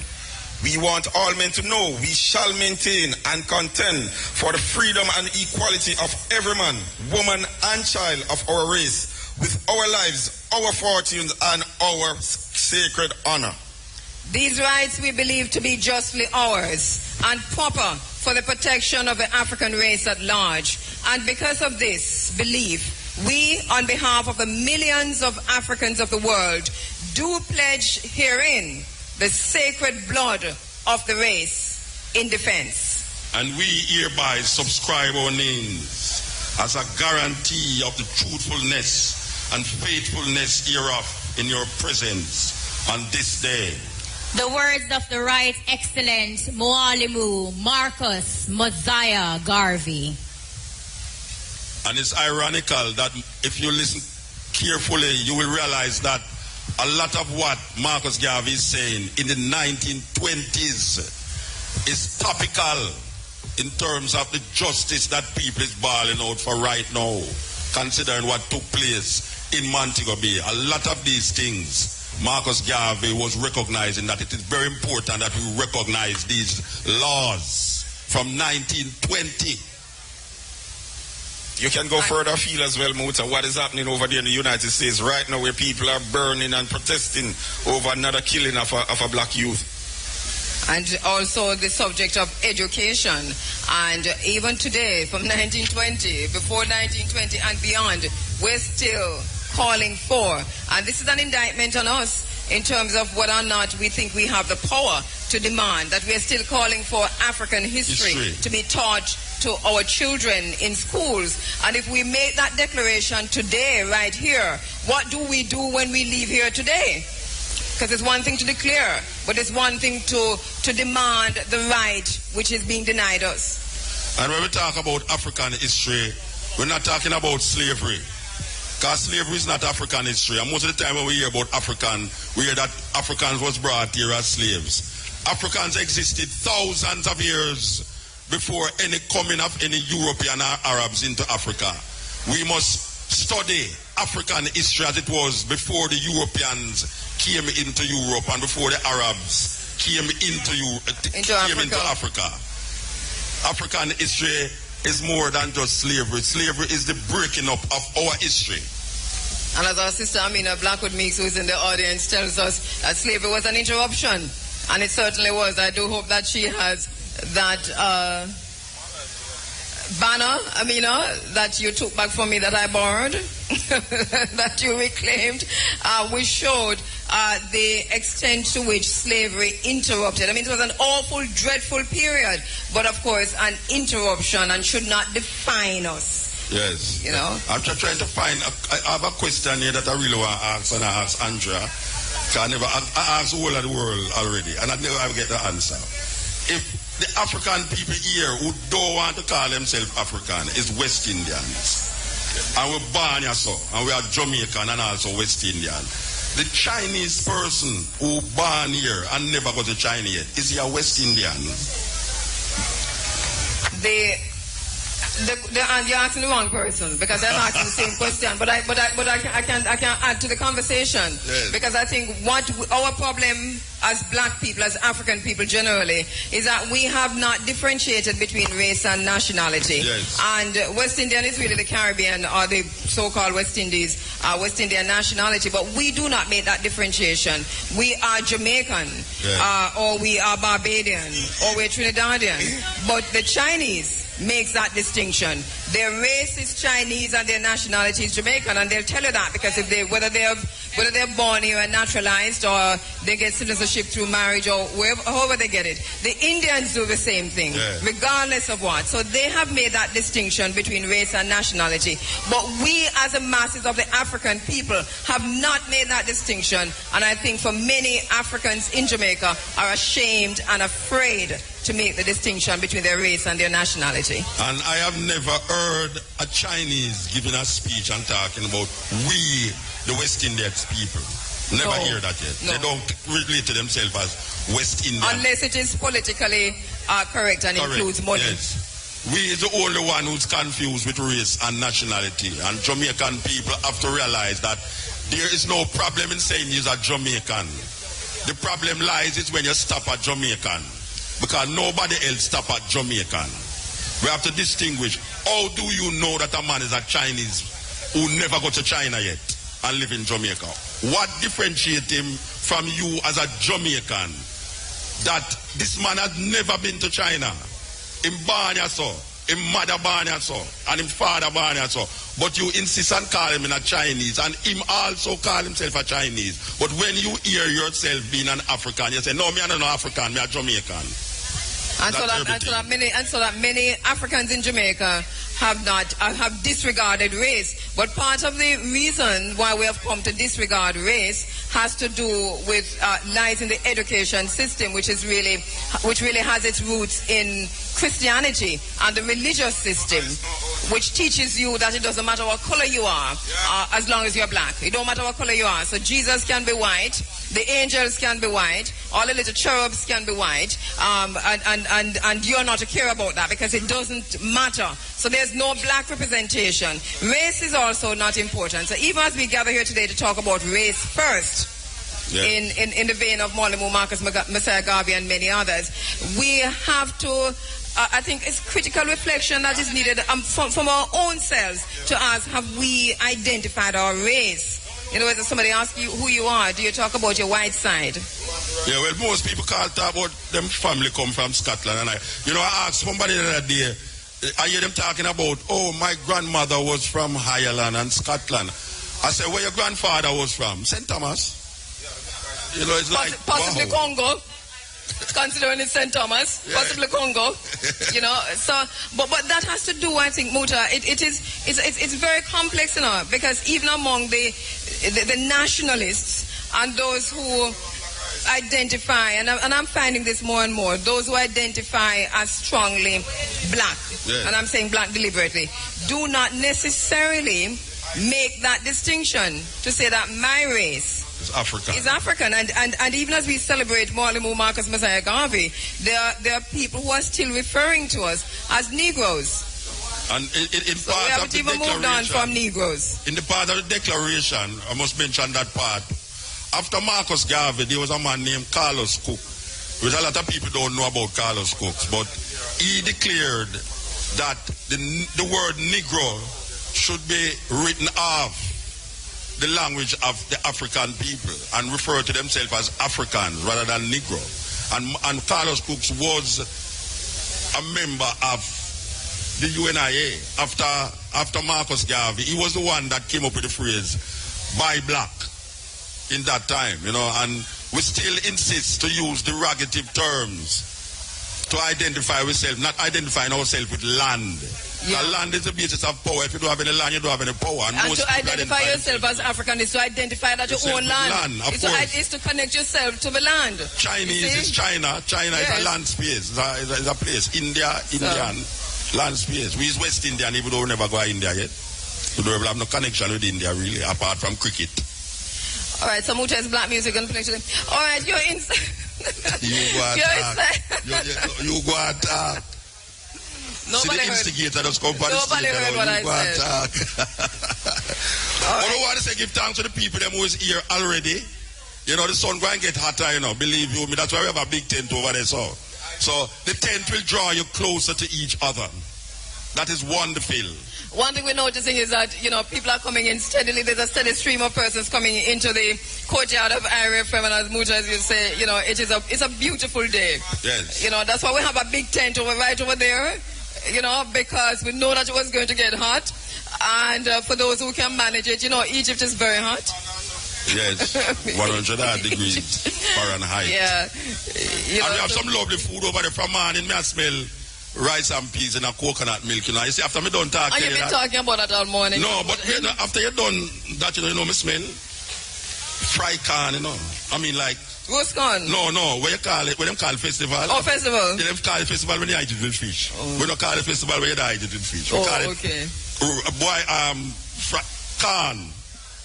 We want all men to know we shall maintain and contend for the freedom and equality of every man, woman, and child of our race, with our lives, our fortunes, and our sacred honor. These rights we believe to be justly ours and proper for the protection of the African race at large. And because of this belief, we, on behalf of the millions of Africans of the world, do pledge herein the sacred blood of the race in defense. And we hereby subscribe our names as a guarantee of the truthfulness and faithfulness hereof in your presence on this day. The words of the Right Excellent Mwalimu Marcus Mosiah Garvey. And it's ironical that if you listen carefully, you will realize that a lot of what Marcus Garvey is saying in the 1920s is topical in terms of the justice that people is bawling out for right now, considering what took place in Montego Bay. A lot of these things, Marcus Garvey was recognizing that it is very important that we recognize these laws from 1920. You can go further afield as well, Muta. What is happening over there in the United States right now, where people are burning and protesting over another killing of a black youth? And also the subject of education. And even today, from 1920, before 1920 and beyond, we're still calling for. And this is an indictment on us in terms of whether or not we think we have the power to demand that we are still calling for African history to be taught to our children in schools. And if we make that declaration today, right here, what do we do when we leave here today? Because it's one thing to declare, but it's one thing to demand the right which is being denied us. And when we talk about African history, we're not talking about slavery. Because slavery is not African history. And most of the time when we hear about African, we hear that Africans was brought here as slaves. Africans existed thousands of years before any coming of any European or Arabs into Africa. We must study African history as it was before the Europeans came into Europe and before the Arabs came into Africa. African history is more than just slavery. Slavery is the breaking up of our history. And as our sister Amina Blackwood Meeks, who is in the audience, tells us that slavery was an interruption. And it certainly was. I do hope that she has that banner, Amina, that you took back from me that I borrowed, that you reclaimed, which showed the extent to which slavery interrupted. I mean, it was an awful, dreadful period, but of course, an interruption and should not define us. Yes. You know? I'm just trying to find, I have a question here that I really want to ask, and I asked Andrea. I asked all of the world already, and I never get the answer. If the African people here who don't want to call themselves African is West Indians, and we're born here so, and we are Jamaican and also West Indian. The Chinese person who born here and never got to China yet, is he a West Indian? You're asking the wrong person, because I'm asking the same question, but I can add to the conversation. Yes. Because I think what our problem as black people, as African people generally, is that we have not differentiated between race and nationality. Yes. And West Indian is really the Caribbean or the so-called West Indian nationality, but we do not make that differentiation. We are Jamaican, yes. Or we are Barbadian, or we're Trinidadian, but the Chinese makes that distinction. Their race is Chinese and their nationality is Jamaican, and they'll tell you that because if they whether they're born here and naturalized, or they get citizenship through marriage, or however they get it. The Indians do the same thing, regardless of what. So they have made that distinction between race and nationality. But we, as a masses of the African people, have not made that distinction, and I think for many Africans in Jamaica are ashamed and afraid to make the distinction between their race and their nationality. And I have never heard a Chinese giving a speech and talking about we, the West Indians people. Never hear that yet. No. They don't relate to themselves as West Indian. Unless it is politically correct and includes money. Yes. We is the only one who's confused with race and nationality. And Jamaican people have to realize that there is no problem in saying you're a Jamaican. The problem lies is when you stop at Jamaican. Because nobody else stop at Jamaican. We have to distinguish. How do you know that a man is a Chinese who never got to China yet and live in Jamaica? What differentiates him from you as a Jamaican? That this man has never been to China. Him born here so, him mother born here so, and him father born here so. But you insist on calling him a Chinese, and him also call himself a Chinese. But when you hear yourself being an African, you say, no, me I'm not African, me a Jamaican. And so that many Africans in Jamaica have disregarded race. But part of the reason why we have come to disregard race has to do with lies in the education system, which really has its roots in Christianity and the religious system, which teaches you that it doesn't matter what color you are, as long as you're black. It don't matter what color you are. So Jesus can be white, the angels can be white, all the little cherubs can be white, and you're not to care about that because it doesn't matter. So there's no black representation. Race is also not important. So even as we gather here today to talk about race first, in the vein of Molly Marcus Garvey and many others, we have to, I think it's critical reflection that is needed from our own selves to ask, have we identified our race? You know, when somebody asks you who you are, do you talk about your white side? Yeah, well, most people can't talk about them family come from Scotland. And I asked somebody the other day, I hear them talking about, oh, my grandmother was from Ireland and Scotland. I said, where your grandfather was from? St. Thomas. You know, it's like possibly Congo, considering it's St. Thomas, possibly Congo. You know, so but that has to do, I think, Muta. It's very complex, you know, because even among the nationalists and those who identify, and I'm finding this more and more, those who identify as strongly black, and I'm saying black deliberately, do not necessarily make that distinction to say that my race It's African. It's African. And even as we celebrate Mwalimu Marcus Mosiah Garvey, there are people who are still referring to us as Negroes. And in So part we of haven't the even moved on declaration, from Negroes. in the part of the declaration, I must mention that part. After Marcus Garvey, there was a man named Carlos Cook, which a lot of people don't know about Carlos Cook, but he declared that the word Negro should be written off the language of the African people and refer to themselves as Africans rather than Negro. And Carlos Cook was a member of the UNIA after Marcus Garvey. He was the one that came up with the phrase "buy black" in that time, you know, and we still insist to use derogative terms to identify ourselves, not identifying ourselves with land. Yeah. Land is the basis of power. If you don't have any land, you don't have any power. And to identify yourself as African is to identify that you own land. It's to connect yourself to the land. Chinese is China. China is a land space. It's a place. Indian land space. We is West Indian, even though we never go to India yet. We don't have no connection with India really, apart from cricket. All right, so Muta is black music and play to them. All right, you're inside. You go and talk. Nobody heard. Instigator just come for Nobody heard what I said. I want to say give thanks to the people them who is here already. You know, the sun going to get hotter, you know, believe you me. That's why we have a big tent over there, so the tent will draw you closer to each other. That is wonderful. One thing we're noticing is that, you know, people are coming in steadily. There's a steady stream of persons coming into the courtyard of Irie Fm, and as much as you say, you know, it's a beautiful day. Yes. You know, that's why we have a big tent right over there, you know, because we know that it was going to get hot. And for those who can manage it, you know, Egypt is very hot. Yes, 100 degrees Fahrenheit. Yeah. You know, and we have some lovely food over there from morning. I smell rice and peas and a coconut milk, you know. You see, after me done talking, you've been talking about that all morning. No, but after you done that, you know, me smell fried corn, you know. I mean, like roast corn. No, what you call it? What them call festival? Oh, festival. They call it festival when you eat it with fish. We don't call it festival when you eat it with fish. We call it corn.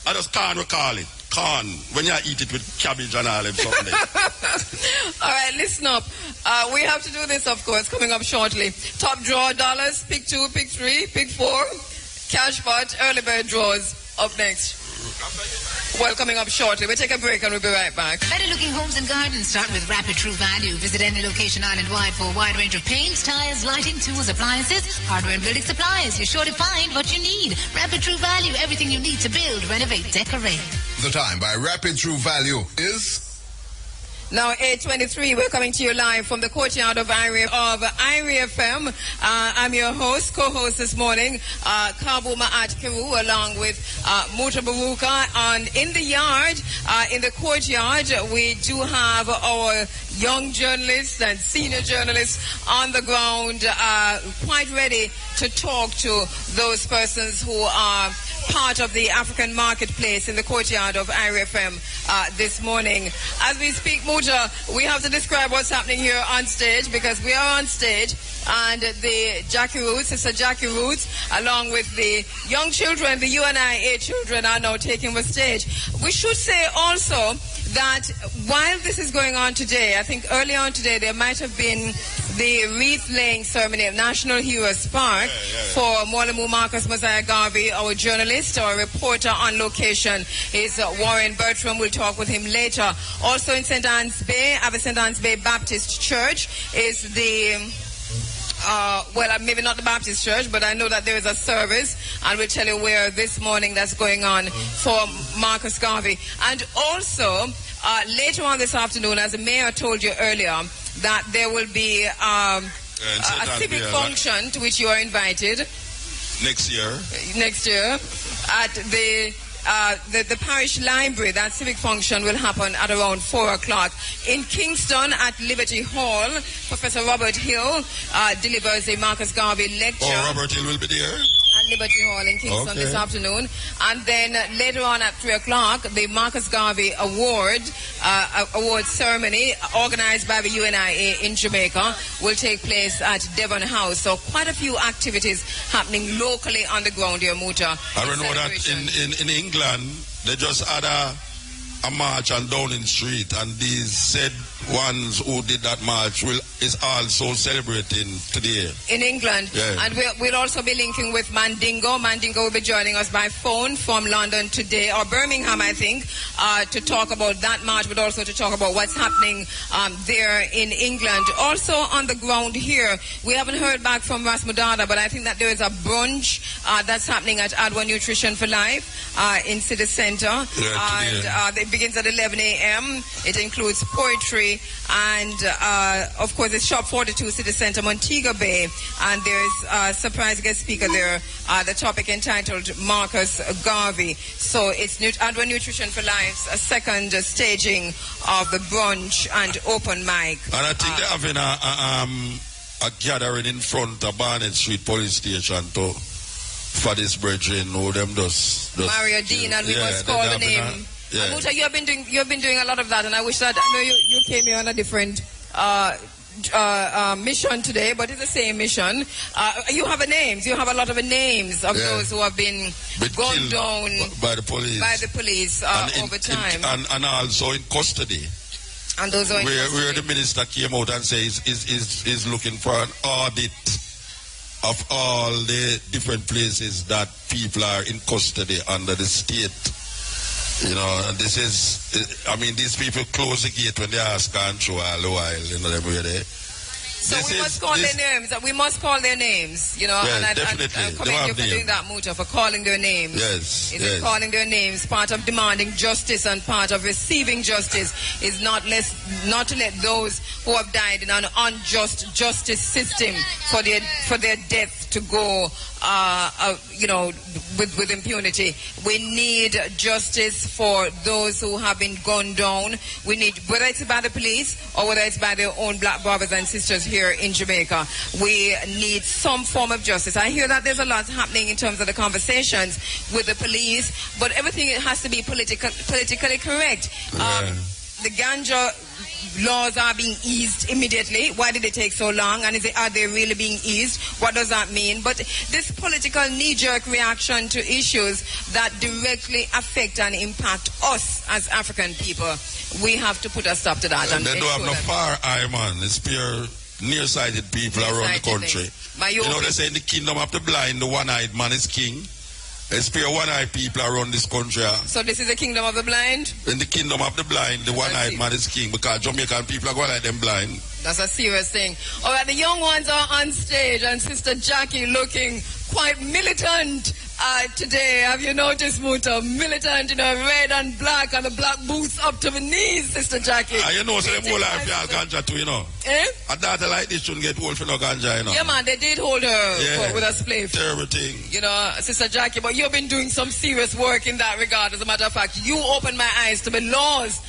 I just corn we call it. Corn, when you eat it with cabbage and all them something. All right, listen up. We have to do this, of course, coming up shortly. Top draw dollars, pick 2, pick 3, pick 4. Cash pot, early bird draws up next. Well, coming up shortly. We'll take a break and we'll be right back. Better looking homes and gardens start with Rapid True Value. Visit any location island-wide for a wide range of paints, tiles, lighting, tools, appliances, hardware and building supplies. You're sure to find what you need. Rapid True Value, everything you need to build, renovate, decorate. The time by Rapid True Value is... Now 8:23, we're coming to you live from the courtyard of Irie FM. I'm your host, co-host this morning, Kabu Ma'at Kiru, along with Mutabaruka. And in the yard, in the courtyard, we do have our young journalists and senior journalists on the ground, quite ready to talk to those persons who are part of the African marketplace in the courtyard of Irie FM this morning. As we speak, Muta, we have to describe what's happening here on stage, because we are on stage and the Jackie Roots, Sister Jackie Roots, along with the young children, the UNIA children, are now taking the stage. We should say also that while this is going on today, I think early on today there might have been the wreath-laying ceremony at National Heroes Park for Mwalimu Marcus Mosiah Garvey, our journalist, our reporter on location is Warren Bertram. We'll talk with him later. Also in St. Anne's Bay, at the St. Anne's Bay Baptist Church is the... well, maybe not the Baptist Church, but I know that there is a service, and we'll tell you where this morning that's going on for Marcus Garvey. And also, later on this afternoon, as the mayor told you earlier, that there will be a civic function to which you are invited. Next year. At the parish library. That civic function will happen at around 4 o'clock. In Kingston at Liberty Hall, Professor Robert Hill delivers a Marcus Garvey lecture. Oh, Robert Hill will be there? At Liberty Hall in Kingston this afternoon. And then later on at 3 o'clock, the Marcus Garvey award ceremony organized by the UNIA in Jamaica will take place at Devon House. So quite a few activities happening locally on the ground here, Muta. I know that in England, they just had a march on Downing Street, and these said ones who did that march is also celebrating today. In England. Yeah. And we'll also be linking with Mandingo. Mandingo will be joining us by phone from London today, or Birmingham, I think, to talk about that march, but also to talk about what's happening there in England. Also on the ground here, we haven't heard back from Ras Mudada, but I think that there is a brunch that's happening at Adwa Nutrition for Life in City Centre. Yeah, and it begins at 11 a.m. It includes poetry and, of course, it's Shop 42 City Centre, Montego Bay. And there's a surprise guest speaker there, the topic entitled Marcus Garvey. So it's Adwa Nutrition for Life's second staging of the brunch and open mic. And I think they're having a gathering in front of Barnett Street Police Station for this brethren who them just Mario Dean, and we must call the name. Muta, you've been doing a lot of that, and I wish that I know you came here on a different mission today, but it's the same mission. You have names. You have a lot of names of those who have been gunned down by the police. Over time, and also in custody. And those are where the minister came out and says is looking for an audit of all the different places that people are in custody under the state. You know, and this is, I mean, these people close the gate when they ask control all the while, you know, everywhere there. So we must call their names. We must call their names, you know. Yes, and I commend you for doing that, Muta, for calling their names. Yes, Is calling their names part of demanding justice, and part of receiving justice is not to let those who have died in an unjust justice system for their death to go, you know, with impunity. We need justice for those who have been gunned down. We need, whether it's by the police or whether it's by their own black brothers and sisters here in Jamaica, we need some form of justice. I hear that there's a lot happening in terms of the conversations with the police, but everything has to be politically correct. The ganja laws are being eased immediately. Why did it take so long? And are they really being eased? What does that mean? But this political knee-jerk reaction to issues that directly affect and impact us as African people, we have to put a stop to that. And they don't have no far eye, man. It's pure nearsighted people around the country. You know, they say in the kingdom of the blind, the one-eyed man is king. There's pure one-eyed people around this country. So this is the kingdom of the blind? In the kingdom of the blind, the one-eyed man is king, because Jamaican people are going like them blind. That's a serious thing. All right, the young ones are on stage, and Sister Jackie looking quite militant today. Have you noticed, Muta? Militant in a red and black, and the black boots up to the knees, Sister Jackie. You know, so them whole life y'all ganja too, you know. A daughter like this shouldn't get old for no ganja, you know. Yeah, man, they did hold her with a spliff. Terrible thing. You know, Sister Jackie, but you've been doing some serious work in that regard. As a matter of fact, you opened my eyes to the laws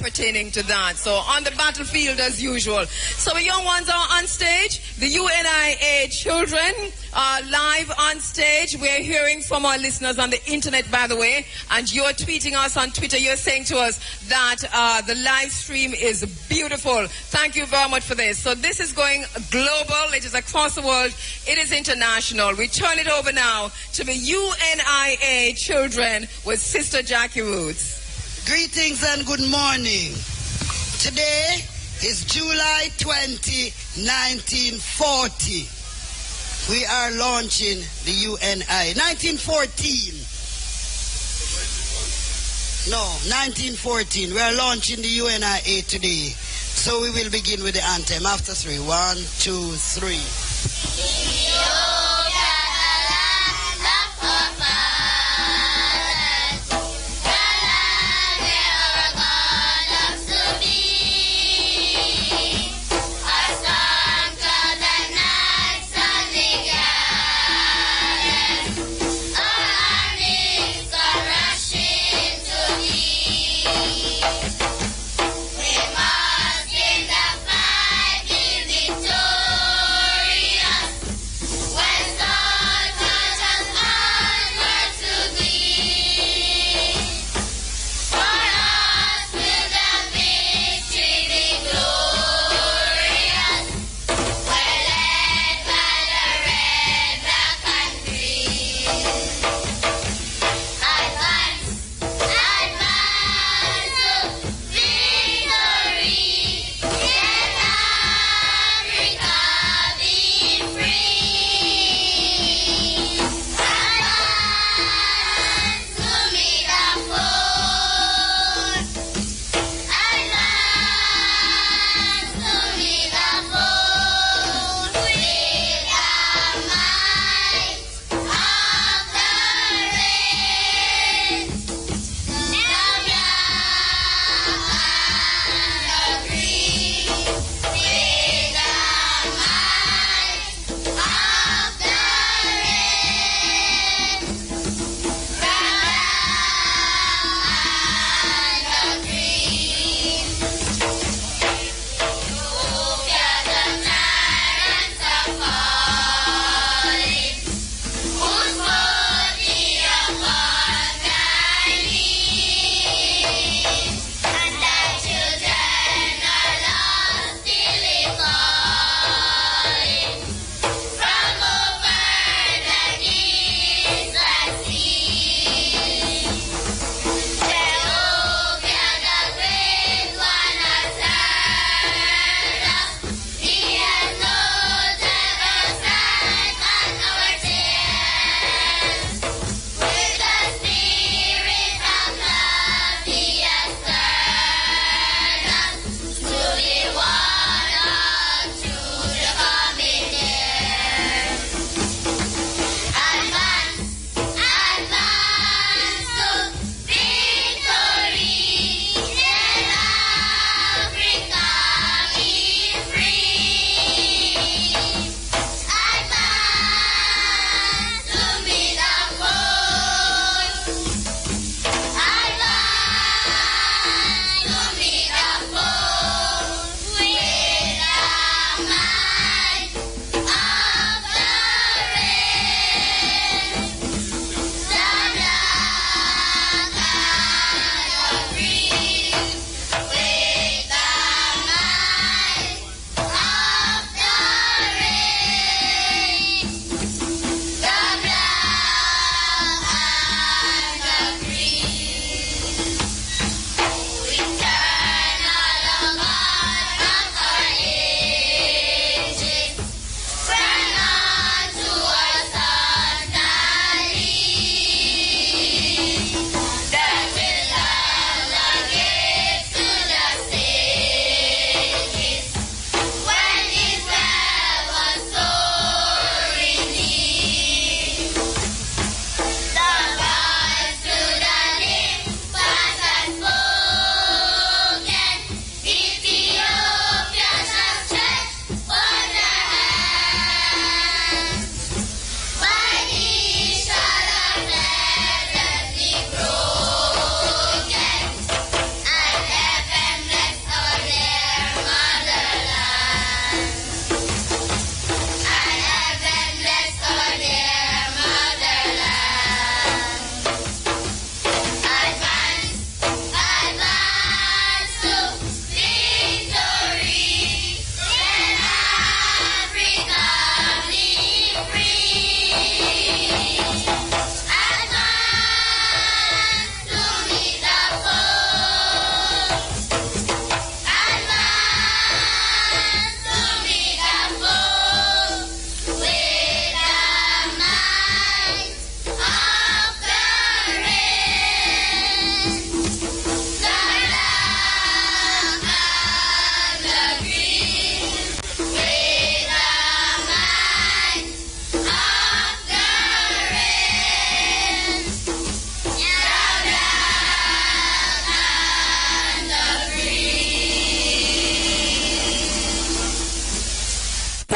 pertaining to that. So on the battlefield as usual. So the young ones are on stage. The UNIA children are live on stage. We're hearing from our listeners on the internet, by the way, and you're tweeting us on Twitter. You're saying to us that the live stream is beautiful. Thank you very much for this. So this is going global. It is across the world. It is international. We turn it over now to the UNIA children with Sister Jackie Roots. Greetings and good morning. Today is July 20, 1940. We are launching the UNI. 1914. We are launching the UNIA today. So we will begin with the anthem after 3. 1, 2, 3.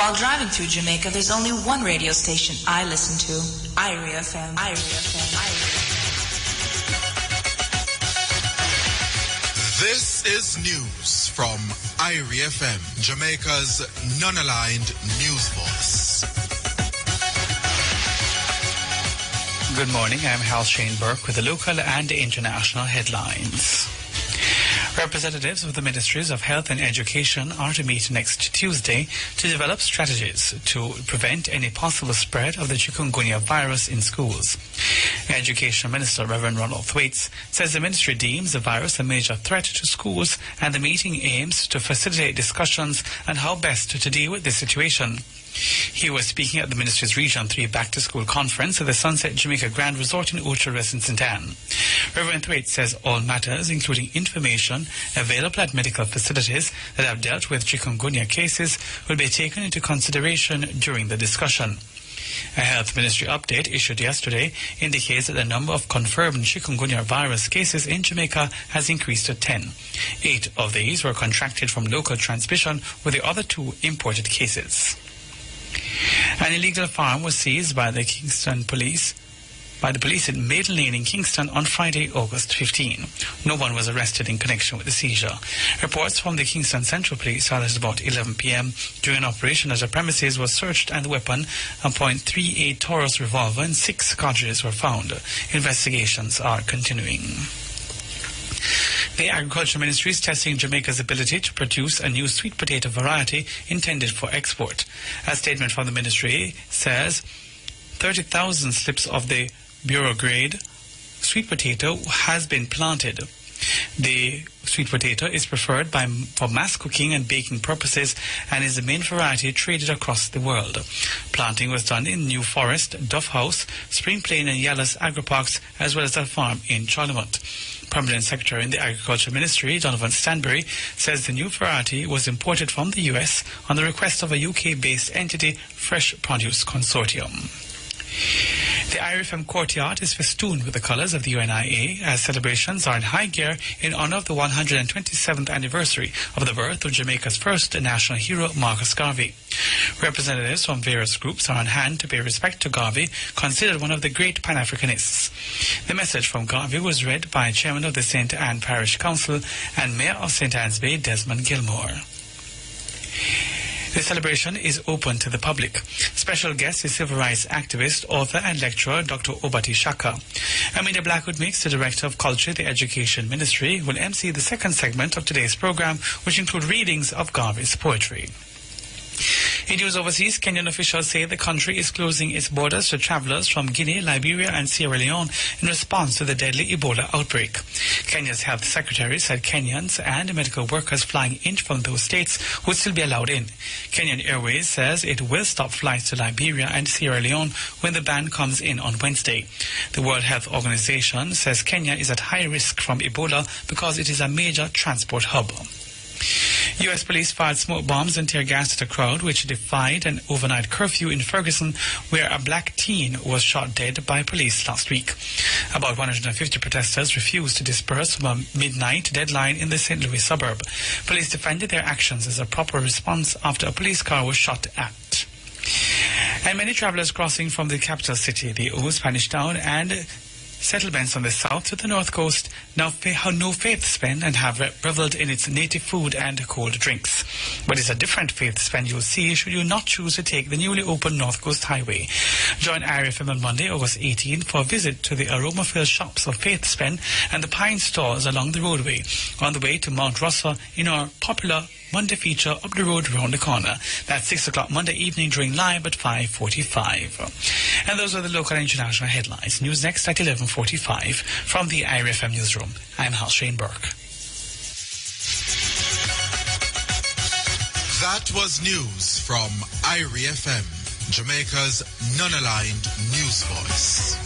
While driving through Jamaica, there's only one radio station I listen to, Irie FM. Irie FM. Irie FM. This is news from Irie FM, Jamaica's non-aligned news voice. Good morning, I'm Hal Shane Burke with the local and international headlines. Representatives of the Ministries of Health and Education are to meet next Tuesday to develop strategies to prevent any possible spread of the chikungunya virus in schools. Education Minister Reverend Ronald Thwaites says the ministry deems the virus a major threat to schools, and the meeting aims to facilitate discussions on how best to deal with this situation. He was speaking at the ministry's Region 3 Back-to-School Conference at the Sunset Jamaica Grand Resort in Ocho-Res in St. Anne. Reverend Thwaites says all matters, including information available at medical facilities that have dealt with chikungunya cases, will be taken into consideration during the discussion. A health ministry update issued yesterday indicates that the number of confirmed chikungunya virus cases in Jamaica has increased to 10. 8 of these were contracted from local transmission, with the other 2 imported cases. An illegal farm was seized by the police in Maiden Lane in Kingston on Friday, August 15. No one was arrested in connection with the seizure. Reports from the Kingston Central Police are that at about 11 p.m. during an operation at a premises was searched and the weapon, a .38 Taurus revolver and 6 cartridges were found. Investigations are continuing. The Agriculture Ministry is testing Jamaica's ability to produce a new sweet potato variety intended for export. A statement from the ministry says 30,000 slips of the bureau-grade sweet potato has been planted. The sweet potato is preferred for mass cooking and baking purposes and is the main variety traded across the world. Planting was done in New Forest, Duff House, Spring Plain and Yallas Agri-Parks, as well as a farm in Charlemont. Permanent Secretary in the Agriculture Ministry, Donovan Stanbury, says the new variety was imported from the US on the request of a UK-based entity, Fresh Produce Consortium. The Irie Fm courtyard is festooned with the colours of the UNIA as celebrations are in high gear in honour of the 127th anniversary of the birth of Jamaica's first national hero, Marcus Garvey. Representatives from various groups are on hand to pay respect to Garvey, considered one of the great Pan-Africanists. The message from Garvey was read by Chairman of the St. Anne Parish Council and Mayor of St. Anne's Bay, Desmond Gilmore. The celebration is open to the public. Special guest is civil rights activist, author and lecturer Dr. Obati Shaka. Amida Blackwood Mix, the Director of Culture, the Education Ministry, will MC the second segment of today's program, which include readings of Garvey's poetry. In news overseas, Kenyan officials say the country is closing its borders to travelers from Guinea, Liberia and Sierra Leone in response to the deadly Ebola outbreak. Kenya's health secretary said Kenyans and medical workers flying in from those states would still be allowed in. Kenyan Airways says it will stop flights to Liberia and Sierra Leone when the ban comes in on Wednesday. The World Health Organization says Kenya is at high risk from Ebola because it is a major transport hub. U.S. police fired smoke bombs and tear gas at a crowd which defied an overnight curfew in Ferguson, where a black teen was shot dead by police last week. About 150 protesters refused to disperse from a midnight deadline in the St. Louis suburb. Police defended their actions as a proper response after a police car was shot at. And many travelers crossing from the capital city, the old Spanish town, and settlements on the south to the north coast now have no faith spend and have reveled in its native food and cold drinks. But it's a different faith spend you'll see should you not choose to take the newly opened North Coast Highway. Join Irie Fm on Monday, August 18 for a visit to the aroma-filled shops of faith spend and the pine stores along the roadway on the way to Mount Russa in our popular Monday feature up the road around the corner. That's 6 o'clock Monday evening during live at 5:45. And those are the local and international headlines. News next at 11:45 from the Irie FM newsroom. I'm Hal Shane Burke. That was news from Irie FM, Jamaica's non-aligned news voice.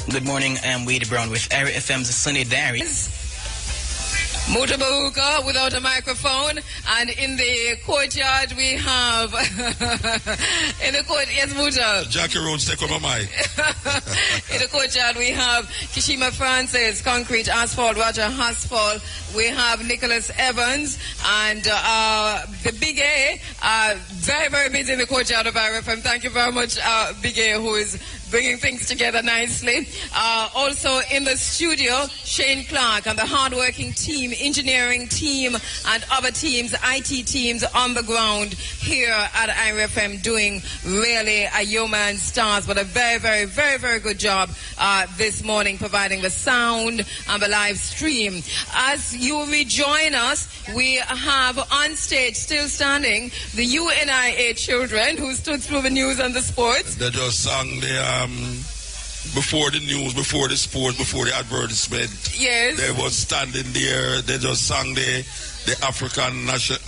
Good morning, I'm Wade Brown with Irie FM's Sunday Diary. Mutabaruka without a microphone, and in the courtyard we have in the court, yes, Muta. Jackie Rhodes, take over my mic. In the courtyard we have Kishima Francis, Concrete Asphalt, Roger Hasfall. We have Nicholas Evans and the Big A. Very, very busy in the courtyard of Irie FM. Thank you very much, Big A, who is bringing things together nicely. Also in the studio, Shane Clark and the hardworking team, engineering team and other teams, IT teams on the ground here at Irie FM doing really a yeoman's stars, but a very, very, very, very good job this morning providing the sound and the live stream. As you rejoin us, we have on stage, still standing, the UNIA children who stood through the news and the sports. They just sang the before the news, before the sport, before the advertisement. Yes. They was standing there. They just sang the African national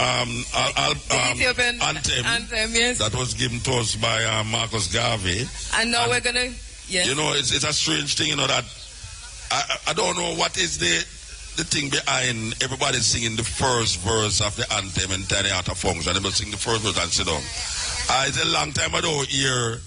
Ethiopian anthem. Yes. That was given to us by Marcus Garvey. And now we're gonna. Yes. You know, it's a strange thing. You know that I don't know what is the thing behind everybody singing the first verse of the anthem in the Theatre function. They will sing the first verse and sit down. It's a long time I don't hear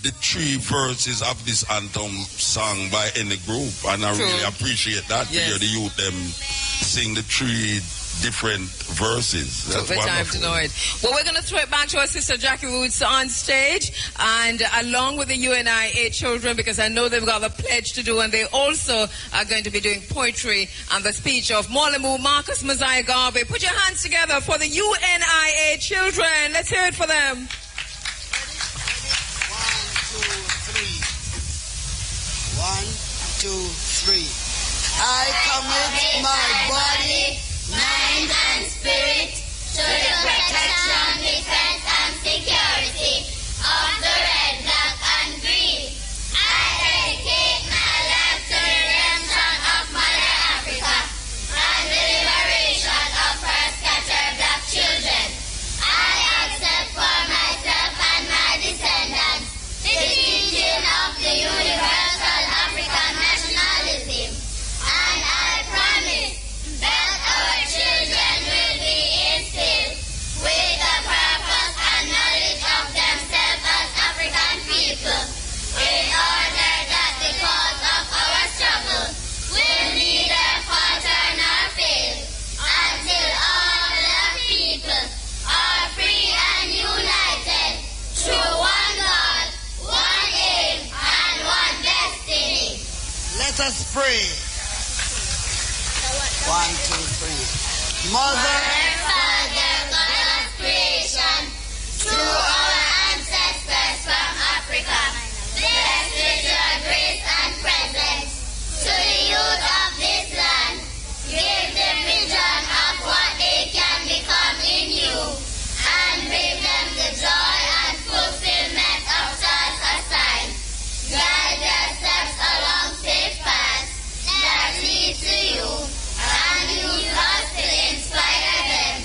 the three verses of this anthem sung by any group, and I really appreciate that. Yes. To hear the youth them sing the three different verses. That's took the time to know it. Well, we're going to throw it back to our sister Jackie Roots on stage, and along with the UNIA children, because I know they've got a pledge to do, and they also are going to be doing poetry and the speech of Mwalimu Marcus Garvey. Put your hands together for the UNIA children. Let's hear it for them. 1, 2, 3. I commit my body, mind and spirit to the protection, defense and security of the red, black and green. I dedicate my life to the redemption of Mother Africa and the liberation of her scattered black children. I accept for myself and my descendants the teaching of the universal African nationalism, and I promise that our children will be instilled with the purpose and knowledge of themselves as African people, in order that the cause of our struggle will neither falter nor fail, until all the people are free and united through one God, one aim, and one destiny. Let us pray. 1, 2, 3. Mother, Father, God of creation, through our ancestors from Africa, bless with your grace and presence to the youth of this land. Give them vision of what they can become in you, and bring them the joy and fulfillment of God's assign. Guide their steps along safe paths that lead to you, and use us to inspire them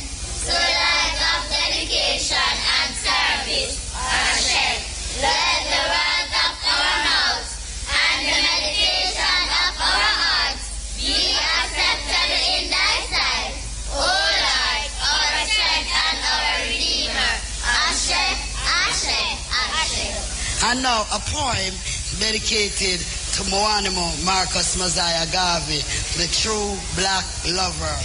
to a life of dedication and service. Hashem, let the words of our mouths and the meditation of our hearts be acceptable in thy sight, O Lord, our strength and our Redeemer. Hashem, Hashem, Hashem. and now a poem dedicated to Mwalimu Marcus Garvey, the true black lover.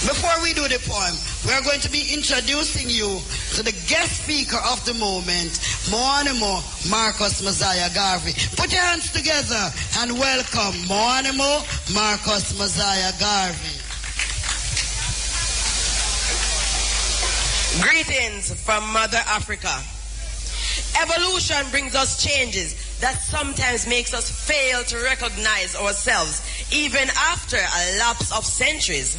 Before we do the poem, we are going to be introducing you to the guest speaker of the moment, Mwalimu Marcus Garvey. Put your hands together and welcome Mwalimu Marcus Garvey. Greetings from Mother Africa. Evolution brings us changes that sometimes makes us fail to recognize ourselves even after a lapse of centuries.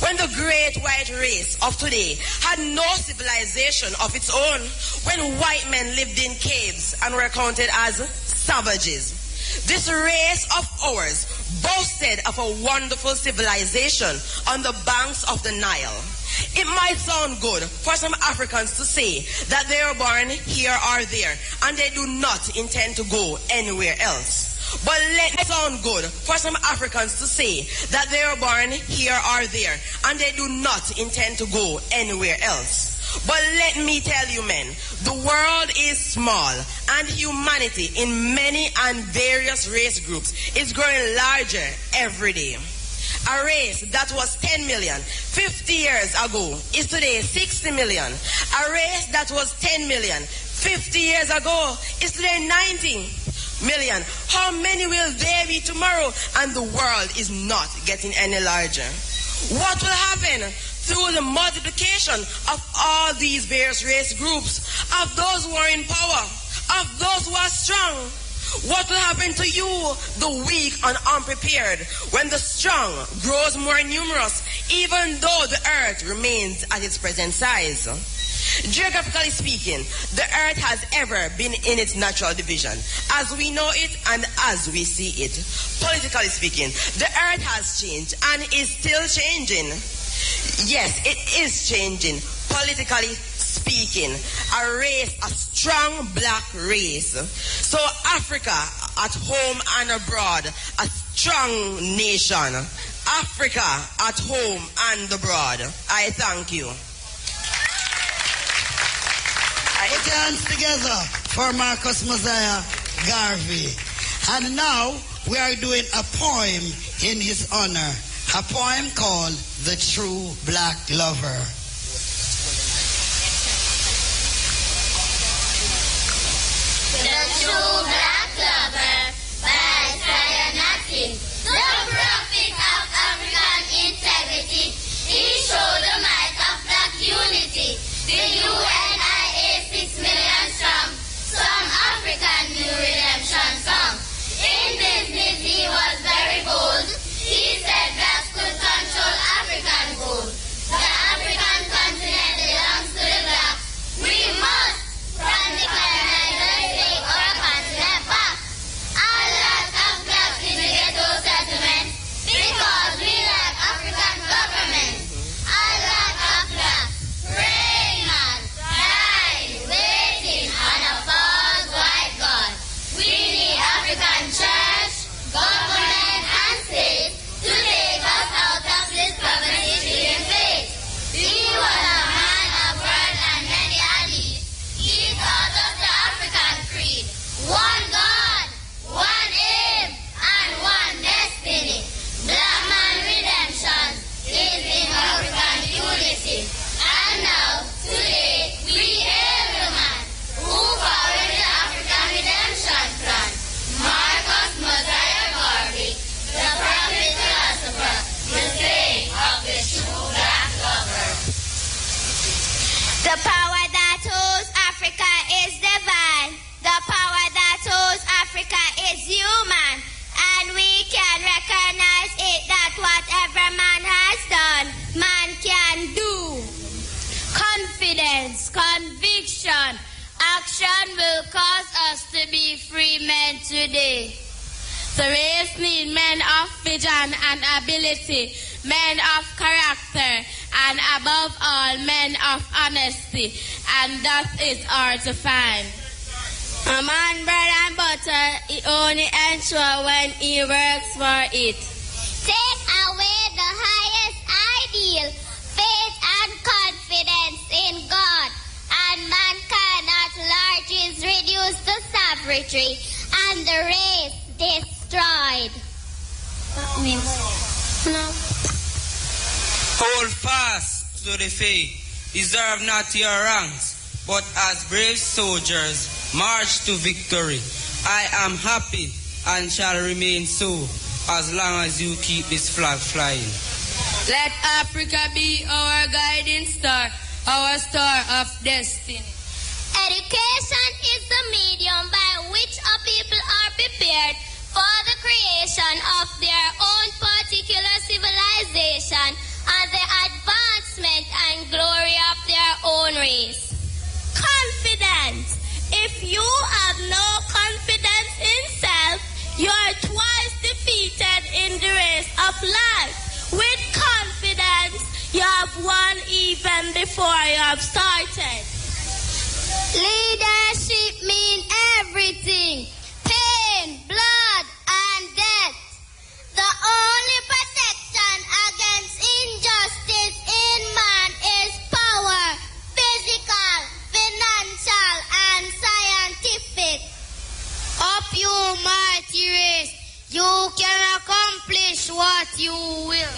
When the great white race of today had no civilization of its own, when white men lived in caves and were counted as savages, this race of ours boasted of a wonderful civilization on the banks of the Nile. It might sound good for some Africans to say that they are born here or there and they do not intend to go anywhere else. But let it sound good for some Africans to say that they are born here or there and they do not intend to go anywhere else. But let me tell you, men, the world is small and humanity in many and various race groups is growing larger every day. A race that was 10 million 50 years ago is today 60 million. A race that was 10 million 50 years ago is today 90 million. How many will there be tomorrow? And the world is not getting any larger. What will happen through the multiplication of all these various race groups, of those who are in power, of those who are strong? What will happen to you, the weak and unprepared, when the strong grows more numerous, even though the earth remains at its present size? Geographically speaking, the earth has ever been in its natural division, as we know it and as we see it. Politically speaking, the earth has changed and is still changing. Yes, it is changing. Politically speaking, a strong black race. So Africa at home and abroad, a strong nation. Africa at home and abroad. I thank you. Put your hands together for Marcus Mosiah Garvey. And now we are doing a poem in his honor. A poem called The True Black Lover. The True Black Lover by Sayanatin. The prophet of African integrity. He showed the might of black unity. The UNIA 6 million strong. Some African New Redemption song. In business he was very bold. He said blacks could control African gold. The African continent belongs to the blacks. We must from the colonizers take our continent back. A lot of blacks in the ghetto settlement because we lack African government. A lot of blacks praying and dying, waiting on a false white God. We need African church, government, and state to take us out of this poverty-stricken faith. He was a man of word and many alleys. He taught us the African creed. One God, one aim, and one destiny. Black man redemption is in African unity. And now, today, we hail the man who founded the African redemption plan. Marcus Mosiah Garvey, the prophet philosopher, the saying of the true black lover. The power that holds Africa is divine. The power that holds Africa is human. And we can recognize it that whatever man has done, man can do. Confidence, conviction, action will cause us to be free men today. The race needs men of vision and ability, men of character, and above all, men of honesty. And that is hard to find. A man bread and butter, he only ensures when he works for it. Take away the highest ideal, faith and confidence in God, and mankind at large is reduced to savagery, and the race destroyed. That means no. Hold fast to the faith, deserve not your ranks, but as brave soldiers march to victory. I am happy and shall remain so as long as you keep this flag flying. Let Africa be our guiding star, our star of destiny. Education is the medium by which a people are prepared for the creation of their own particular civilization and the advancement and glory of their own race. Confidence. If you have no confidence in self, you are twice defeated in the race of life. With confidence, you have won even Leadership means everything. Pain, blood, and death. The only protection against injustice in man is power, physical, financial, and scientific. Up you mighty race, you can accomplish what you will.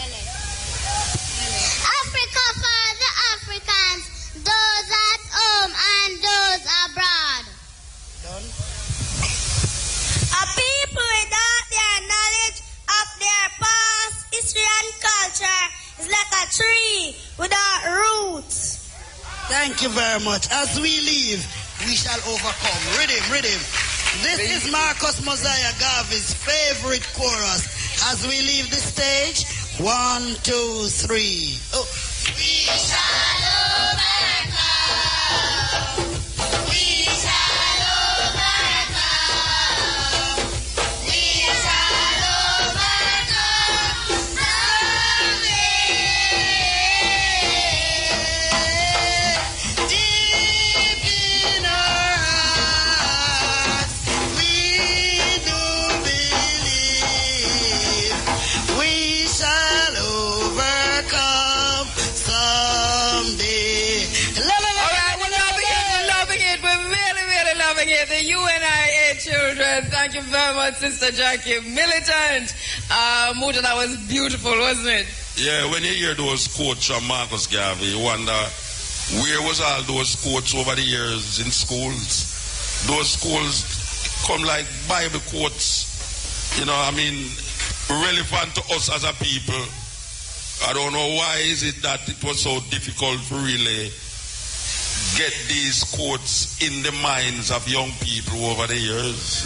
Africa for the Africans, those at home and those abroad. Done. A people without their knowledge of their past, history, and culture is like a tree without roots. Thank you very much. As we leave, we shall overcome. Rhythm. This is Marcus Mosiah Garvey's favorite chorus. As we leave the stage, 1, 2, 3. Oh. We shall overcome. We shall overcome. We shall overcome someday. Deep in our hearts, we do believe we shall overcome someday. All right, we're loving it. We're really loving it. The UNIA children. Thank you very much, Sister Jackie. Militant. Muta, that was beautiful, wasn't it? Yeah, when you hear those quotes from Marcus Garvey, you wonder, where was all those quotes over the years in schools? Those schools come like Bible quotes, relevant to us as a people. I don't know why is it that it was so difficult to really get these quotes in the minds of young people over the years.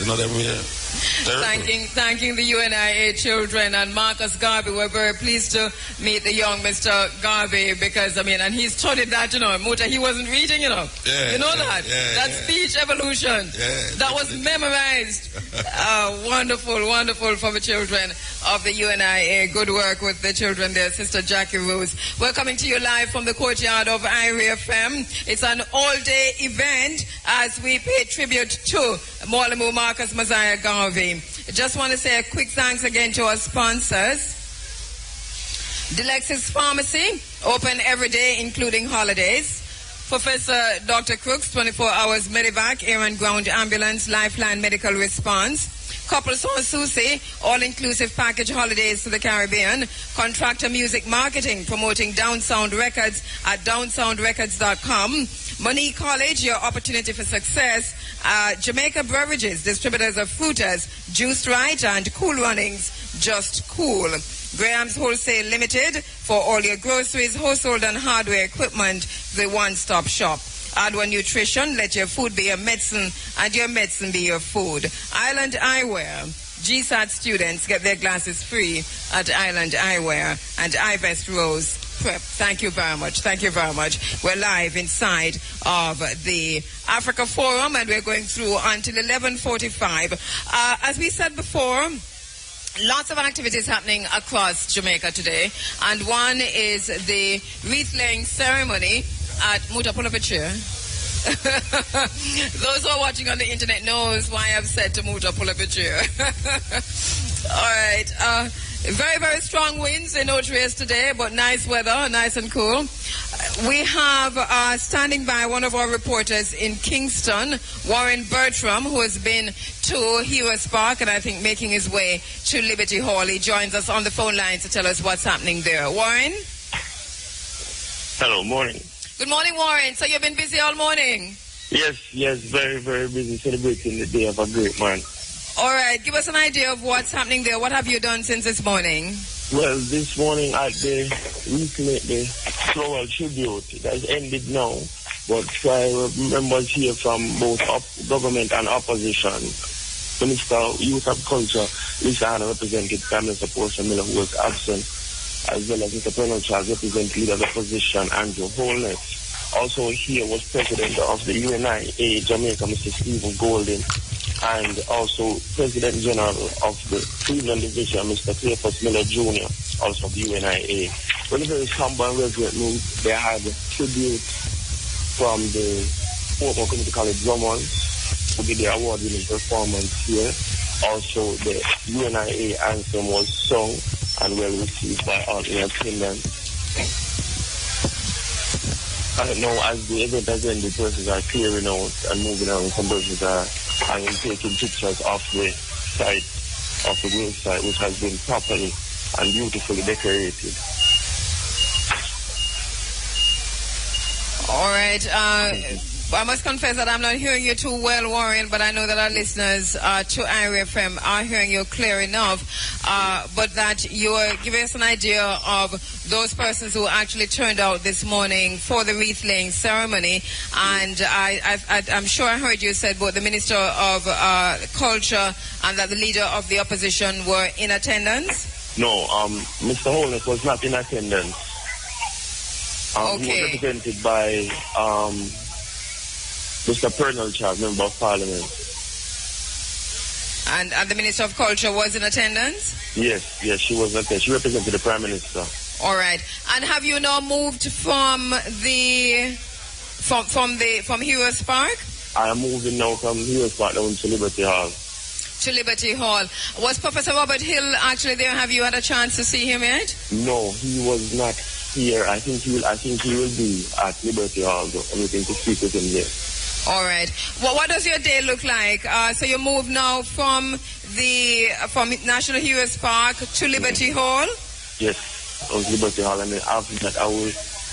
Thanking the UNIA children and Marcus Garvey. We're very pleased to meet the young Mr. Garvey because, and he studied that, Muta, he wasn't reading, Yeah, that speech evolution. That was memorized. Wonderful for the children of the UNIA. Good work with the children there, Sister Jackie Rose. We're coming to you live from the courtyard of Irie Fm. It's an all-day event as we pay tribute to Mwalimu Marcus Mosiah Garvey. Just want to say a quick thanks again to our sponsors. Delexis Pharmacy, open every day, including holidays. Professor Dr. Crooks, 24 hours Medivac, air and ground ambulance, lifeline medical response. Couples on Susie, all-inclusive package holidays to the Caribbean. Contractor Music Marketing, promoting Down Sound Records at downsoundrecords.com. Monique College, your opportunity for success. Jamaica Beverages, distributors of Fruiters, Juiced Right, and Cool Runnings, Just Cool. Graham's Wholesale Limited, for all your groceries, household and hardware equipment, the one-stop shop. Adwa Nutrition, let your food be your medicine and your medicine be your food. Island Eyewear, GSAT students get their glasses free at Island Eyewear, and Ivest Rose Prep. Thank you very much. We're live inside of the Africa Forum and we're going through until 11:45. As we said before, lots of activities happening across Jamaica today, and one is the wreath-laying ceremony at Muta, pull up a chair. Those who are watching on the internet knows why I've said to Muta, pull up a chair. All right. Very, very strong winds in Otrias today, but nice weather, nice and cool. We have standing by one of our reporters in Kingston, Warren Bertram, who has been to Heroes Park and I think making his way to Liberty Hall. He joins us on the phone line to tell us what's happening there. Warren? Hello, morning. Good morning, Warren. So you've been busy all morning? Yes, very, very busy celebrating the day of a great man. All right, give us an idea of what's happening there. What have you done since this morning? Well, this morning at the floral tribute, it has ended now, but members here from both government and opposition, Minister of Youth and Culture, Lisa Hanna, represented Prime Minister Portia Miller, who was absent, as well as Mr. Colonel Charles, representing leader of the opposition, Andrew Holness. Also here was President of the UNIA Jamaica, Mr. Stephen Golden, and also President General of the Cleveland Division, Mr. Cleophas Miller Jr., also of the UNIA. When a very somber and reverent mood, they had a tribute from the Portmore Community College Drummond will be the award-winning performance here. Also, the UNIA anthem was sung and well received by all in attendance. I don't know, as the event has ended, persons are clearing out and moving on. Some persons are taking pictures of the site, of the grave site, which has been properly and beautifully decorated. All right. I must confess that I'm not hearing you too well, Warren, but I know that our listeners to Irie Fm are hearing you clear enough. But that you are giving us an idea of those persons who actually turned out this morning for the wreath-laying ceremony. And I'm sure I heard you said both the Minister of Culture and that the Leader of the Opposition were in attendance? No, Mr. Holness was not in attendance. Okay. He was represented by Mr. Pernell Child, Member of Parliament. And the Minister of Culture was in attendance? Yes, she was not there. She represented the Prime Minister. All right. And have you now moved from Heroes Park? I am moving now from Heroes Park down to Liberty Hall. To Liberty Hall. Was Professor Robert Hill actually there? Have you had a chance to see him yet? No, he was not here. I think he will be at Liberty Hall, though. I'm looking to speak with him there. All right. Well, what does your day look like? So you move now from National Heroes Park to Liberty Hall? Yes, on Liberty Hall, and then after that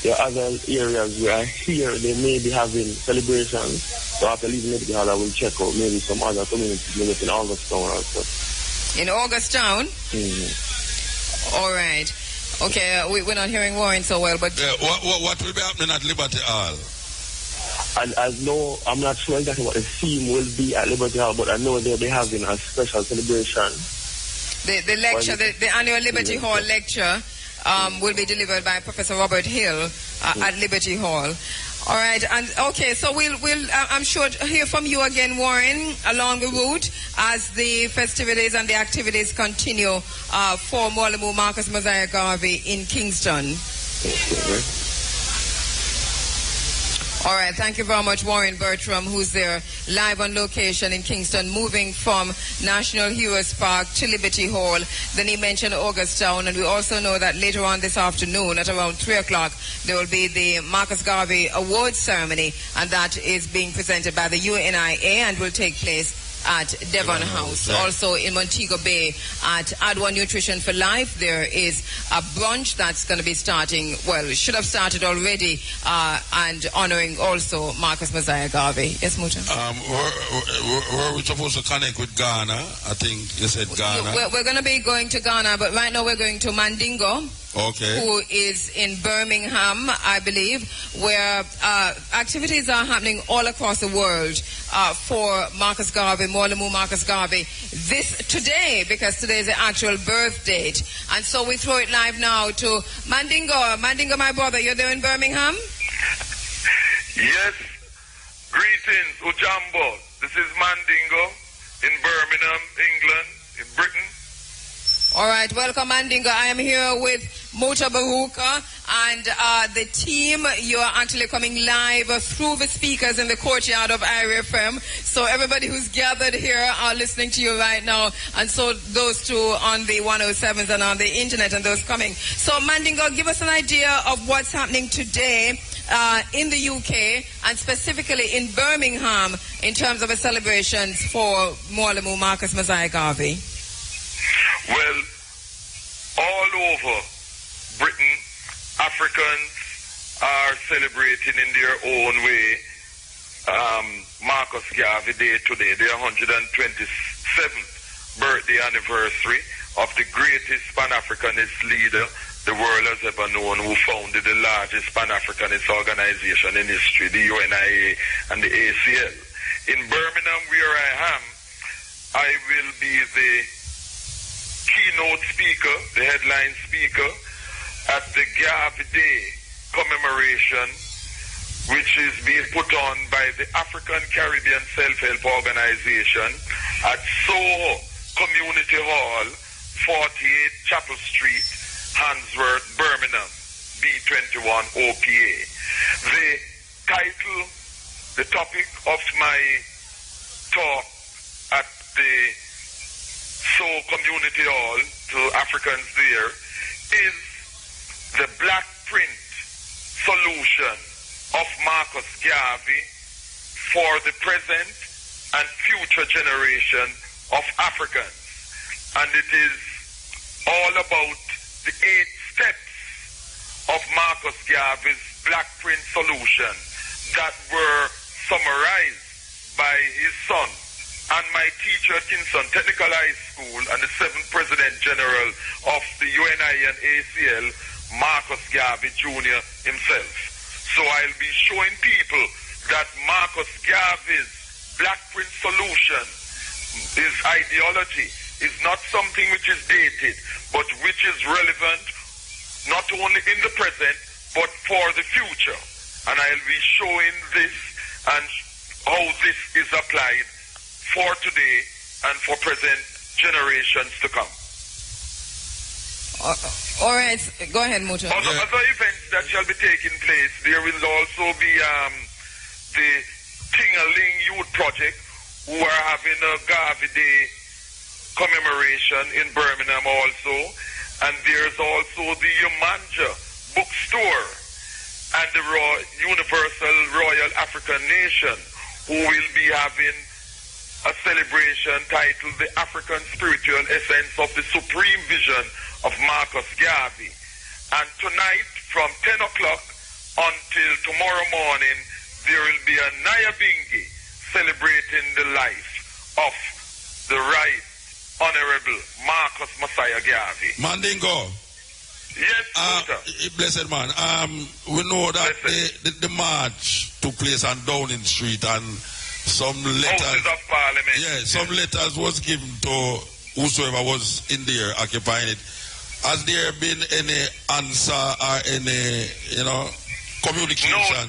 there are other areas where I hear they may be having celebrations. So after leaving Liberty Hall, I will check out maybe some other communities, maybe in Augustown also. In Augustown? Mm-hmm. All right. Okay, we're not hearing Warren so well, but... What will be happening at Liberty Hall? I'm not sure exactly what the theme will be at Liberty Hall, but I know they'll be having a special celebration. The lecture, the annual Liberty Hall lecture will be delivered by Professor Robert Hill at Liberty Hall. All right, and okay, so we'll I'm sure hear from you again, Warren, along the route as the festivities and the activities continue for Mwalimu Marcus Mosiah Garvey in Kingston. All right, thank you very much, Warren Bertram, who's there live on location in Kingston, moving from National Heroes Park to Liberty Hall. Then he mentioned Augustown, and we also know that later on this afternoon at around 3 o'clock, there will be the Marcus Garvey Awards ceremony, and that is being presented by the UNIA and will take place at Devon House. Right. Also in Montego Bay at Adwa Nutrition for Life, there is a brunch that's going to be starting, well, should have started already, and honoring also Marcus Mosiah Garvey. Yes, Muta? Were we supposed to connect with Ghana? I think you said Ghana. We're going to be going to Ghana, but right now we're going to Mandingo. Okay. Who is in Birmingham, I believe, where activities are happening all across the world for Marcus Garvey, Mwalimu Marcus Garvey, today, because today is the actual birth date. And so we throw it live now to Mandingo. Mandingo, my brother, you're there in Birmingham? Yes. Greetings, Ujambo. This is Mandingo in Birmingham, England, in Britain. All right, welcome, Mandingo. I am here with Mutabaruka and the team. You are actually coming live through the speakers in the courtyard of Irie Fm. So everybody who's gathered here are listening to you right now. And so those two on the 107s and on the internet and those coming. So Mandingo, give us an idea of what's happening today in the UK and specifically in Birmingham in terms of the celebrations for Mwalimu Marcus Mosiah Garvey. Well, all over Britain, Africans are celebrating in their own way Marcus Garvey Day today, the 127th birthday anniversary of the greatest Pan-Africanist leader the world has ever known, who founded the largest Pan-Africanist organization in history, the UNIA and the ACL. In Birmingham, where I am, I will be the keynote speaker, the headline speaker at the Garvey Day commemoration, which is being put on by the African Caribbean Self-Help Organization at Soho Community Hall, 48 Chapel Street, Handsworth, Birmingham, B21 OPA. The the topic of my talk at the Soul Community Hall to Africans there is the black print solution of Marcus Garvey for the present and future generation of Africans. And it is all about the 8 steps of Marcus Garvey's black print solution that were summarized by his son and my teacher at Kingston Technical High School and the 7th President General of the UNI and ACL, Marcus Garvey Jr. himself. So I'll be showing people that Marcus Garvey's black print solution, his ideology, is not something which is dated, but which is relevant not only in the present, but for the future. And I'll be showing this and how this is applied for today and for present generations to come. All right, go ahead, Muta. Other events that shall be taking place, there will also be the Tingaling Youth Project, who are having a Garvey Day commemoration in Birmingham also. And there's also the Umanja Bookstore and the Universal Royal African Nation, who will be having a celebration titled The African Spiritual Essence of the Supreme Vision of Marcus Garvey. And tonight from 10 o'clock until tomorrow morning, there will be a Nyabingi celebrating the life of the right Honorable Marcus Messiah Garvey. Mandingo. Yes, blessed man. We know that the march took place on Downing Street and some letters. Houses of Parliament. Yeah, some letters was given to whosoever was in there occupying it. Has there been any answer or any, communication?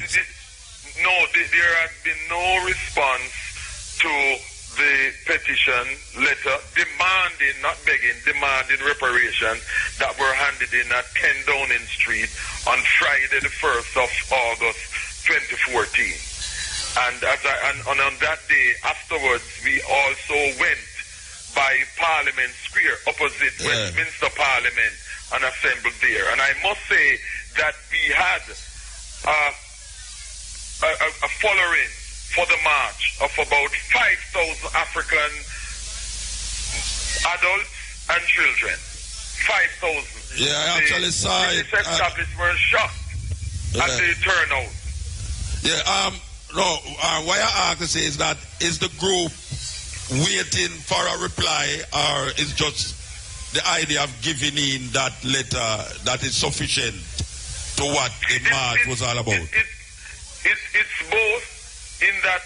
No, there has been no response to the petition letter demanding, not begging, demanding reparations that were handed in at 10 Downing Street on Friday the 1st of August 2014. And on that day afterwards, we also went by Parliament Square opposite Westminster Parliament and assembled there. And I must say that we had a following for the march of about 5,000 African adults and children. 5,000. Yeah, I actually saw it. The establishment were shocked at the turnout. Yeah, what I ask to say is that, is the group waiting for a reply, or is just the idea of giving in that letter that is sufficient to what the march was all about? It's both, in that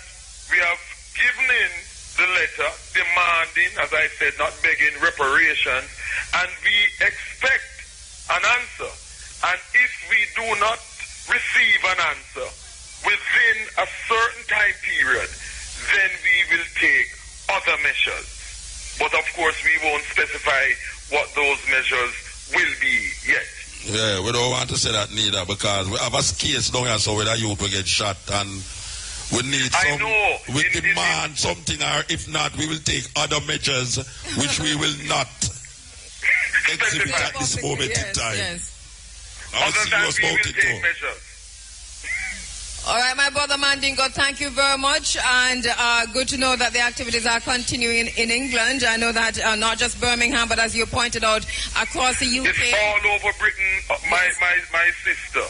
we have given in the letter demanding, as I said, not begging reparations, and we expect an answer. And if we do not receive an answer within a certain time period, then we will take other measures. But of course, we won't specify what those measures will be yet. Yeah, we don't want to say that neither, because we have a case down here, so where the youth will get shot, and we need some, we demand something, or if not, we will take other measures which we will not exhibit at this moment in time. Yes. I'll see what's about it too. All right, my brother Mandingo, thank you very much, and good to know that the activities are continuing in England. I know that not just Birmingham, but as you pointed out, across the UK. It's all over Britain, my sister.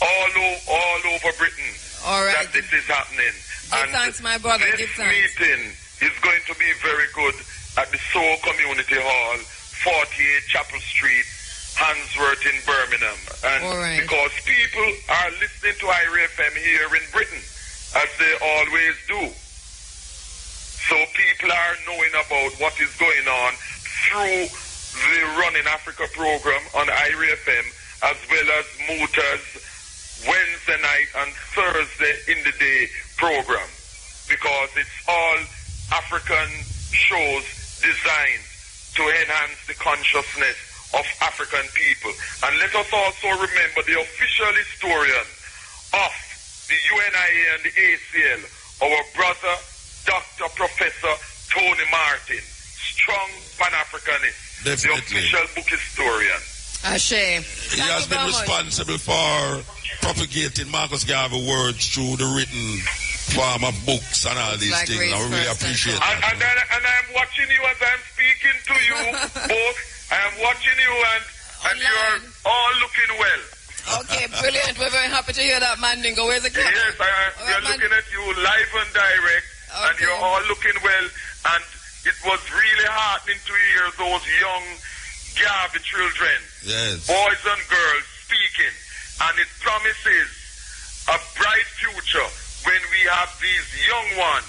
All over Britain. All right. That this is happening. Give thanks, my brother. This meeting is going to be very good at the Soul Community Hall, 48 Chapel Street, Handsworth in Birmingham. And because people are listening to Irie FM here in Britain, as they always do. So people are knowing about what is going on through the Running Africa program on Irie FM, as well as Muta's Wednesday night and Thursday in the day program. Because it's all African shows designed to enhance the consciousness of African people. And let us also remember the official historian of the UNIA and the ACL, our brother, Dr. Professor Tony Martin, strong Pan-Africanist, the official book historian. He has been responsible for propagating Marcus Garvey words through the written form of books and all these things. I really appreciate that. And I'm watching you as I'm speaking to you both. I am watching you and you're all looking well. Okay, brilliant. We're very happy to hear that, Mandingo. Where's the camera? Yes, we are looking at you live and direct, and you're all looking well. And it was really heartening to hear those young Garvey children, boys and girls, speaking. And it promises a bright future when we have these young ones.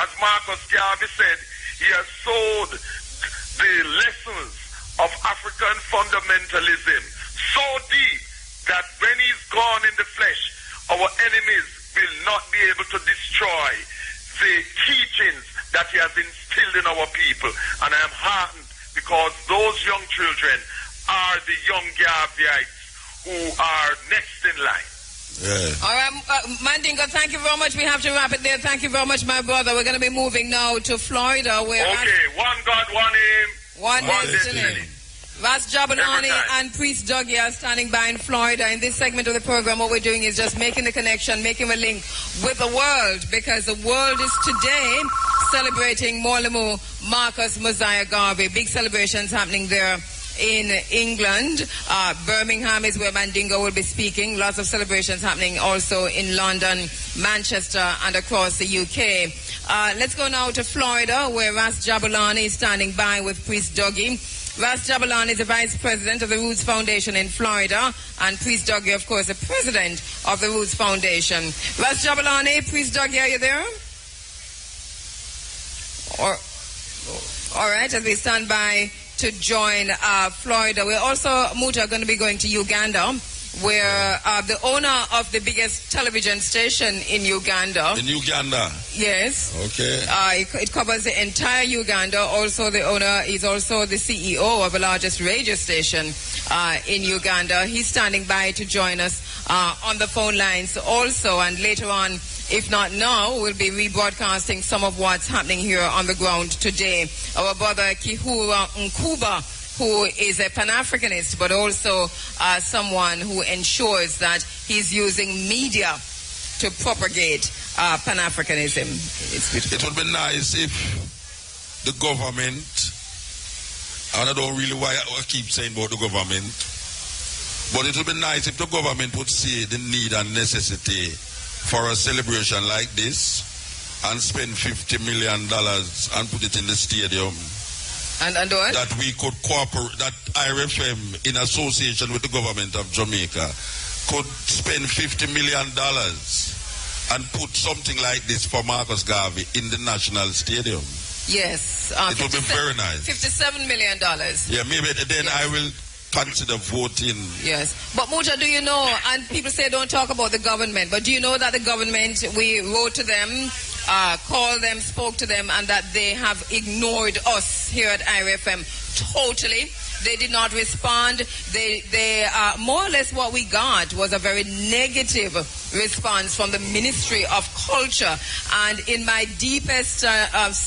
As Marcus Garvey said, he has sowed the lessons of African fundamentalism so deep that when he's gone in the flesh, our enemies will not be able to destroy the teachings that he has instilled in our people. And I am heartened because those young children are the young Garveyites who are next in line. Yeah. All right, Mandingo, thank you very much. We have to wrap it there. Thank you very much, my brother. We're going to be moving now to Florida. Where one God, one aim, one destiny. Ras Jabulani and Priest Dougie are standing by in Florida. In this segment of the program, what we're doing is just making the connection, making a link with the world, because the world is today celebrating Molimu Marcus Mosiah Garvey. Big celebrations happening there in England. Birmingham is where Mandingo will be speaking. Lots of celebrations happening also in London, Manchester, and across the UK. Let's go now to Florida, where Ras Jabulani is standing by with Priest Dougie. Ras Jabulani is the Vice President of the Roots Foundation in Florida, and Priest Dougie, of course, the President of the Roots Foundation. Ras Jabulani, Priest Dougie, are you there? All right, as we stand by to join Florida. We're also, Muta, going to be going to Uganda, where the owner of the biggest television station in Uganda. In Uganda? Yes. Okay. It covers the entire Uganda. Also, the owner is also the CEO of the largest radio station in Uganda. He's standing by to join us on the phone lines also. And later on, if not now, we'll be rebroadcasting some of what's happening here on the ground today. Our brother Kihura Nkuba, who is a Pan-Africanist, but also someone who ensures that he's using media to propagate Pan-Africanism. It would be nice if the government, and I don't really why I keep saying about the government, but it would be nice if the government would see the need and necessity for a celebration like this and spend $50 million and put it in the stadium. And what? That we could cooperate, that Irie Fm, in association with the government of Jamaica, could spend $50 million and put something like this for Marcus Garvey in the National Stadium. Yes. It would be very nice. $57 million. Yeah, maybe then I will consider voting. Yes. But Muta, do you know, and people say don't talk about the government, but do you know that the government, we wrote to them, called them, spoke to them, and that they have ignored us here at Irie FM totally. They did not respond. They more or less what we got was a very negative response from the Ministry of Culture. And in my deepest,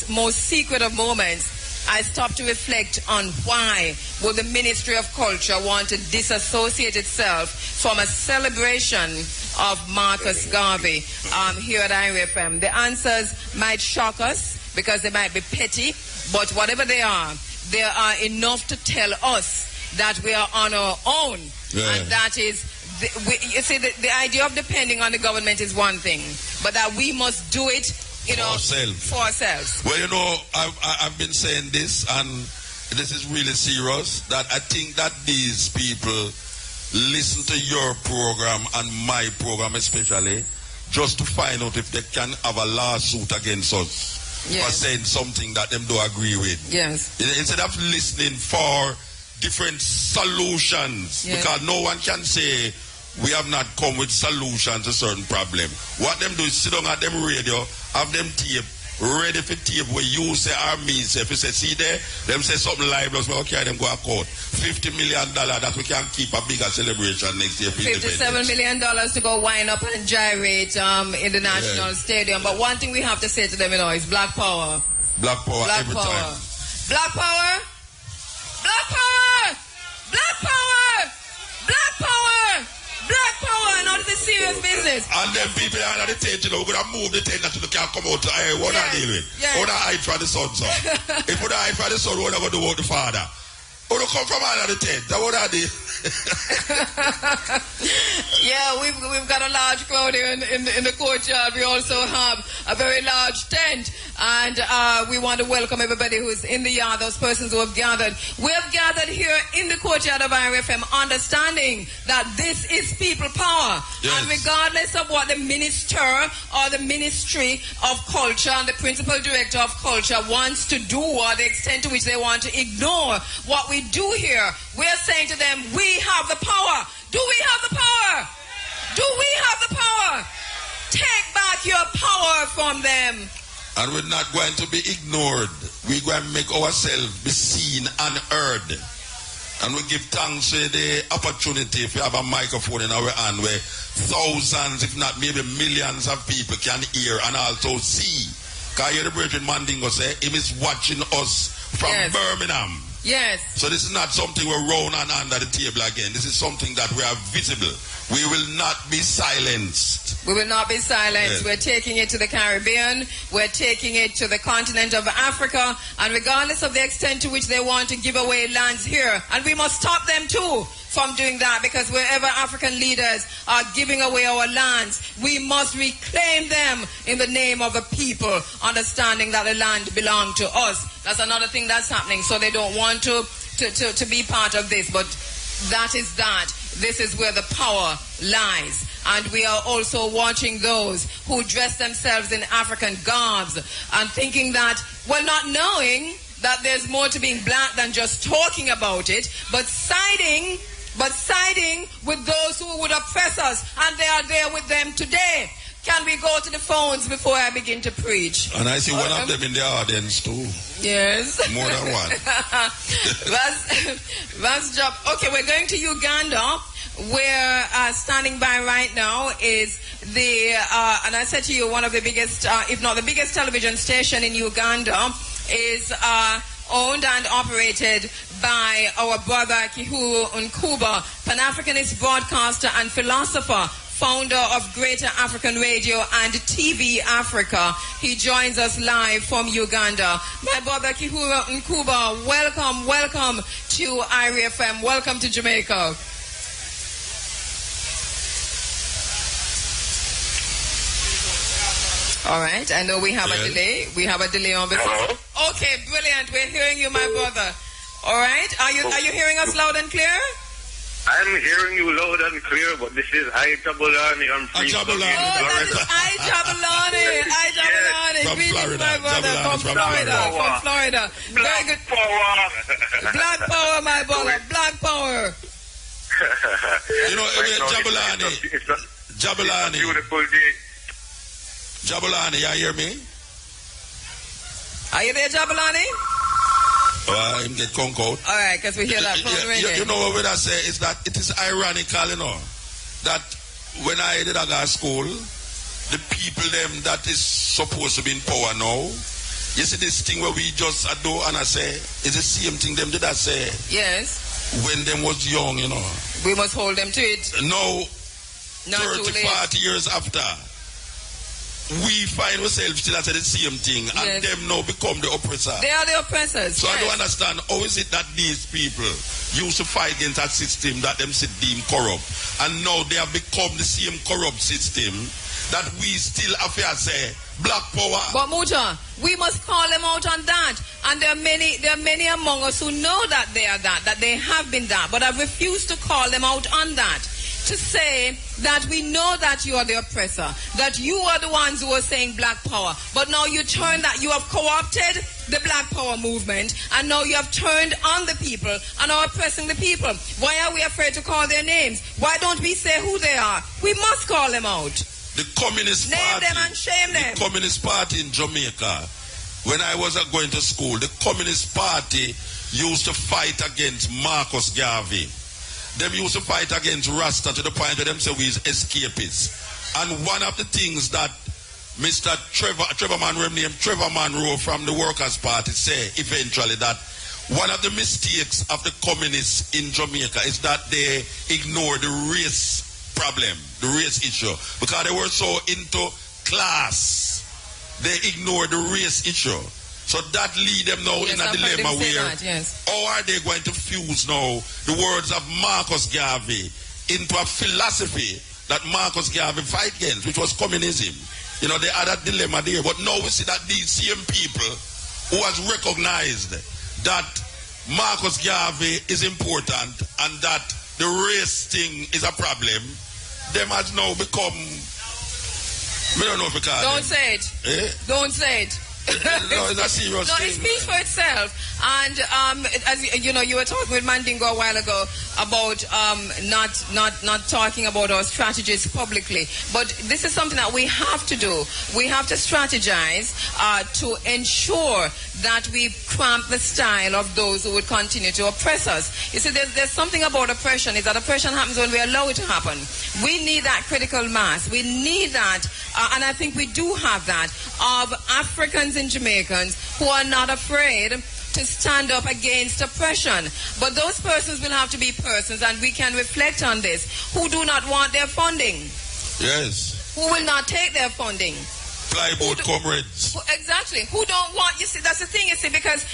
most secret of moments, I stopped to reflect on why would the Ministry of Culture want to disassociate itself from a celebration of Marcus Garvey here at Irie FM. The answers might shock us because they might be petty, but whatever they are enough to tell us that we are on our own. Yeah. And that is, you see, the idea of depending on the government is one thing, but that we must do it for ourselves. Well, you know, I've been saying this, and this is really serious, that I think that these people listen to your program and my program especially, just to find out if they can have a lawsuit against us. Yes. For saying something that them don't agree with. Yes. Instead of listening for different solutions, yes. Because no one can say we have not come with solutions to certain problem. What them do is sit down at them radio, have them tape, ready for tape where you say or me say, if you say, see there, them say something libelous, well, okay, them go a court. $50 million that we can keep a bigger celebration next year. $57 million to go wind up and gyrate in the National Stadium. But one thing we have to say to them, is Black Power. Black Power Black every power. time. Black Power. Black Power. Black Power. Black Power. Black Power, not the serious business. And then people are on the tent, we're going to move the tent that you can't come out. What are they doing? What are hide for the son, so? If we hide for the son, what are going to do about the father? Who do come from under the tent? What are they? Yeah, we've got a large crowd here in the courtyard. We also have a very large tent, and we want to welcome everybody who's in the yard, those persons who have gathered. We have gathered here in the courtyard of Irie FM, understanding that this is people power. Yes. And regardless of what the minister or the Ministry of Culture and the Principal Director of Culture wants to do, or the extent to which they want to ignore what we do here, we're saying to them, we have the power. Do we have the power? Do we have the power? Take back your power from them. And we're not going to be ignored. We're going to make ourselves be seen and heard. And we give thanks for the opportunity if we have a microphone in our hand where thousands, if not maybe millions of people can hear and also see. Because I hear the brethren Mandingo say, him is watching us from Birmingham. Yes. So this is not something we're round and under the table again. This is something that we are visible. We will not be silenced. We will not be silenced. Yes. We're taking it to the Caribbean. We're taking it to the continent of Africa. And regardless of the extent to which they want to give away lands here, and we must stop them too from doing that, because wherever African leaders are giving away our lands, we must reclaim them in the name of the people, understanding that the land belongs to us. That's another thing that's happening. So they don't want to be part of this, but that is that. This is where the power lies. And we are also watching those who dress themselves in African garbs and thinking that, well, not knowing that there's more to being black than just talking about it, but siding with those who would oppress us, and they are there with them today. Can we go to the phones before I begin to preach? And I see one of them in the audience too. Yes. More than one. That's job. Okay, we're going to Uganda, where standing by right now is the, and I said to you, one of the biggest, if not the biggest television station in Uganda is owned and operated by our brother Kihuru Nkuba, Pan-Africanist broadcaster and philosopher, founder of Greater African Radio and TV Africa. He joins us live from Uganda. My brother Kihuru Nkuba, welcome to Irie FM. Welcome to Jamaica. All right, I know we have a delay. We have a delay on the phone. Okay, brilliant. We're hearing you, my brother. All right, are you hearing us loud and clear? I'm hearing you loud and clear, but this is I Jabulani. I'm free. Jabalani. Oh, that's I Jabulani. From Greetings, my brother. From Florida. Very good. Power. Black power, my brother. Black power. You know, Jabulani. Jabulani. Beautiful day. Jabulani, you hear me? Are you there, Jabulani? Well, him get conk out. All right, because we hear that phone ringing. You know what I say is that it is ironical, that when I did at school, the people them that is supposed to be in power now, you see this thing where we just do and I say, it's the same thing them did I say. Yes. When them was young, We must hold them to it. Now, Not 30, 40 years after, we find ourselves still at the same thing, and them now become the oppressor. They are the oppressors. So I don't understand, how is it that these people used to fight against that system that them deemed corrupt, and now they have become the same corrupt system that we still have to say black power. But Muta, we must call them out on that. And there are many among us who know that they are that they have been that, but I refuse to call them out on that. To say that we know that you are the oppressor, that you are the ones who are saying black power, but now you turn that, you have co-opted the black power movement, and now you have turned on the people and are oppressing the people. Why are we afraid to call their names? Why don't we say who they are? We must call them out. The Communist Name Party. them and shame them. The Communist Party in Jamaica. When I was going to school, the Communist Party used to fight against Marcus Garvey. Them used to fight against Rasta to the point where them say we is escapists. And one of the things that Mr. Trevor Monroe from the Workers' Party say eventually that one of the mistakes of the communists in Jamaica is that they ignore the race problem, the race issue, because they were so into class, they ignore the race issue. So that lead them now in a dilemma where how are they going to fuse now the words of Marcus Garvey into a philosophy that Marcus Garvey fight against, which was communism. You know, they had that dilemma there. But now we see that these same people who has recognized that Marcus Garvey is important and that the race thing is a problem, them has now become, I don't know if we call Don't them. say it. Eh? Don't say it. No, it's a serious no, thing. it speaks for itself. And as you know, you were talking with Mandingo a while ago about not talking about our strategies publicly. But this is something that we have to do. We have to strategize to ensure that we cramp the style of those who would continue to oppress us. You see, there's something about oppression, is that oppression happens when we allow it to happen. We need that critical mass. We need that, and I think we do have that, of Africans and Jamaicans who are not afraid to stand up against oppression. But those persons will have to be persons, and we can reflect on this, who do not want their funding. Yes. Who will not take their funding. Plyboard comrades. Exactly. Who don't want, you see, that's the thing, you see, because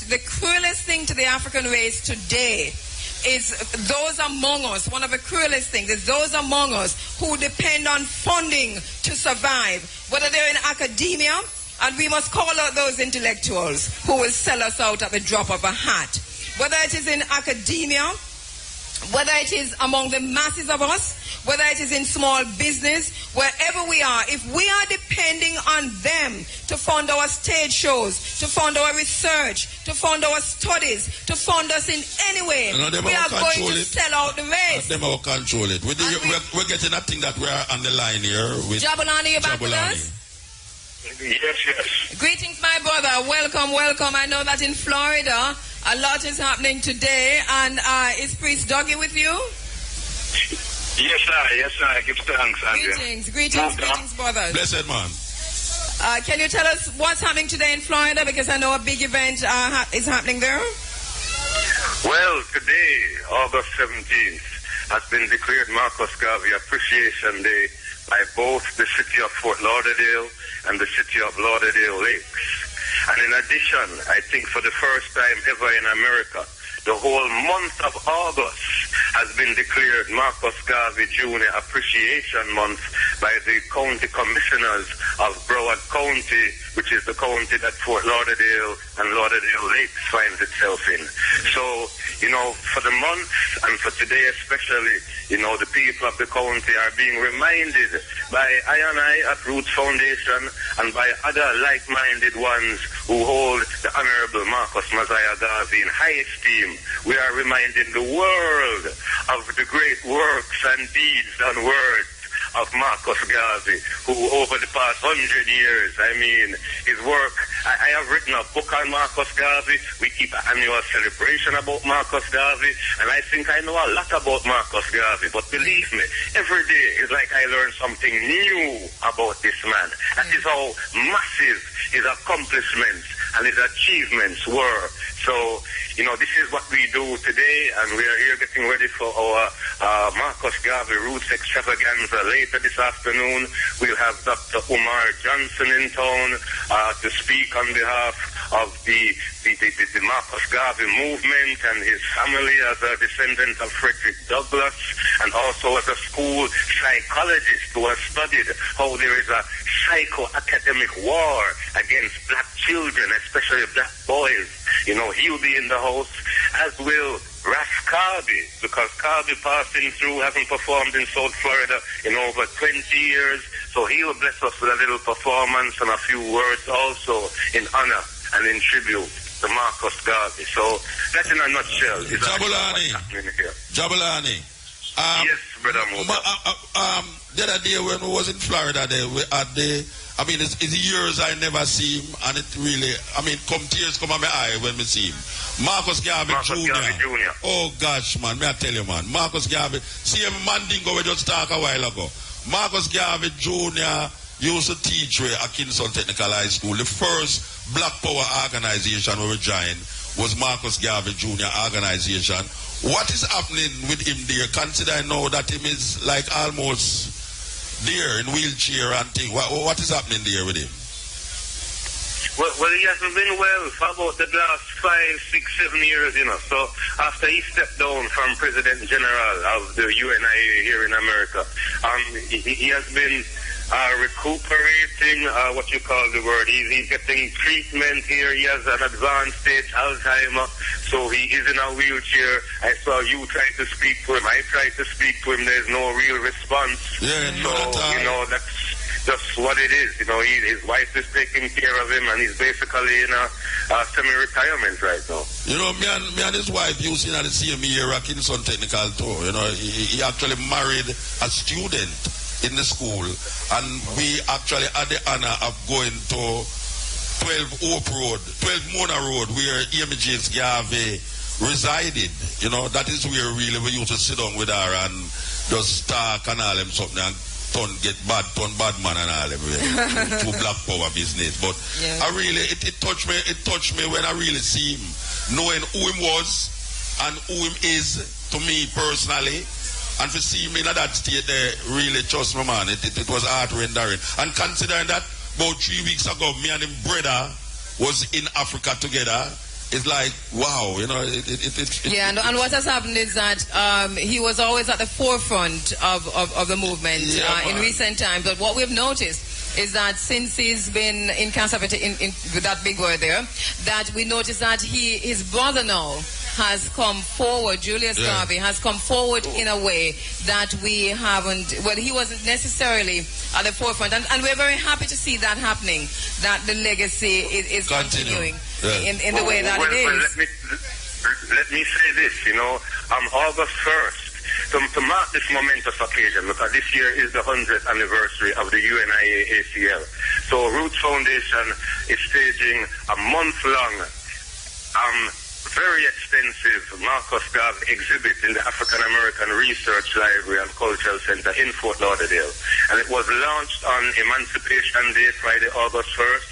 the cruelest thing to the African race today is those among us, one of the cruelest things is those among us who depend on funding to survive, whether they're in academia, and we must call out those intellectuals who will sell us out at the drop of a hat. Whether it is in academia, whether it is among the masses of us, whether it is in small business, wherever we are, if we are depending on them to fund our stage shows, to fund our research, to fund our studies, to fund us in any way, we are going to sell out the race. Them will control it. We're getting a thing that we're on the line here with Jabulani, you back with us? Yes. Greetings, my brother. Welcome. I know that in Florida, a lot is happening today. And is Priest Dougie with you? Yes, sir. Give thanks, Andrea. Greetings, brothers. Blessed man. Can you tell us what's happening today in Florida? Because I know a big event is happening there. Well, today, August 17th, has been declared Marcus Garvey Appreciation Day by both the city of Fort Lauderdale and the city of Lauderdale Lakes. And in addition, I think for the first time ever in America, the whole month of August has been declared Marcus Garvey Jr. Appreciation Month by the county commissioners of Broward County, which is the county that Fort Lauderdale and Lauderdale Lakes finds itself in. So, you know, for the month and for today especially, you know, the people of the county are being reminded by I at Roots Foundation and by other like-minded ones who hold the Honorable Marcus Mosiah Garvey in high esteem. We are reminding the world of the great works and deeds and words of Marcus Garvey, who over the past 100 years, I mean, his work, I have written a book on Marcus Garvey. We keep an annual celebration about Marcus Garvey, and I think I know a lot about Marcus Garvey, but believe me, every day is like I learn something new about this man. That is how massive his accomplishments and his achievements were. So, you know, this is what we do today, and we are here getting ready for our Marcus Garvey Roots Extravaganza later this afternoon. We'll have Dr. Umar Johnson in town to speak on behalf of the Marcus Garvey movement and his family as a descendant of Frederick Douglass, and also as a school psychologist who has studied how there is a psycho-academic war against black children, especially black boys. You know, he'll be in the house, as will Ras Carby, because Carby passing through, having performed in South Florida in over 20 years, so he'll bless us with a little performance and a few words also in honor and in tribute to Marcus Garvey. So that in a nutshell is what's happening here. Jabulani, Yes, Brother Moba. The other day when we was in Florida, we had it's years I never see him, and it really, come tears come on my eye when we see him. Marcus Garvey Jr. Oh gosh, man, may I tell you, man. Marcus Garvey, see him Mandingo, we just talked a while ago. Marcus Garvey Jr. used to teach at Kingston Technical High School. The first Black Power organization we joined was Marcus Garvey Jr. organization. What is happening with him there, considering now that him is like almost there in wheelchair and thing? What is happening there with him? Well, he hasn't been well for about the last 5, 6, 7 years, So after he stepped down from President General of the UNIA here in America, he has been recuperating, what you call the word. He's getting treatment here. He has an advanced stage Alzheimer, so he is in a wheelchair. I saw you try to speak to him. I tried to speak to him. There's no real response. So, that's just what it is. His wife is taking care of him, and he's basically in a semi-retirement right now. Me and his wife used in the same year at Kingston Technical too. He actually married a student in the school, and we actually had the honor of going to 12 Mona Road, where Amy James Garvey resided. That is where really we used to sit down with her and just talk and all them something, and turn bad man and all them to Black Power business. But I really, it touched me when I really see him, knowing who him was and who him is to me personally. And to see me in that state there, really, trust me, man, it was heart-rendering. And considering that about 3 weeks ago, me and him brother was in Africa together, it's like, wow, and what has happened is that he was always at the forefront of the movement in recent times. But what we've noticed is that since he's been incarcerated, with that big word there, that we noticed that his brother now has come forward, Julius Garvey has come forward in a way that we haven't, he wasn't necessarily at the forefront. And we're very happy to see that happening, that the legacy is continuing in the way that it is. Let me say this, August 1st, to mark this momentous occasion, because this year is the 100th anniversary of the UNIA ACL. So Roots Foundation is staging a month-long very extensive Marcus Garvey exhibit in the African American Research Library and Cultural Center in Fort Lauderdale. And it was launched on Emancipation Day, Friday, August 1st.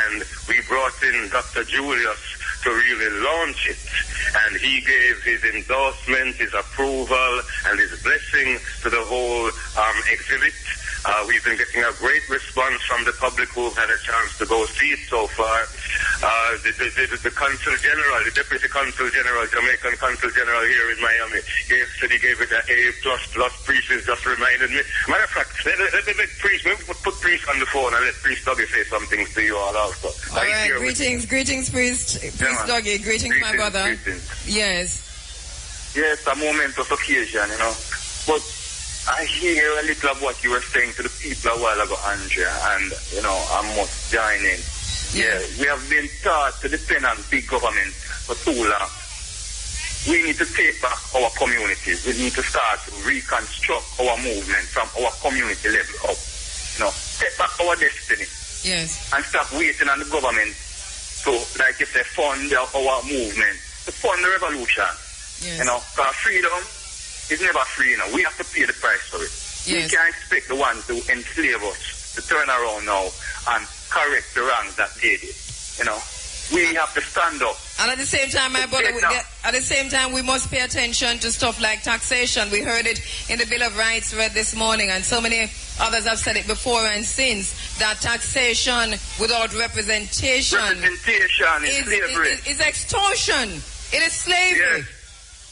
And we brought in Dr. Julius to really launch it. And he gave his endorsement, his approval, and his blessing to the whole exhibit. We've been getting a great response from the public who've had a chance to go see it so far. The Consul General, the Deputy Consul General, Jamaican Consul General here in Miami, said he gave it an A++. Priest just reminded me. Matter of fact, let me make Priest, put Priest on the phone and let Priest Dougie say some things to you all also. All right, greetings, Priest Dougie, greetings, my brother. Greetings. Yes. Yes, a momentous occasion, But I hear a little of what you were saying to the people a while ago, Andrea, and, I must join in. Yeah, we have been taught to depend on big government for too long. We need to take back our communities. We need to start to reconstruct our movement from our community level up. Take back our destiny. Yes. And stop waiting on the government to, like you say, fund our movement, to fund the revolution. Yes. Because freedom is never free, We have to pay the price for it. Yes. We can't expect the ones who enslave us to turn around now and correct the wrongs that they did. We have to stand up. And at the same time, my brother, we must pay attention to stuff like taxation. We heard it in the Bill of Rights read this morning, and so many others have said it before and since, that taxation without representation is extortion. It is slavery. Yes.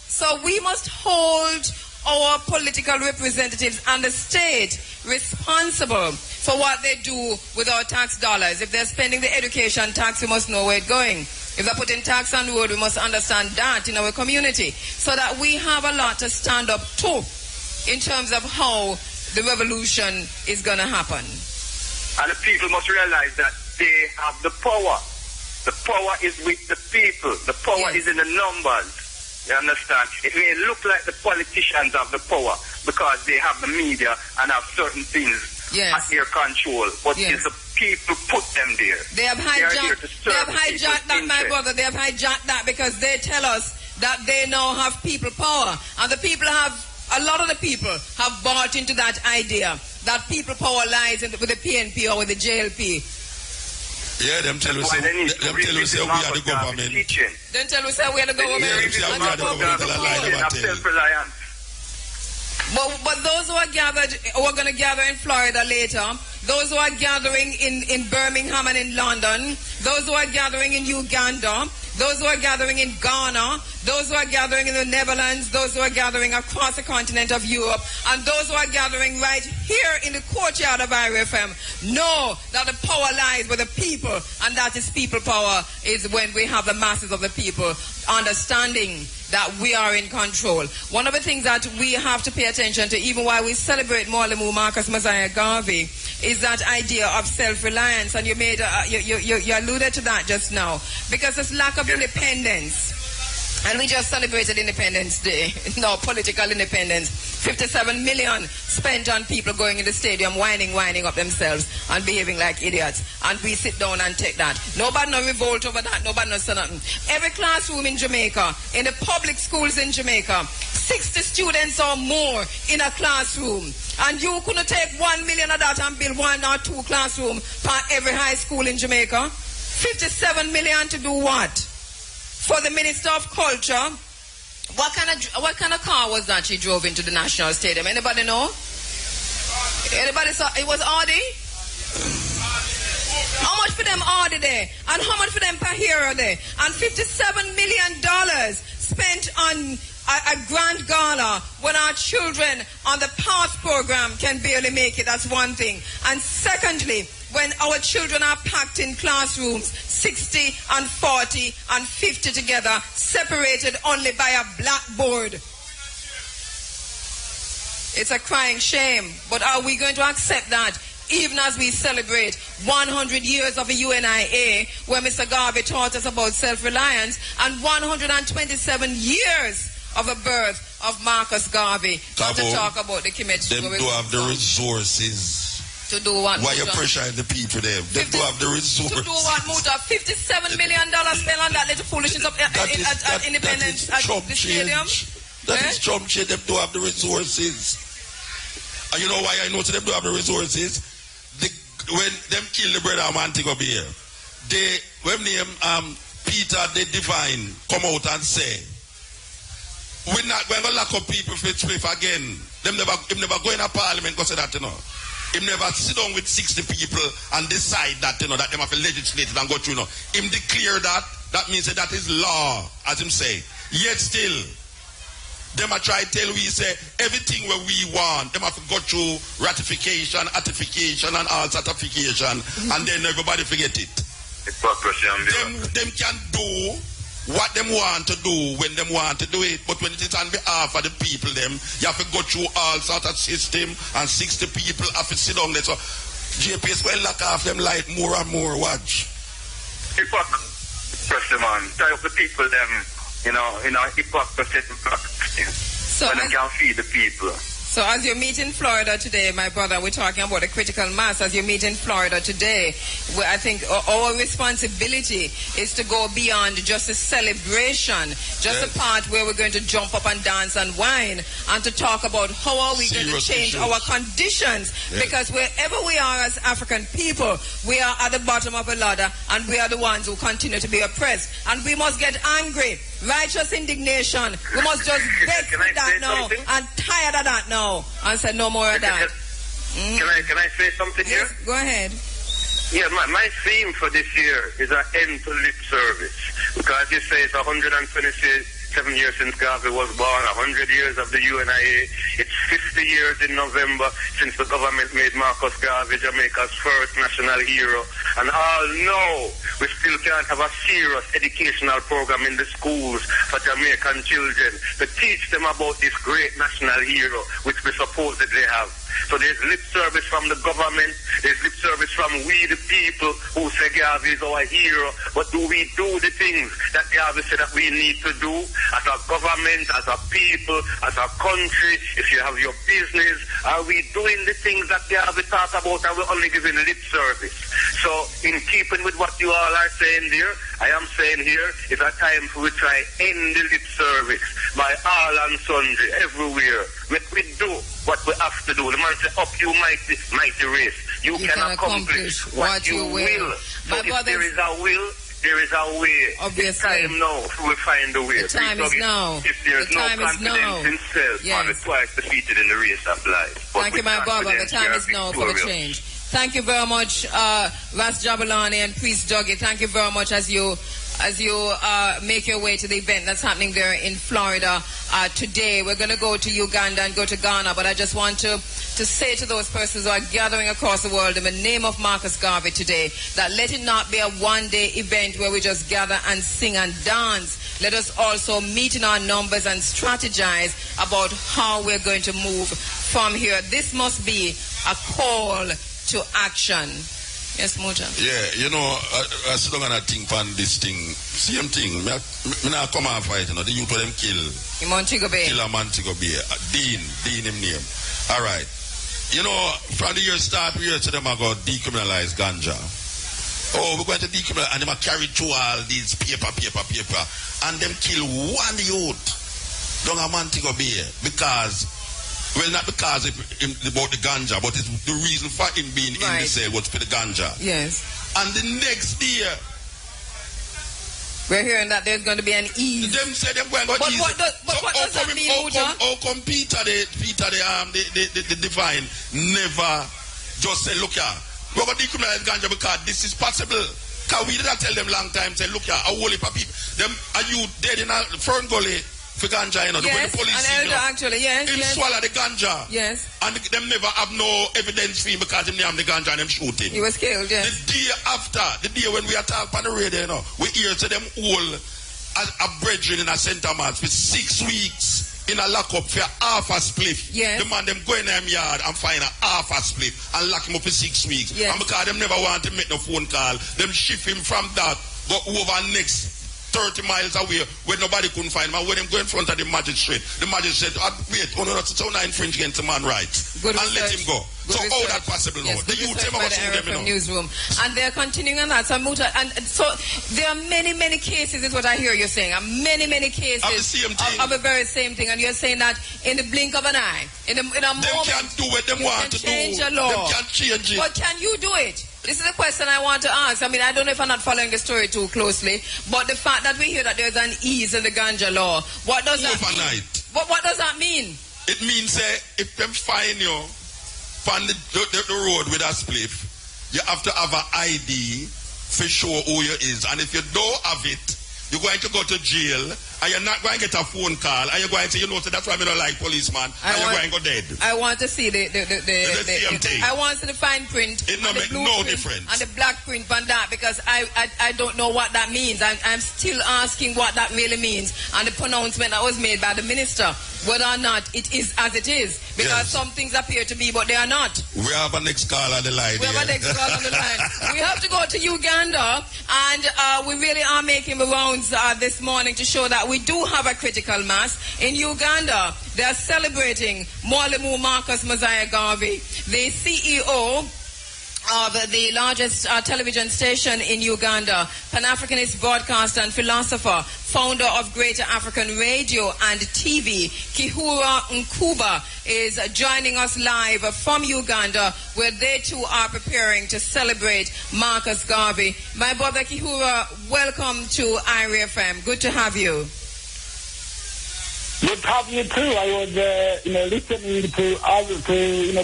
So we must hold our political representatives and the state responsible for what they do with our tax dollars. If they're spending the education tax, we must know where it's going. If they're putting tax on the road, we must understand that in our community, so that we have a lot to stand up to in terms of how the revolution is going to happen. And the people must realize that they have the power. The power is with the people. The power is in the numbers. You understand? It may look like the politicians have the power because they have the media and have certain things at their control, but it's the people put them there. They have hijacked that, my brother. They have hijacked that because they tell us that they now have people power, and the people have. A lot of the people have bought into that idea that people power lies with the PNP or with the JLP. Yeah, them tell us we are the government. Them tell us we are the government. But those who are going to gather in Florida later, those who are gathering in Birmingham and in London, those who are gathering in Uganda, those who are gathering in Ghana, those who are gathering in the Netherlands, those who are gathering across the continent of Europe, and those who are gathering right here in the courtyard of Irie FM know that the power lies with the people, and that is people power is when we have the masses of the people understanding that we are in control. One of the things that we have to pay attention to, even while we celebrate Mwalimu Marcus Mosiah Garvey, is that idea of self-reliance, and you alluded to that just now, because this lack of independence. And we just celebrated Independence Day. No, political independence. 57 million spent on people going in the stadium, winding up themselves and behaving like idiots. And we sit down and take that. Nobody no revolt over that. Nobody no say nothing. Every classroom in Jamaica, in the public schools in Jamaica, 60 students or more in a classroom. And you couldn't take 1 million of that and build 1 or 2 classrooms for every high school in Jamaica. 57 million to do what? For the Minister of Culture, what kind of car was that she drove into the National Stadium? Anybody know? Anybody saw? It was Audi? How much for them Audi there? And how much for them Pajero there? And $57 million spent on a grand gala when our children on the PASS program can barely make it. That's one thing. And secondly, when our children are packed in classrooms, 60 and 40 and 50 together, separated only by a blackboard. It's a crying shame. But are we going to accept that? Even as we celebrate 100 years of the UNIA, where Mr. Garvey taught us about self-reliance, and 127 years of the birth of Marcus Garvey. Not to talk about the Kimet. Them do have the resources. To do what? Why you pressuring the people there? They do have the resources. To do what, Muta? $57 million spent on that little foolishness at Independence at the stadium? That is Trump change. They do have the resources. And you know why I know them do have the resources? When them kill the brother Mantigo here, when Peter the Divine come out and say, we're not going to lock up people for spliff again. Him never go in a parliament because of that, you know. Him never sit down with 60 people and decide that, you know, that they have to legislate it and go through, you know. Him declare that means that is law, as him say. Yet still, them a try tell we say everything where we want, them have to go through ratification, and all certification, and then everybody forget it. Them can do what them want to do when them want to do it, but when it is on behalf of the people, them you have to go through all sort of system, and 60 people have to sit down there. So JPS will lock off them light more and more. Watch. Hypocrisy, man. Tell the people them, hypocrisy. So when they can feed the people. So as you meet in Florida today, my brother, we're talking about the critical mass. As you meet in Florida today, I think our responsibility is to go beyond just a celebration, just a part where we're going to jump up and dance and whine, and to talk about how are we going to change our conditions. Because wherever we are as African people, we are at the bottom of a ladder, and we are the ones who continue to be oppressed. And we must get angry. Righteous indignation. We must just beg for that now, and tired of that now, and say no more of that. Can I say something here? Go ahead. Yeah, my theme for this year is an end to lip service, because you say it's 127 years since Garvey was born, 100 years of the UNIA. It's 50 years in November since the government made Marcus Garvey Jamaica's first national hero. And all know we still can't have a serious educational program in the schools for Jamaican children to teach them about this great national hero, which we supposedly have. So there's lip service from the government, there's lip service from we the people who say Garvey is our hero, but do we do the things that Garvey said that we need to do as a government, as a people, as a country? If you have your business, are we doing the things that Garvey talked about, and we're only giving lip service? So in keeping with what you all are saying there, I am saying here, it's a time for we try end the lip service by all and sundry, everywhere. We do what we have to do. The man said, up you mighty race. You can accomplish what you will. So if there is a will, there is a way. Obviously. It's time now we'll find a way. The time is now. If there's no confidence in self, yes. or twice defeated in the race of life. But thank you, my brother. The time is now for the change. Thank you very much, Ras Jabulani and Priest Dougie. Thank you very much as you make your way to the event that's happening there in Florida today. We're going to go to Uganda and go to Ghana, but I just want to say to those persons who are gathering across the world in the name of Marcus Garvey today, that let it not be a one-day event where we just gather and sing and dance. Let us also meet in our numbers and strategize about how we're going to move from here. This must be a call to action. Yes, Moja. Yeah, you know, I still gonna think on this thing. Same thing. Me not come and fight, you know. The youth of them kill. In Montego Bay. Kill a Montego Bay. Dean him name. All right. You know, from the year start, we heard to them about decriminalize ganja. Oh, we're going to decriminalize, and them carry through all these paper, and them kill one youth down a Montego Bay because. Well, not because about the ganja, but it's the reason for him being in the cell was for the ganja. Yes. And the next year, we're hearing that there's going to be an ease. Them say them going to go ease. What does that mean, Muja? How come Peter the divine never just say, look here, we're going to decriminalize ganja because this is possible. Because we didn't tell them long time, say, look here, a whole heap of people. Them, are you dead in a Fern Gully? For ganja, you know, yes, the police an elder, actually, yes. Him swallow the ganja. Yes. And them never have no evidence for him because him name the ganja and them shoot him. He was killed, yes. The day after, the day when we are talking on the radio, you know, we hear to them all a brethren in a center mass for 6 weeks in a lockup for half a spliff. Yes. The man them go in them yard and find a half a spliff and lock him up for 6 weeks. Yes. And because them never want to make no phone call, them shift him from that, go over next 30 miles away where nobody couldn't find him. And when him go in front of the magistrate wait, no, it's so not infringe against the man rights. Good and research. let him go. Good so research. how that possible now? Yes, The youth them by the Irie Fm newsroom. And they're continuing on that. So, and so there are many cases is what I hear you saying. Many cases of the same thing. Of the very same thing. And you're saying that in the blink of an eye, in a moment, them can't do what them want to do. Change the law. Them can't change it. But can you do it? This is the question I want to ask. I mean, I don't know if I'm not following the story too closely, but the fact that we hear that there's an ease in the ganja law, what does that mean? What does that mean? It means if them find you on the road with a spliff, you have to have an ID for sure who you is. And if you don't have it, you're going to go to jail, and you're not going to get a phone call, and you're going to say, so that's why I don't like policeman, and you're going to go dead. I want to see the same thing. I want to see the fine print. It don't make no difference. And the black print on that, because I don't know what that means. I'm still asking what that really means. And the pronouncement that was made by the minister, whether or not it is as it is. Because some things appear to be, but they are not. We have a next call on the line. We have a next call on the line. We have to go to Uganda, and we really are making the rounds this morning to show that we do have a critical mass. In Uganda, they are celebrating Mwalimu Marcus Mosiah Garvey, the CEO of the largest television station in Uganda, Pan-Africanist broadcaster and philosopher, founder of Greater African Radio and TV, Kihura Nkuba, is joining us live from Uganda, where they too are preparing to celebrate Marcus Garvey. My brother Kihura, welcome to Irie FM. Good to have you. Good to have you too. I was, listening to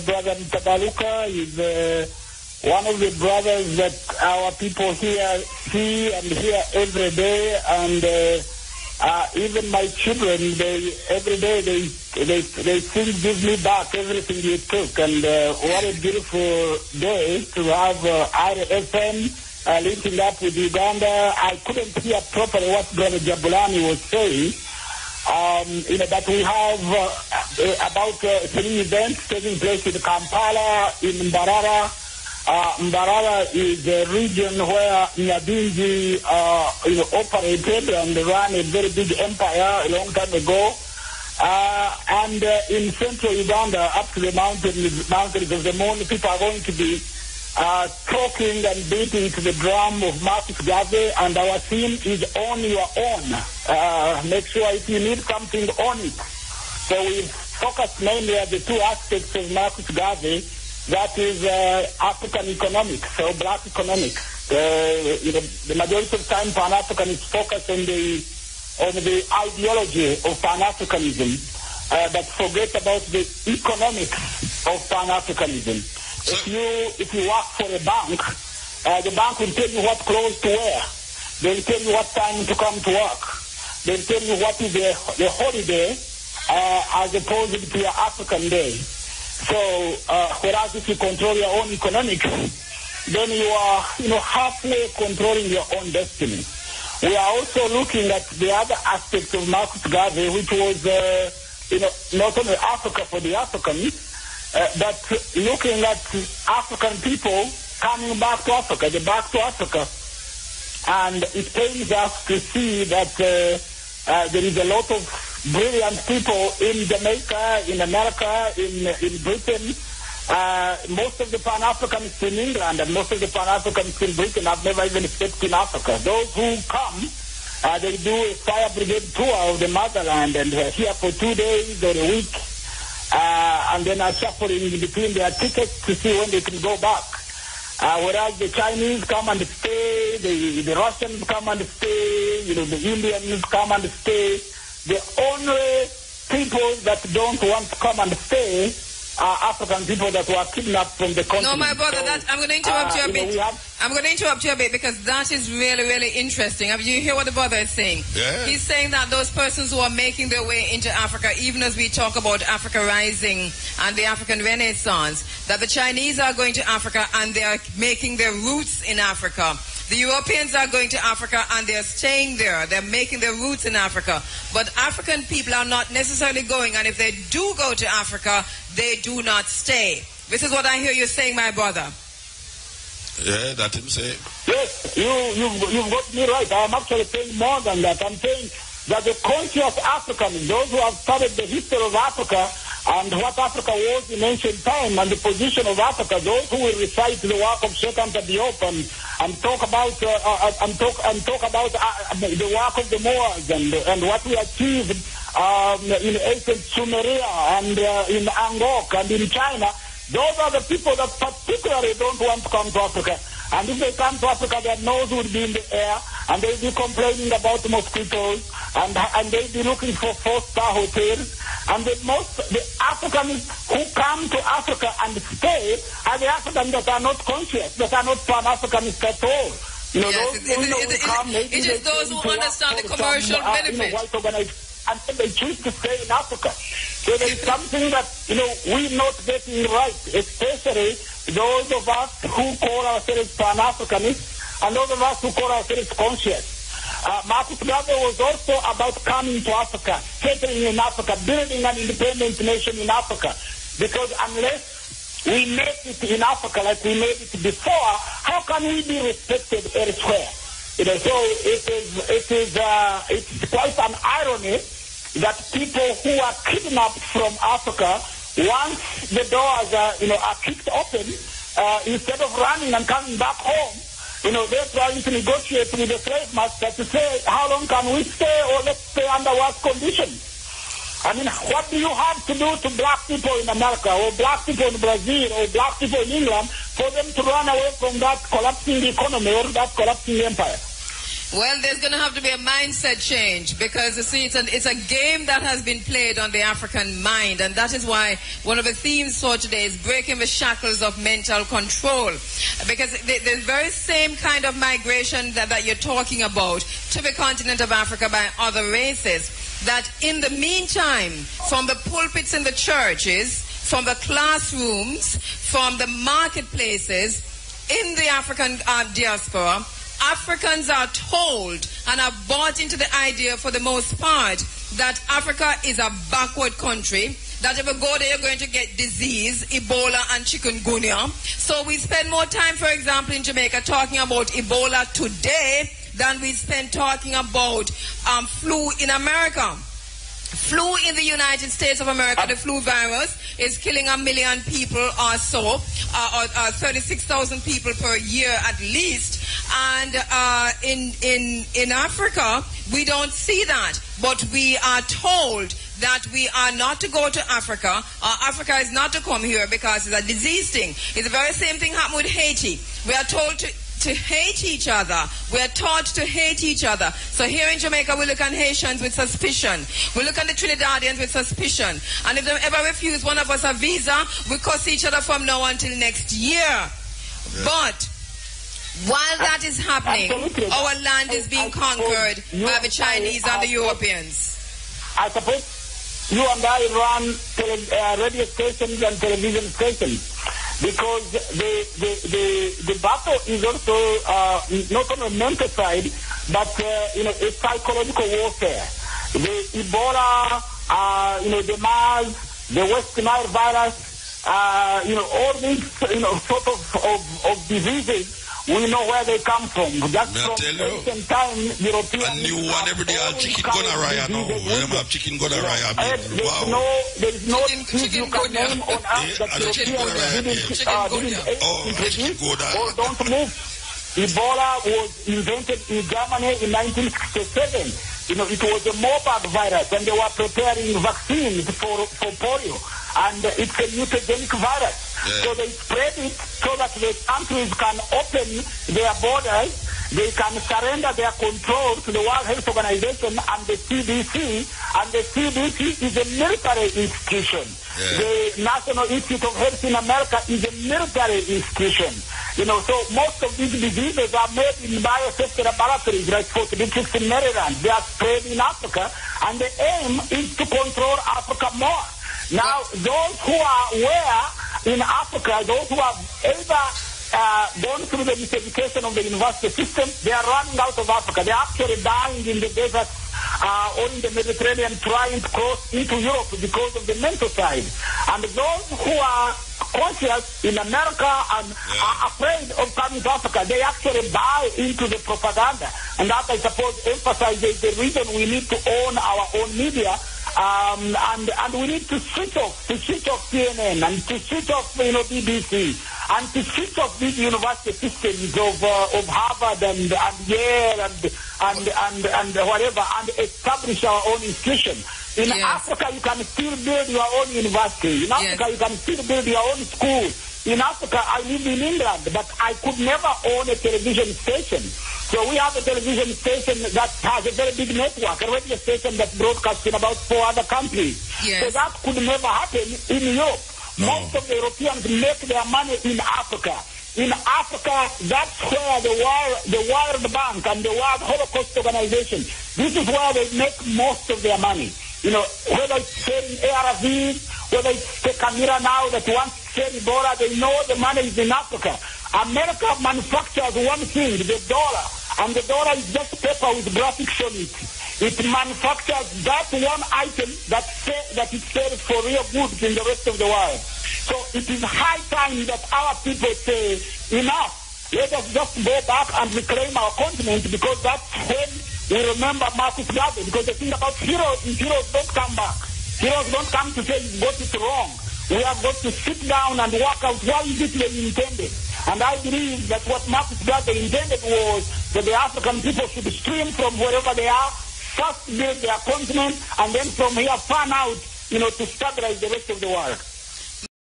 Brother Mutabaruka. He's one of the brothers that our people here see and hear every day, and even my children, every day they still give me back everything you took. And what a beautiful day to have Irie FM linking up with Uganda. I couldn't hear properly what Brother Jabulani was saying. that we have about 3 events taking place in Kampala, in Mbarara. Mbarara is a region where Nyabingi operated and ran a very big empire a long time ago. And in central Uganda, up to the mountains of the moon, people are going to be talking and beating to the drum of Marcus Garvey, and our theme is on your own. Make sure if you need something, on it. So we focus mainly on the 2 aspects of Marcus Garvey. That is African economics, so black economics. The majority of time Pan-Africanists focus on the ideology of Pan-Africanism, but forget about the economics of Pan-Africanism. If you work for a bank, the bank will tell you what clothes to wear. They will tell you what time to come to work. They will tell you what is the holiday as opposed to your African day. So, whereas if you control your own economics, then you are, halfway controlling your own destiny. We are also looking at the other aspect of Marcus Garvey, which was, not only Africa for the Africans, but looking at African people coming back to Africa, the back to Africa. And it pains us to see that there is a lot of brilliant people in Jamaica, in America, in Britain. Most of the Pan-Africanists in England and most of the Pan-Africanists in Britain have never even stepped in Africa. Those who come, they do a fire brigade tour of the motherland and are here for 2 days or a week, and then are shuffling between their tickets to see when they can go back. Whereas the Chinese come and stay, the Russians come and stay, the Indians come and stay. The only people that don't want to come and stay are African people that were kidnapped from the continent. No, my brother, so, I'm going to interrupt you a bit. I'm going to interrupt you a bit because that is really, really interesting. You hear what the brother is saying? Yeah. He's saying that those persons who are making their way into Africa, even as we talk about Africa rising and the African Renaissance, that the Chinese are going to Africa and they are making their roots in Africa. The Europeans are going to Africa and they're staying there. They're making their roots in Africa. But African people are not necessarily going, and if they do go to Africa, they do not stay. This is what I hear you saying, my brother. Yeah, that's him saying. Yes, you've got me right. I'm actually saying more than that. I'm saying that the conscious Africans, those who have studied the history of Africa and what Africa was in ancient time and the position of Africa, those who will recite the work of Sheikh Anta Diop and talk about the work of the Moors and what we achieved in ancient Sumeria and in Angkor and in China, those are the people that particularly don't want to come to Africa. And if they come to Africa, their nose would be in the air, and they'll be complaining about mosquitoes, and they'll be looking for 4-star hotels. And the Africans who come to Africa and stay are the Africans that are not conscious, that are not Pan-Africanists at all. It is those who understand the commercial benefit. White organizations, and then they choose to stay in Africa. So there is something that, we're not getting right, especially those of us who call ourselves Pan-Africanists and those of us who call ourselves conscious. Marcus Garvey was also about coming to Africa, settling in Africa, building an independent nation in Africa. Because unless we make it in Africa like we made it before, how can we be respected elsewhere? So it's quite an irony that people who are kidnapped from Africa, once the doors are kicked open, instead of running and coming back home, they're trying to negotiate with the slave master to say, how long can we stay, or let's stay under what conditions? I mean, what do you have to do to black people in America, or black people in Brazil, or black people in England, for them to run away from that collapsing economy or that collapsing empire? Well, there's going to have to be a mindset change because, you see, it's a game that has been played on the African mind, and that is why one of the themes for today is breaking the shackles of mental control. Because the very same kind of migration that you're talking about to the continent of Africa by other races, that in the meantime, from the pulpits in the churches, from the classrooms, from the marketplaces, in the African diaspora, Africans are told and are bought into the idea for the most part that Africa is a backward country, that if you go there, you're going to get disease, Ebola and chikungunya. So we spend more time, for example, in Jamaica talking about Ebola today than we spend talking about flu in America. Flu in the United States of America, the flu virus is killing 1 million people or so, 36,000 people per year at least. And in Africa, we don't see that. But we are told that we are not to go to Africa. Africa is not to come here because it's a disease thing. It's the very same thing happened with Haiti. We are told to hate each other. We are taught to hate each other. So here in Jamaica, we look at Haitians with suspicion. We look at the Trinidadians with suspicion. And if they ever refuse one of us a visa, we curse each other from now until next year. Yeah. But while that is happening, our land is being conquered by the Chinese and the Europeans. I suppose you and I run radio stations and television stations. Because the battle is also not on the mental side, but it's psychological warfare. The Ebola, the MERS, the West Nile virus, all these sort of diseases. We know where they come from. Just from ancient time, Europeans. A new one every day. Chicken gonorrhea now. Remember chicken gonorrhea? Wow. There is no disease you can name on earth that Europeans didn't or don't move. Ebola was invented in Germany in 1967. It was a Marburg virus, and they were preparing vaccines for polio. And it's a mutagenic virus. Yeah. So they spread it so that the countries can open their borders, they can surrender their control to the World Health Organization and the CDC. And the CDC is a military institution. Yeah. The National Institute of Health in America is a military institution. So most of these diseases are made in biosafety laboratories like Fort Detrick in Maryland. They are spread in Africa, and the aim is to control Africa more. Now, those who are aware in Africa, those who have either gone through the miseducation of the university system, they are running out of Africa. They are actually dying in the desert or in the Mediterranean trying to cross into Europe because of the mental side. And those who are conscious in America and are afraid of coming to Africa, they actually buy into the propaganda. And that, I suppose, emphasizes the reason we need to own our own media. And we need to switch off CNN and to switch off BBC and to switch off these university systems of Harvard and Yale and whatever, and establish our own institution. In Africa, you can still build your own university. In Africa, you can still build your own school. In Africa, I live in England, but I could never own a television station. So we have a television station that has a very big network, a radio station that broadcasts in about 4 other countries. Yes. So that could never happen in Europe. No. Most of the Europeans make their money in Africa. In Africa, that's where the World Bank and the World Holocaust Organization, this is where they make most of their money. Whether it's selling ARVs, whether it's Camira now that wants to sell Ebola, they know the money is in Africa. America manufactures one thing, the dollar, and the dollar is just paper with graphics on it. It manufactures that one item that it sells for real goods in the rest of the world. So it is high time that our people say, enough, let us just go back and reclaim our continent, because that's when we remember Marcus Garvey. Because the thing about heroes don't come back. Heroes don't come to say you got it wrong. We have got to sit down and work out what is it they intended. And I believe that what Marcus Garvey intended was that the African people should stream from wherever they are, first build their continent, and then from here fan out, to stabilize the rest of the world.